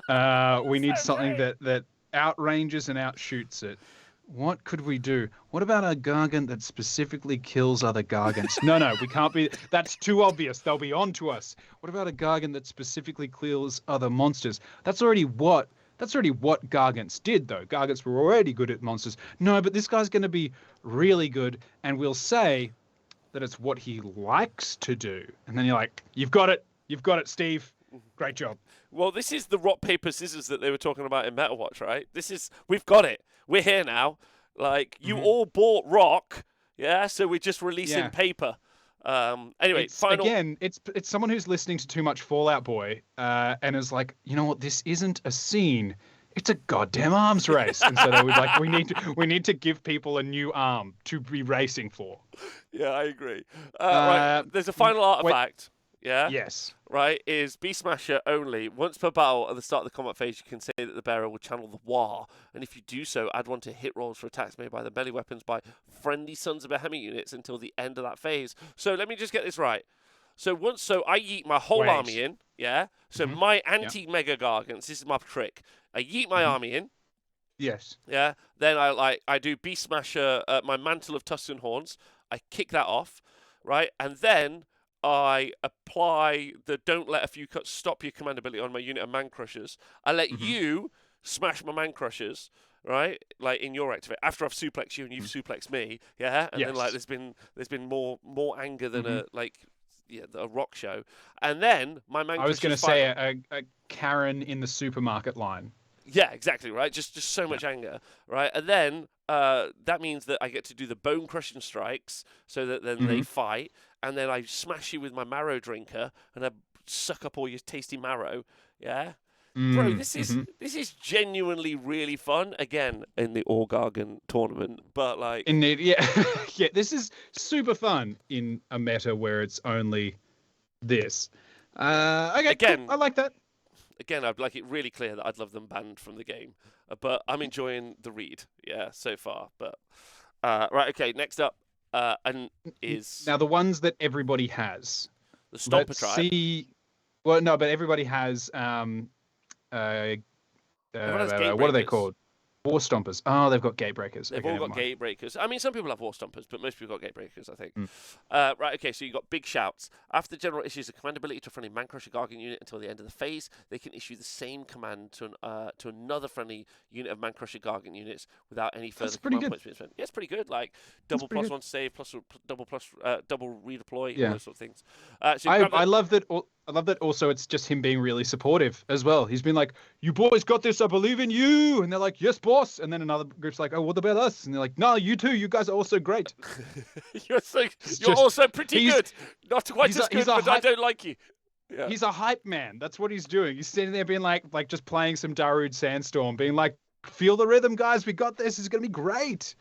So need something great. that outranges and outshoots it. What could we do? What about a Gargant that specifically kills other Gargants? No, we can't be. That's too obvious. They'll be on to us. What about a Gargant that specifically kills other monsters? That's already what Gargants did, though. Gargants were already good at monsters. No, but this guy's going to be really good, and we'll say that it's what he likes to do. And then you're like, you've got it, Steve. Great job. Well, this is the rock paper scissors that they were talking about in MetaWatch, right? We've got it. We're here now. Like you Hmm. all bought rock, yeah. So we're just releasing Yeah. paper. Anyway, It's final. again, it's someone who's listening to too much Fallout Boy, and is like, you know what? This isn't a scene. It's a goddamn arms race. And so they would like, we need to give people a new arm to be racing for. Yeah, I agree. Uh, Right, there's a final wait, artifact. Yeah. yes. Right, is Beast Smasher only. Once per battle at the start of the combat phase, you can say that the bearer will channel the War, and if you do so, add 1 to hit rolls for attacks made by the melee weapons by friendly Sons of Behemat units until the end of that phase. So let me just get this right. So I yeet my whole army Wait. in, yeah? So Hmm. my Yeah. anti-Mega Gargants, this is my trick. I yeet my Hmm. army in, Yes. yeah? Then I do Beast Smasher, my Mantle of Tuscan Horns. I kick that off, right? And then I apply the don't let a few cuts stop your command ability on my unit of Man Crushers. I let Hmm. you smash my Man Crushers, right? Like in your activate after I've suplexed you and you've Hmm. suplexed me, yeah. And then like Yes. there's been more anger than Hmm. a rock show. And then my Man I was going Crushers to fight. say a Karen in the supermarket line. Yeah, exactly, right? Just so Yeah. much anger, right? And then that means that I get to do the bone crushing strikes so that then they Hmm. fight, and then I smash you with my marrow drinker and I suck up all your tasty marrow. Yeah. Bro, Mm. this Hmm. is genuinely really fun. Again, in the Orgargan tournament, but like Indeed, yeah, yeah. This is super fun in a meta where it's only this. Okay, cool. again, I like that. I'd like it really clear that I'd love them banned from the game, but I'm enjoying the read, yeah, so far. But right, okay, next up, and is Now the ones that everybody has. the Stomper Let's tribe. see. Well, no, but everybody has. Uh, Everyone has what are they Gatebreakers. called? War Stompers. Oh, they've got Gatebreakers. They've Okay, all never got mind. Gatebreakers. I mean, some people have War Stompers, but most people got Gatebreakers, I think. Mm. Right, okay, so you got Big Shouts. After the general issues a command ability to a friendly Man Crusher Gargant unit until the end of the phase, they can issue the same command to another friendly unit of Man Crusher Gargant units without any further That's pretty command good. points being spent. Yeah, it's pretty good. Like That's double pretty plus good. 1 save, double redeploy, all Yeah. those sort of things. So you grab I love that. I love that. Also, it's just him being really supportive as well. He's been like, "You boys got this. I believe in you." And they're like, "Yes, boss." And then another group's like, "Oh, what about us?" And they're like, "No, you too. You guys are also great." you're It's you're just also pretty he's good. Not quite as good, he's a but I hype, don't like you. Yeah. he's a hype man. That's what he's doing. He's sitting there being like just playing some Darude Sandstorm, being like, "Feel the rhythm, guys. We got this. It's gonna be great."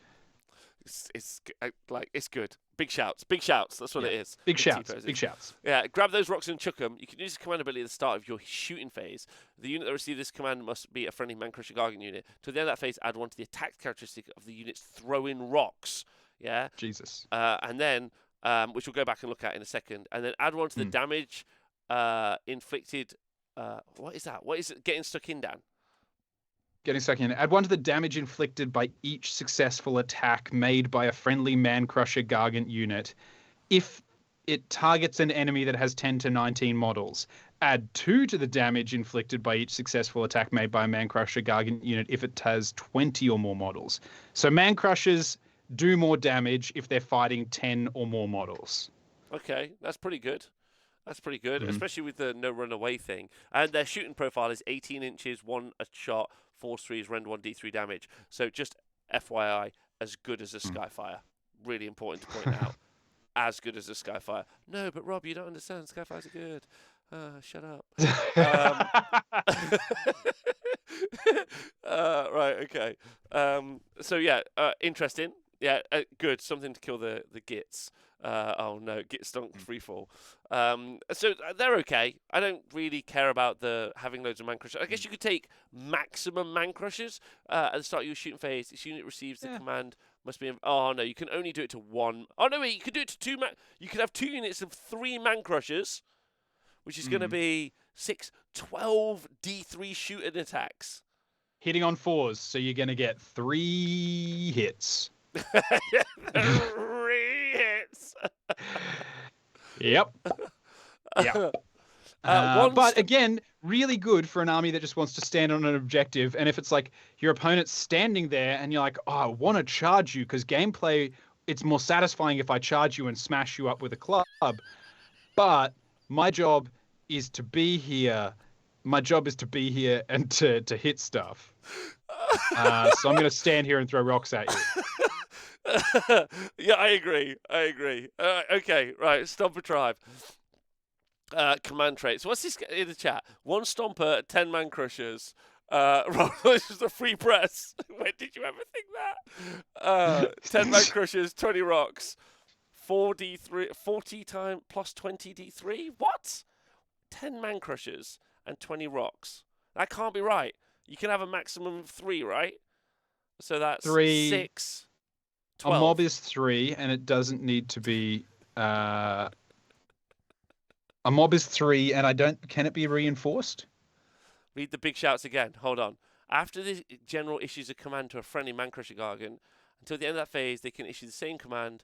It's good. Big shouts, big shouts. That's what Yeah. it is. Big shouts. T-poses. Big shouts. Yeah, grab those rocks and chuck them. You can use the command ability at the start of your shooting phase. The unit that receives this command must be a friendly Man Crusher Gargant unit. To the end of that phase, add 1 to the attack characteristic of the unit's throwing rocks. Yeah. Jesus. And then which we'll go back and look at in a second, and then add one to the damage inflicted. What is that? What is it? Getting stuck in, Dan? Getting stuck in. Add 1 to the damage inflicted by each successful attack made by a friendly Man-Crusher Gargant unit. If it targets an enemy that has 10 to 19 models. Add 2 to the damage inflicted by each successful attack made by a Man-Crusher Gargant unit if it has 20 or more models. So Man-Crushers do more damage if they're fighting 10 or more models. Okay, that's pretty good. That's pretty good, especially with the no runaway thing. And their shooting profile is 18 inches, 1 a shot, force 3s, rend 1 d3 damage. So just FYI, as good as a Skyfire. Really important to point out. As good as a Skyfire. No, but Rob, you don't understand. Skyfires are good. Shut up. Right, okay. So yeah, interesting. Yeah, good. Something to kill the gits. Oh no, git stunk freefall. So they're okay. I don't really care about the having loads of man crushers. I guess you could take maximum man crushers at the start of your shooting phase. This unit receives the command. Must be. Oh no, you can only do it to 1. Oh no, wait, you could do it to 2 man. You could have 2 units of 3 man crushers, which is going to be 6, 12 D3 shooting attacks. Hitting on 4s, so you're going to get 3 hits. 3 hits. Yep. Yeah. But again, really good for an army that just wants to stand on an objective. And if it's like your opponent's standing there and you're like, oh, I want to charge you because gameplay, it's more satisfying if I charge you and smash you up with a club. But my job is to be here. My job is to be here and to hit stuff. So I'm going to stand here and throw rocks at you. Yeah, I agree. Okay, right. Stomper Tribe. Command traits. What's this in the chat? 1 Stomper, 10 Man Crushers. This is a free press. When did you ever think that? 10 Man Crushers, 20 rocks. 4d3, 40 times plus 20 d3? What? 10 Man Crushers and 20 rocks. That can't be right. You can have a maximum of 3, right? So that's 3. 6. 12. A mob is 3, and it doesn't need to be. A mob is 3, and I don't. Can it be reinforced? Read the big shouts again. Hold on. After the general issues a command to a friendly Man-Crusher Gargant, until the end of that phase, they can issue the same command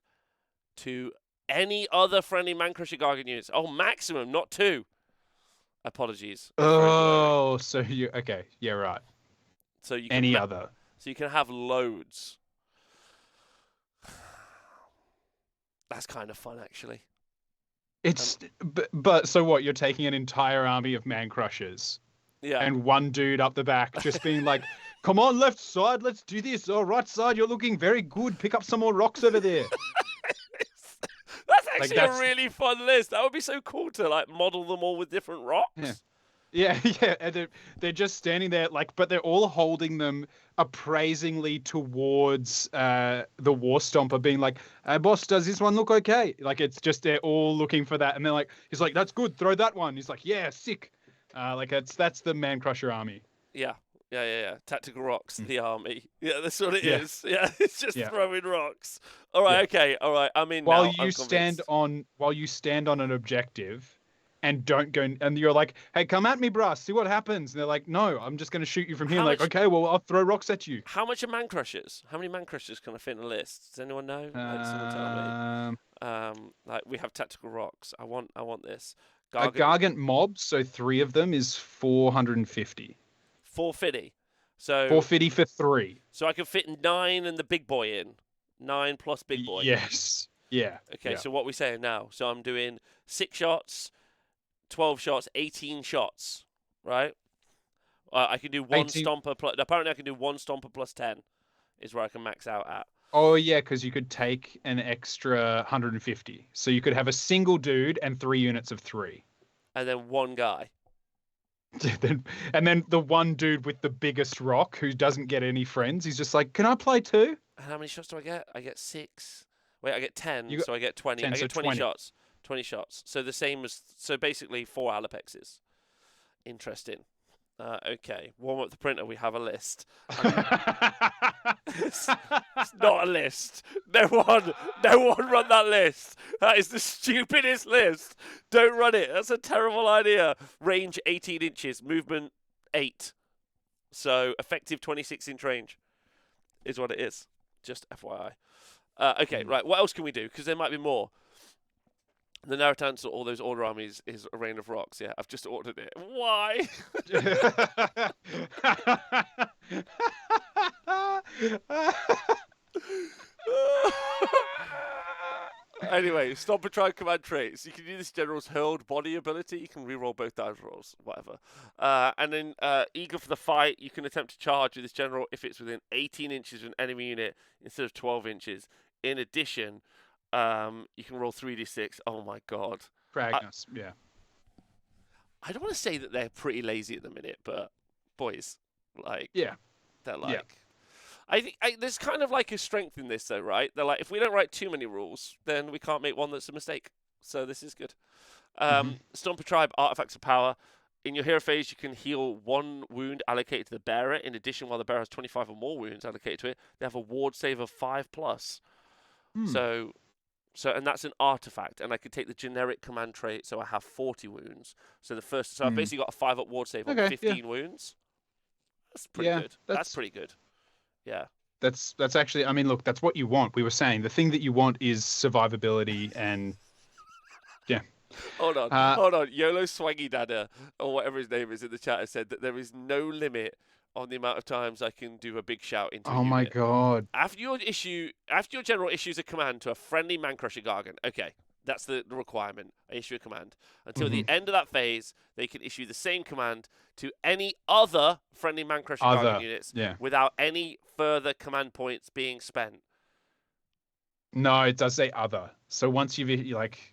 to any other friendly Man-Crusher Gargant units. Oh, maximum, not 2. Apologies. Oh, so you okay? Yeah, right. So you can any other. So you can have loads. That's kind of fun, actually. It's but so what? You're taking an entire army of Man Crushers. Yeah. And one dude up the back just being like, "Come on, left side, let's do this. Oh, right side, you're looking very good. Pick up some more rocks over there." That's actually a really fun list. That would be so cool to like model them all with different rocks. Yeah. And they're just standing there, like, but they're all holding them appraisingly towards the War Stomper, being like, "Hey, boss, does this one look okay?" Like, it's just they're all looking for that, and they're like, he's like, "That's good. Throw that one." He's like, "Yeah, sick." Like that's the Man Crusher army. Yeah. Tactical rocks, the army. Yeah, that's what it is. Yeah, it's just throwing rocks. All right, okay, all right. I'm in while now. you stand on an objective, and don't go, and you're like, "Hey, come at me, bruh. See what happens." And they're like, "No, I'm just going to shoot you from here." Like, okay, well, I'll throw rocks at you. How much are Man Crushers? How many Man Crushers can I fit in a list? Does anyone know? Like, someone tell me. Like we have tactical rocks. I want this. A Gargant mob, so 3 of them is 450. 450. So 450 for 3. So I can fit 9 and the big boy in. 9 plus big boy. Yes. Yeah. Okay, so what we're saying now. So I'm doing 6 shots, 12 shots, 18 shots, right? I can do 1 Stomper plus. Apparently, I can do 1 Stomper plus 10. Is where I can max out at. Oh yeah, because you could take an extra 150. So you could have a single dude and 3 units of 3. And then 1 guy. And then the one dude with the biggest rock who doesn't get any friends, he's just like, "Can I play too?" And how many shots do I get? I get 6. Wait, I get 10, so I get 20. 10, I get 20 20 shots. 20 shots. So the same as, so basically 4 Alapexes. Interesting. Okay, warm up the printer. We have a list. It's not a list. No one run that list. That is the stupidest list. Don't run it. That's a terrible idea. Range 18 inches, movement 8. So effective 26-inch range is what it is. Just FYI. Okay, right. What else can we do? Because there might be more. The Narratians, all those order armies, is a rain of rocks. Yeah, I've just ordered it. Why? Anyway, Stomper Tribe command traits. You can use this general's hurled body ability. You can reroll both dice rolls, whatever. And then eager for the fight. You can attempt to charge with this general if it's within 18 inches of an enemy unit instead of 12 inches. In addition, you can roll 3d6. Oh my god. Pragnus, yeah. I don't want to say that they're pretty lazy at the minute, but boys, like, yeah, they're like. Yeah. I think there's kind of like a strength in this, though, right? They're like, if we don't write too many rules, then we can't make one that's a mistake. So this is good. Stomper Tribe, Artifacts of Power. In your hero phase, you can heal 1 wound allocated to the bearer. In addition, while the bearer has 25 or more wounds allocated to it, they have a ward save of 5+. So, and that's an artifact, and I could take the generic command trait, so I have 40 wounds. So so I've basically got a 5-up ward save on 15 wounds. That's pretty good. That's pretty good. Yeah. That's actually, I mean, look, that's what you want. We were saying the thing that you want is survivability and yeah. Hold on. YOLO Swaggy Dada, or whatever his name is in the chat, has said that there is no limit on the amount of times I can do a big shout into a unit. My god. After your general issues a command to a friendly Man-Crusher Gargant, okay, that's the requirement. I issue a command. Until the end of that phase, they can issue the same command to any other friendly Man-Crusher Gargant units without any further command points being spent. No, it does say other. So once you're like...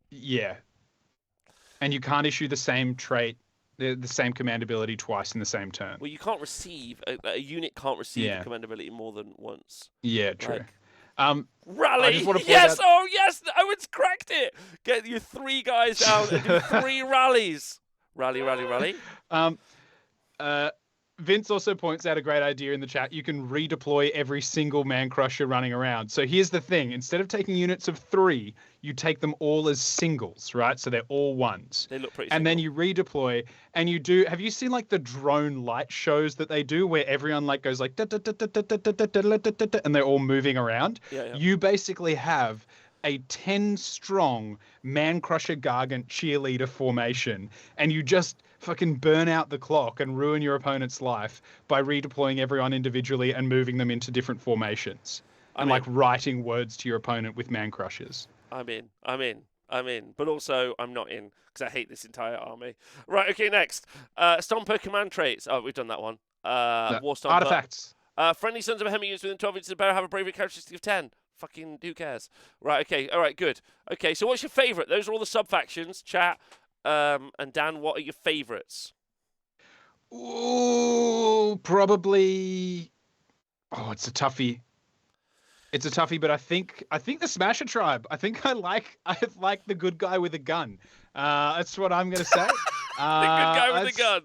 Yeah. And you can't issue the same trait, the same command ability twice in the same turn. Well, you can't receive... A unit can't receive a command ability more than once. Yeah, true. Rally! Yes! Oh, yes! Owen's cracked it! Get your 3 guys down and do 3 rallies. Rally. Vince also points out a great idea in the chat. You can redeploy every single Man-Crusher running around. So here's the thing. Instead of taking units of 3, you take them all as singles, right? So they're all ones. They look pretty And then you redeploy, and you do... Have you seen, like, the drone light shows that they do where everyone, like, goes, like... And they're all moving around? Yeah. You basically have a 10-strong Man-Crusher Gargant cheerleader formation, and you just... fucking burn out the clock and ruin your opponent's life by redeploying everyone individually and moving them into different formations. Like writing words to your opponent with Man-Crushers. I'm in. But also, I'm not in because I hate this entire army. Right, okay, next. Stomper command traits. Oh, we've done that one. War Stomper. Artifacts. Friendly Sons of Behemat units within 12 inches of the bearer have a bravery characteristic of 10. Fucking who cares? Right, okay. All right, good. Okay, so what's your favourite? Those are all the sub-factions. Chat. And Dan, what are your favourites? Ooh, probably. Oh, it's a toughie. But I think the Smasher Tribe. I think I like the good guy with a gun. That's what I'm gonna say. The good guy with a gun.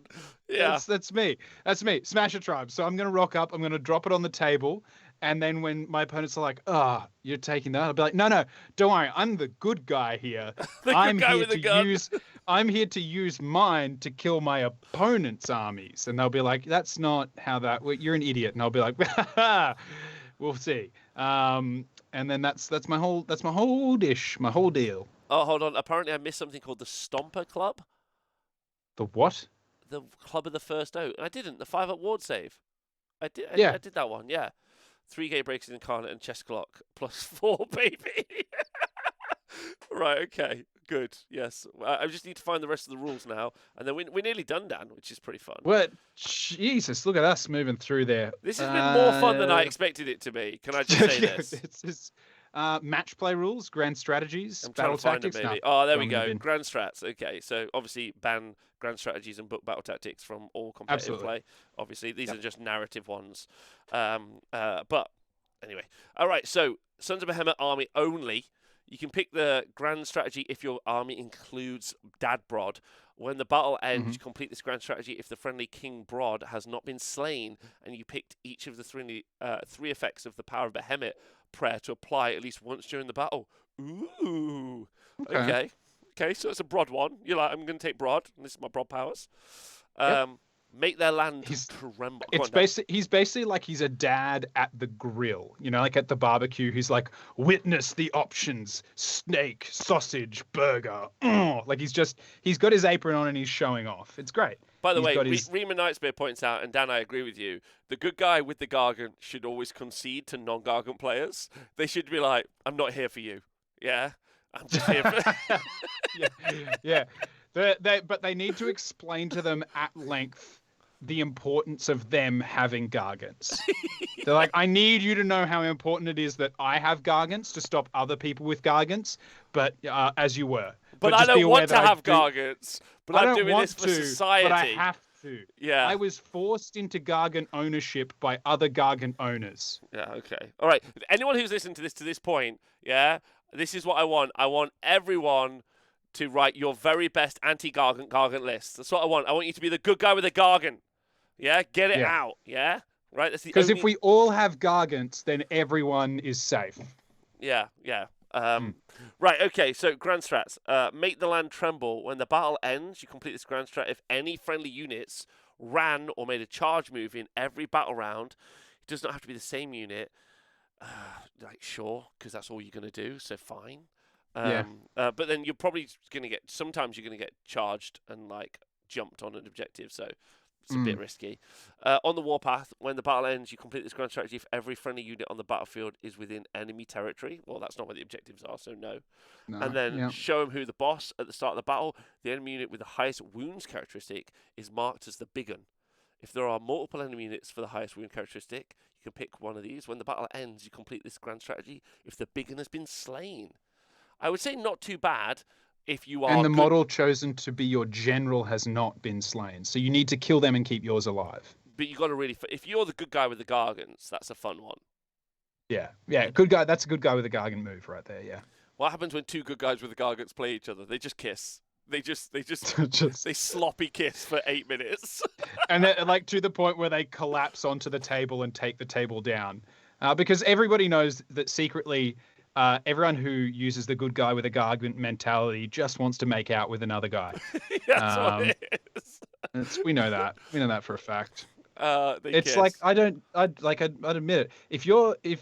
Yeah, that's me. Smasher Tribe. So I'm gonna rock up. I'm gonna drop it on the table. And then when my opponents are like, "Oh, you're taking that," I'll be like, "No, don't worry. I'm the good guy here. I'm here to use mine to kill my opponent's armies." And they'll be like, "That's not how that. You're an idiot." And I'll be like, "We'll see." And then that's my whole dish, my whole deal. Oh, hold on. Apparently, I missed something called the Stomper Club. The what? The Club of the First Oak. I didn't. The 5-up ward save. I did. I did that one. Yeah. 3 gate breakers incarnate and chest clock +4, baby. Right, okay, good, yes. I just need to find the rest of the rules now, and then we're nearly done, Dan, which is pretty fun. Well, Jesus, look at us moving through there. This has been more fun than I expected it to be. Can I just say this? It's match play rules, grand strategies, battle tactics. Maybe. Oh, there we go. Grand strats. Okay, so obviously ban grand strategies and book battle tactics from all competitive play. Obviously, these are just narrative ones. But anyway, all right. So Sons of Behemat army only. You can pick the grand strategy if your army includes Dad Brod. When the battle ends, you complete this grand strategy if the friendly King Brod has not been slain, and you picked each of the three effects of the Power of Behemat prayer to apply at least once during the battle. Ooh. Okay. Okay, so it's a Brod one. You're like, I'm going to take Brod, and this is my Brod powers. Make their land tremble. He's basically like he's a dad at the grill, like at the barbecue. He's like, witness the options: steak, sausage, burger. Like he's got his apron on and he's showing off. It's great. By the way, Riemann Knightspear points out, and Dan, I agree with you, the good guy with the Gargant should always concede to non-Gargant players. They should be like, I'm not here for you. Yeah? I'm just here for... yeah. But they need to explain to them at length the importance of them having Gargants. They're like, I need you to know how important it is that I have Gargants to stop other people with Gargants, but as you were. But I don't want to have Gargants. But I'm doing this for society. But I have to. Yeah. I was forced into Gargant ownership by other Gargant owners. Yeah, okay. All right. Anyone who's listened to this point, yeah, this is what I want. I want everyone to write your very best anti-Gargant list. That's what I want. I want you to be the good guy with a Gargant. Yeah, get it out. Yeah, right. That's because if we all have Gargants, then everyone is safe. Yeah. Right. Okay. So grand strats. Make the land tremble. When the battle ends, you complete this grand strat. If any friendly units ran or made a charge move in every battle round, it does not have to be the same unit. Sure, because that's all you're gonna do. So fine. But then you're probably gonna get. Sometimes you're gonna get charged and jumped on an objective. So. It's a bit risky. On the warpath, when the battle ends, you complete this grand strategy if every friendly unit on the battlefield is within enemy territory. Well, that's not where the objectives are, so no. And then show them who the boss at the start of the battle. The enemy unit with the highest wounds characteristic is marked as the big un. If there are multiple enemy units for the highest wound characteristic, you can pick one of these. When the battle ends, you complete this grand strategy if the big un has been slain. I would say not too bad. If you are and the model chosen to be your general has not been slain, so you need to kill them and keep yours alive. But you got to really, if you're the good guy with the Gargants, that's a fun one. Yeah, good guy. That's a good guy with a Gargant move right there. Yeah. What happens when two good guys with the Gargants play each other? They just kiss. They just they sloppy kiss for 8 minutes. And to the point where they collapse onto the table and take the table down, because everybody knows that secretly. Everyone who uses the good guy with a Gargant mentality just wants to make out with another guy. That's what it is. We know that. We know that for a fact. It's kiss. Like I'd admit it. If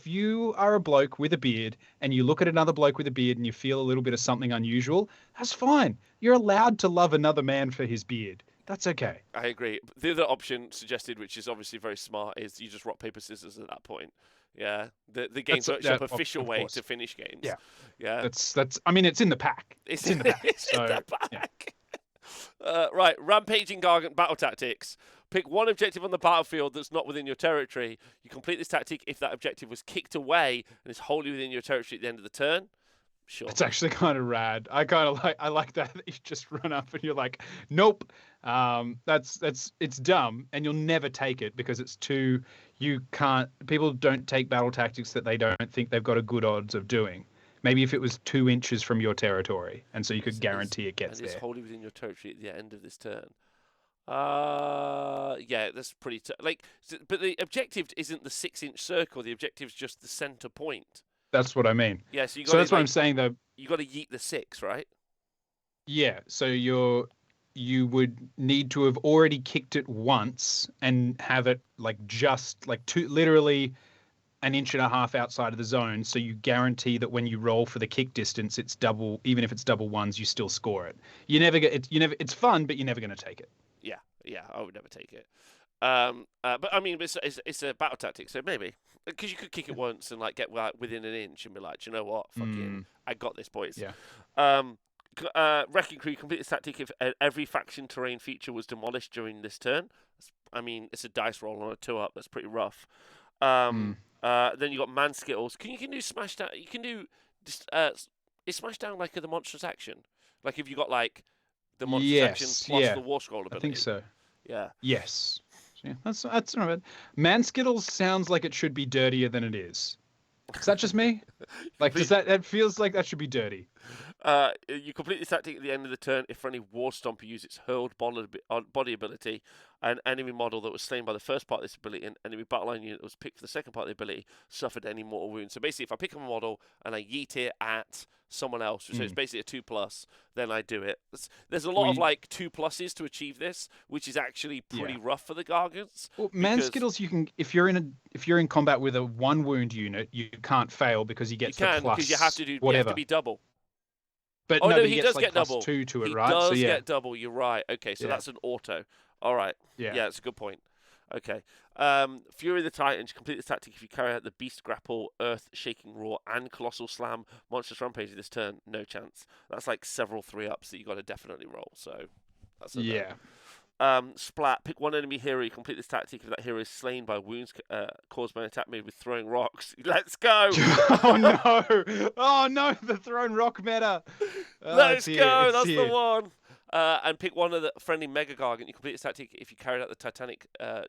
you are a bloke with a beard and you look at another bloke with a beard and you feel a little bit of something unusual, that's fine. You're allowed to love another man for his beard. That's okay. I agree. The other option suggested, which is obviously very smart, is you just rock paper scissors at that point. Yeah, the Games Workshop official way to finish games. Yeah. That's. I mean, it's in the pack. It's in the pack. It's in the pack. Yeah. Right, rampaging Gargant battle tactics. Pick one objective on the battlefield that's not within your territory. You complete this tactic if that objective was kicked away and is wholly within your territory at the end of the turn. Sure. It's actually kind of rad. I like that you just run up and you're like, nope. It's dumb and you'll never take it because it's too. People don't take battle tactics that they don't think they've got a good odds of doing. Maybe if it was 2 inches from your territory, and so you could guarantee it gets there. It's wholly within your territory at the end of this turn. Yeah, that's pretty. But the objective isn't the 6-inch circle. The objective's just the center point. That's what I mean. Yeah, so that's what I'm saying though. You got to yeet the 6, right? Yeah, so you would need to have already kicked it once and have it literally an inch and a half outside of the zone. So you guarantee that when you roll for the kick distance, it's double. Even if it's double ones, you still score it. You never get it. It's fun, but you're never going to take it. Yeah, I would never take it. But I mean, it's a battle tactic, so maybe because you could kick it once and get within an inch and be like, do you know what? Fucking, I got this, boys. Yeah. Wrecking Crew, complete this tactic if every faction terrain feature was demolished during this turn. I mean, it's a dice roll on a 2-up. That's pretty rough. Then you got Man Skittles. You can do Smash Down. You can do is Smash Down the monstrous action? If you got the monstrous action plus the War Scroll ability. I think so. Yeah. Yes. Yeah, that's not bad. Man Skittles sounds like it should be dirtier than it is. Is that just me? Like, does that? It feels like that should be dirty. You complete this tactic at the end of the turn if friendly War Stomper uses its hurled body ability. An enemy model that was slain by the first part of this ability and enemy battle line unit that was picked for the second part of the ability suffered any mortal wounds. So basically, if I pick up a model and I yeet it at someone else, so it's basically a 2+, then I do it. There's a lot of like 2+s to achieve this, which is actually pretty rough for the Gargants. Well, man skittles, you can if you're in combat with a 1 wound unit, you can't fail because he gets the plus because you have to do whatever. You have to be double. But no, he does like get double. 2 to it, he right? He does so, get double. You're right. Okay, so that's an auto. All right. Yeah, that's a good point. Okay. Fury of the Titans. Complete this tactic if you carry out the Beast Grapple, Earth Shaking Roar, and Colossal Slam Monstrous Rampage this turn. No chance. That's like several 3-ups that you got to definitely roll. So that's a Splat. Pick one enemy hero. You complete this tactic if that hero is slain by wounds caused by an attack made with throwing rocks. Let's go! Oh no! Oh no! The thrown rock meta. Let's go! That's the one. And pick one of the friendly Mega Gargant. You complete this tactic if you carried out the Titanic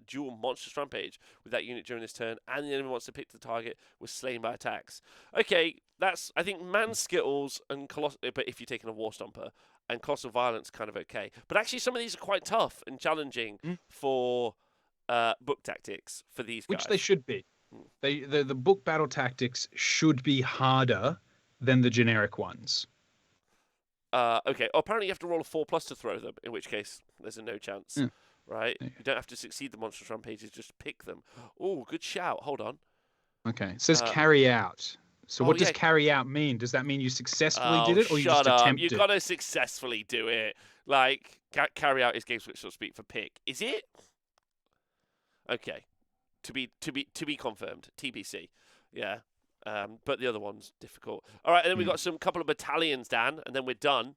dual Monstrous Rampage with that unit during this turn, and the enemy wants to pick the target was slain by attacks. Okay, that's I think Man Skittles and Colossal. But if you're taking a War Stomper and Colossal Violence, kind of okay. But actually, some of these are quite tough and challenging for book tactics for these guys. Which they should be. The book battle tactics should be harder than the generic ones. Okay. Oh, apparently you have to roll a 4+ to throw them, in which case there's a no chance, right? Yeah. You don't have to succeed the Monstrous Rampages, just pick them. Oh, good shout. Hold on. Okay. It says carry out. So what does carry out mean? Does that mean you successfully did it, or you just attempted? You got to successfully do it. Like, carry out is game switch, so to speak, for pick. Is it? Okay. To be confirmed. TBC. Yeah. But the other one's difficult. All right, and then we've got some couple of battalions, Dan, and then we're done.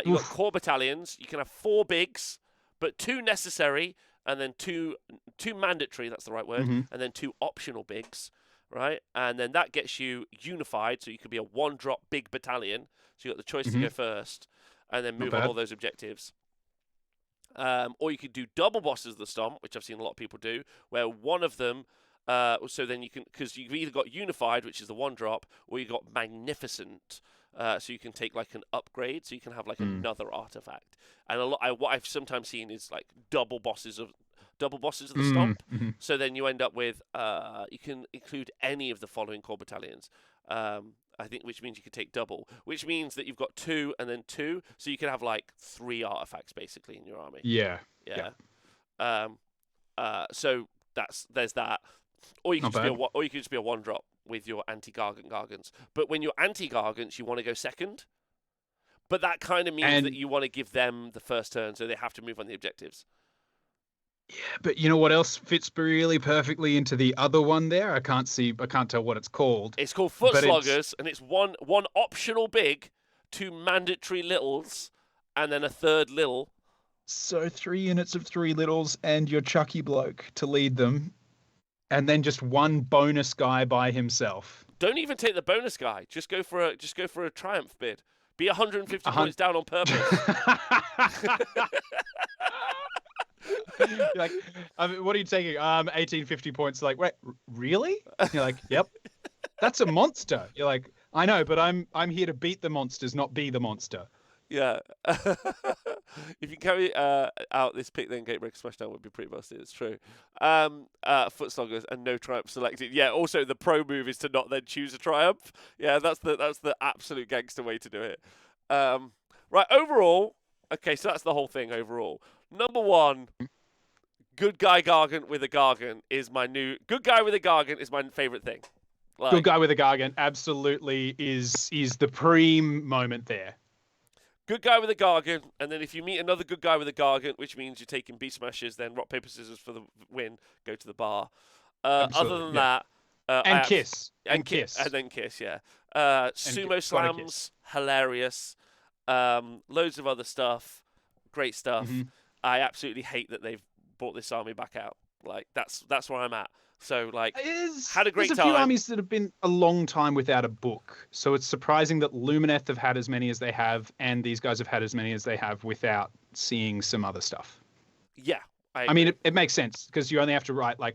You've got core battalions. You can have 4 bigs, but 2 necessary, and then 2 mandatory, that's the right word, and then 2 optional bigs, right? And then that gets you unified, so you could be a 1-drop big battalion. So you've got the choice to go first, and then move on all those objectives. Or you could do double bosses of the Stomp, which I've seen a lot of people do, where one of them... so then you can, because you've either got Unified, which is the 1-drop, or you've got Magnificent, so you can take like an upgrade, so you can have like another artifact. And what I've sometimes seen is like double bosses of the Stomp. So then you end up with you can include any of the following core battalions. I think, which means you can take double, which means that you've got 2 and then 2, so you can have like 3 artifacts basically in your army. Yeah. So there's that. Or you can just be a 1-drop with your anti-Gargant Gargants. But when you're anti-Gargants, you want to go second. But that kind of means that you want to give them the first turn, so they have to move on the objectives. Yeah, but you know what else fits really perfectly into the other one there? I can't tell what it's called. It's called Foot Sluggers, and it's one optional big, 2 mandatory littles, and then a 3rd little. So 3 units of 3 littles and your Chucky bloke to lead them. And then just 1 bonus guy by himself. Don't even take the bonus guy. Just go for a triumph bid. Be 150 points down on purpose. You're like, what are you taking? 1850 points. Like, wait, really? You're like, yep. That's a monster. You're like, I know, but I'm here to beat the monsters, not be the monster. Yeah. If you carry out this pick, then Gatebreaker Smashdown would be pretty busted. It's true. Foot Sluggers and no triumph selected. Yeah. Also, the pro move is to not then choose a triumph. Yeah, that's the absolute gangster way to do it. Right. Overall, okay. So that's the whole thing. Overall, number 1, good guy Gargant with a Gargant is my favorite thing. Like, good guy with a Gargant absolutely is the preem moment there. Good guy with a Gargant, and then if you meet another good guy with a Gargant, which means you're taking Beast Smashers, then rock, paper, scissors for the win, go to the bar. Other than that... and kiss. And then kiss, yeah. Sumo slams, hilarious. Loads of other stuff, great stuff. I absolutely hate that they've brought this army back out. Like, that's where I'm at. So, like, had a great time. There's a few armies that have been a long time without a book. So it's surprising that Lumineth have had as many as they have, and these guys have had as many as they have without seeing some other stuff. Yeah. I mean, it makes sense, because you only have to write, like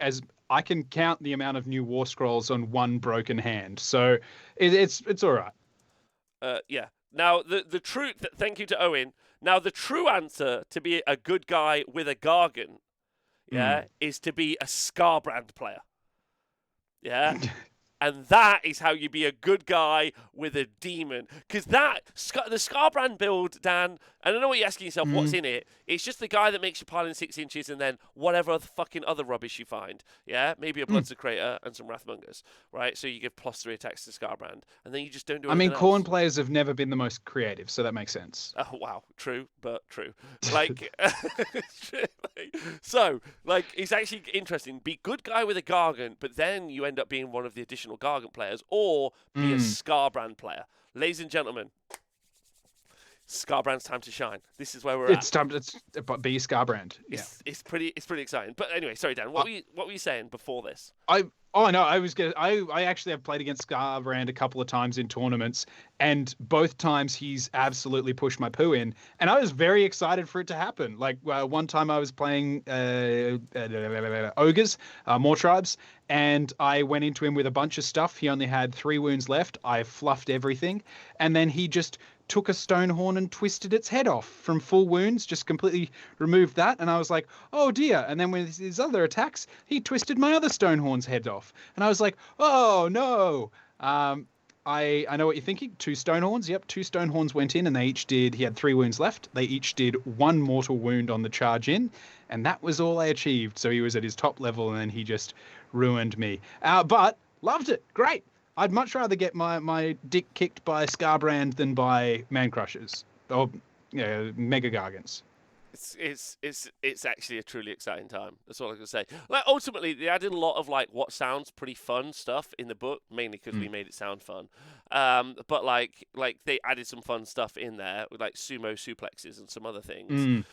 as I can count the amount of new war scrolls on one broken hand. So it's all right. Yeah. Now, the true... Thank you to Owen. Now, the true answer to be a good guy with a Gargant, is to be a Skarbrand player. Yeah? And that is how you be a good guy with a demon. Because the Skarbrand build, Dan, and I know what you're asking yourself, what's in it? It's just the guy that makes your pile in 6 inches and then whatever fucking other rubbish you find. Yeah? Maybe a Bloodsecrator and some Wrathmongers, right? So you give +3 attacks to Skarbrand. And then you just don't do anything else. Khorne players have never been the most creative, so that makes sense. Oh, wow. True, but true. Like, so, like, it's actually interesting. Be good guy with a Gargant, but then you end up being one of the additional Gargant players, or be a Skarbrand player. Ladies and gentlemen, Skarbrand's time to shine. This is where we're at. It's be Skarbrand. Yeah. It's pretty exciting. But anyway, sorry, Dan. What were you saying before this? I actually have played against Skarbrand a couple of times in tournaments, and both times he's absolutely pushed my poo in, and I was very excited for it to happen. Like one time I was playing ogres, more tribes, and I went into him with a bunch of stuff. He only had 3 wounds left. I fluffed everything, and then he just took a Stonehorn and twisted its head off from full wounds, just completely removed that. And I was like, oh dear. And then with his other attacks, he twisted my other Stonehorn's head off. And I was like, oh no. I know what you're thinking. 2 Stonehorns. Yep, 2 Stonehorns went in and he had 3 wounds left. They each did 1 mortal wound on the charge in. And that was all I achieved. So he was at his top level and then he just ruined me. But loved it. Great. I'd much rather get my dick kicked by Skarbrand than by Man Crushers or Mega Gargants. It's actually a truly exciting time. That's all I can say. Like ultimately, they added a lot of like what sounds pretty fun stuff in the book, mainly because we made it sound fun. But like they added some fun stuff in there with like sumo suplexes and some other things.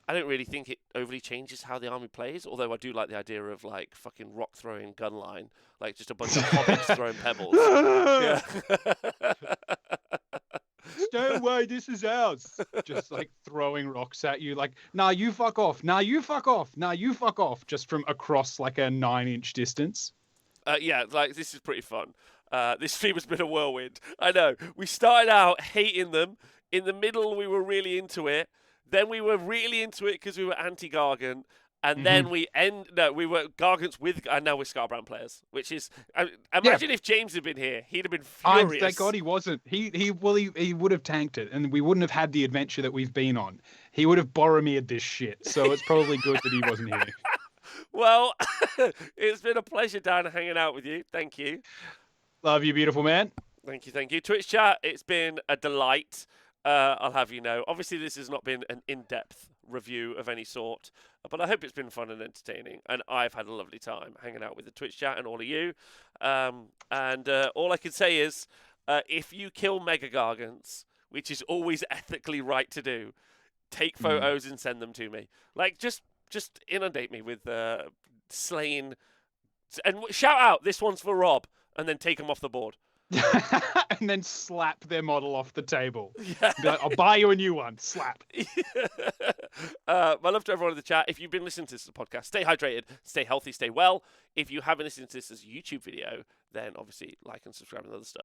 I don't really think it overly changes how the army plays, although I do like the idea of like fucking rock throwing gun line, like just a bunch of hobbits throwing pebbles. Stowaway, this is ours. Just like throwing rocks at you, like, nah, you fuck off. Nah, you fuck off. Nah, you fuck off. Just from across like a 9-inch distance. Yeah, like this is pretty fun. This stream has been a whirlwind. I know. We started out hating them. In the middle, we were really into it. Then we were really into it because we were anti-Gargant. And then we were Gargants with, and now we're Skarbrand players, which is, imagine if James had been here, he'd have been furious. Thank God he wasn't. He would have tanked it, and we wouldn't have had the adventure that we've been on. He would have Boromired this shit, so it's probably good that he wasn't here. Well, it's been a pleasure, Dan, hanging out with you. Thank you. Love you, beautiful man. Thank you. Twitch chat, it's been a delight. I'll have you know. Obviously, this has not been an in-depth review of any sort, but I hope it's been fun and entertaining, and I've had a lovely time hanging out with the Twitch chat and all of you. And all I can say is, if you kill Mega Gargants, which is always ethically right to do, take photos and send them to me. Like, just inundate me with slaying, and shout out, this one's for Rob, and then take them off the board. And then slap their model off the table. Yeah. Be like, I'll buy you a new one. Slap. My love to everyone in the chat. If you've been listening to this podcast, stay hydrated, stay healthy, stay well. If you haven't listened to this as a YouTube video, then obviously like and subscribe and other stuff.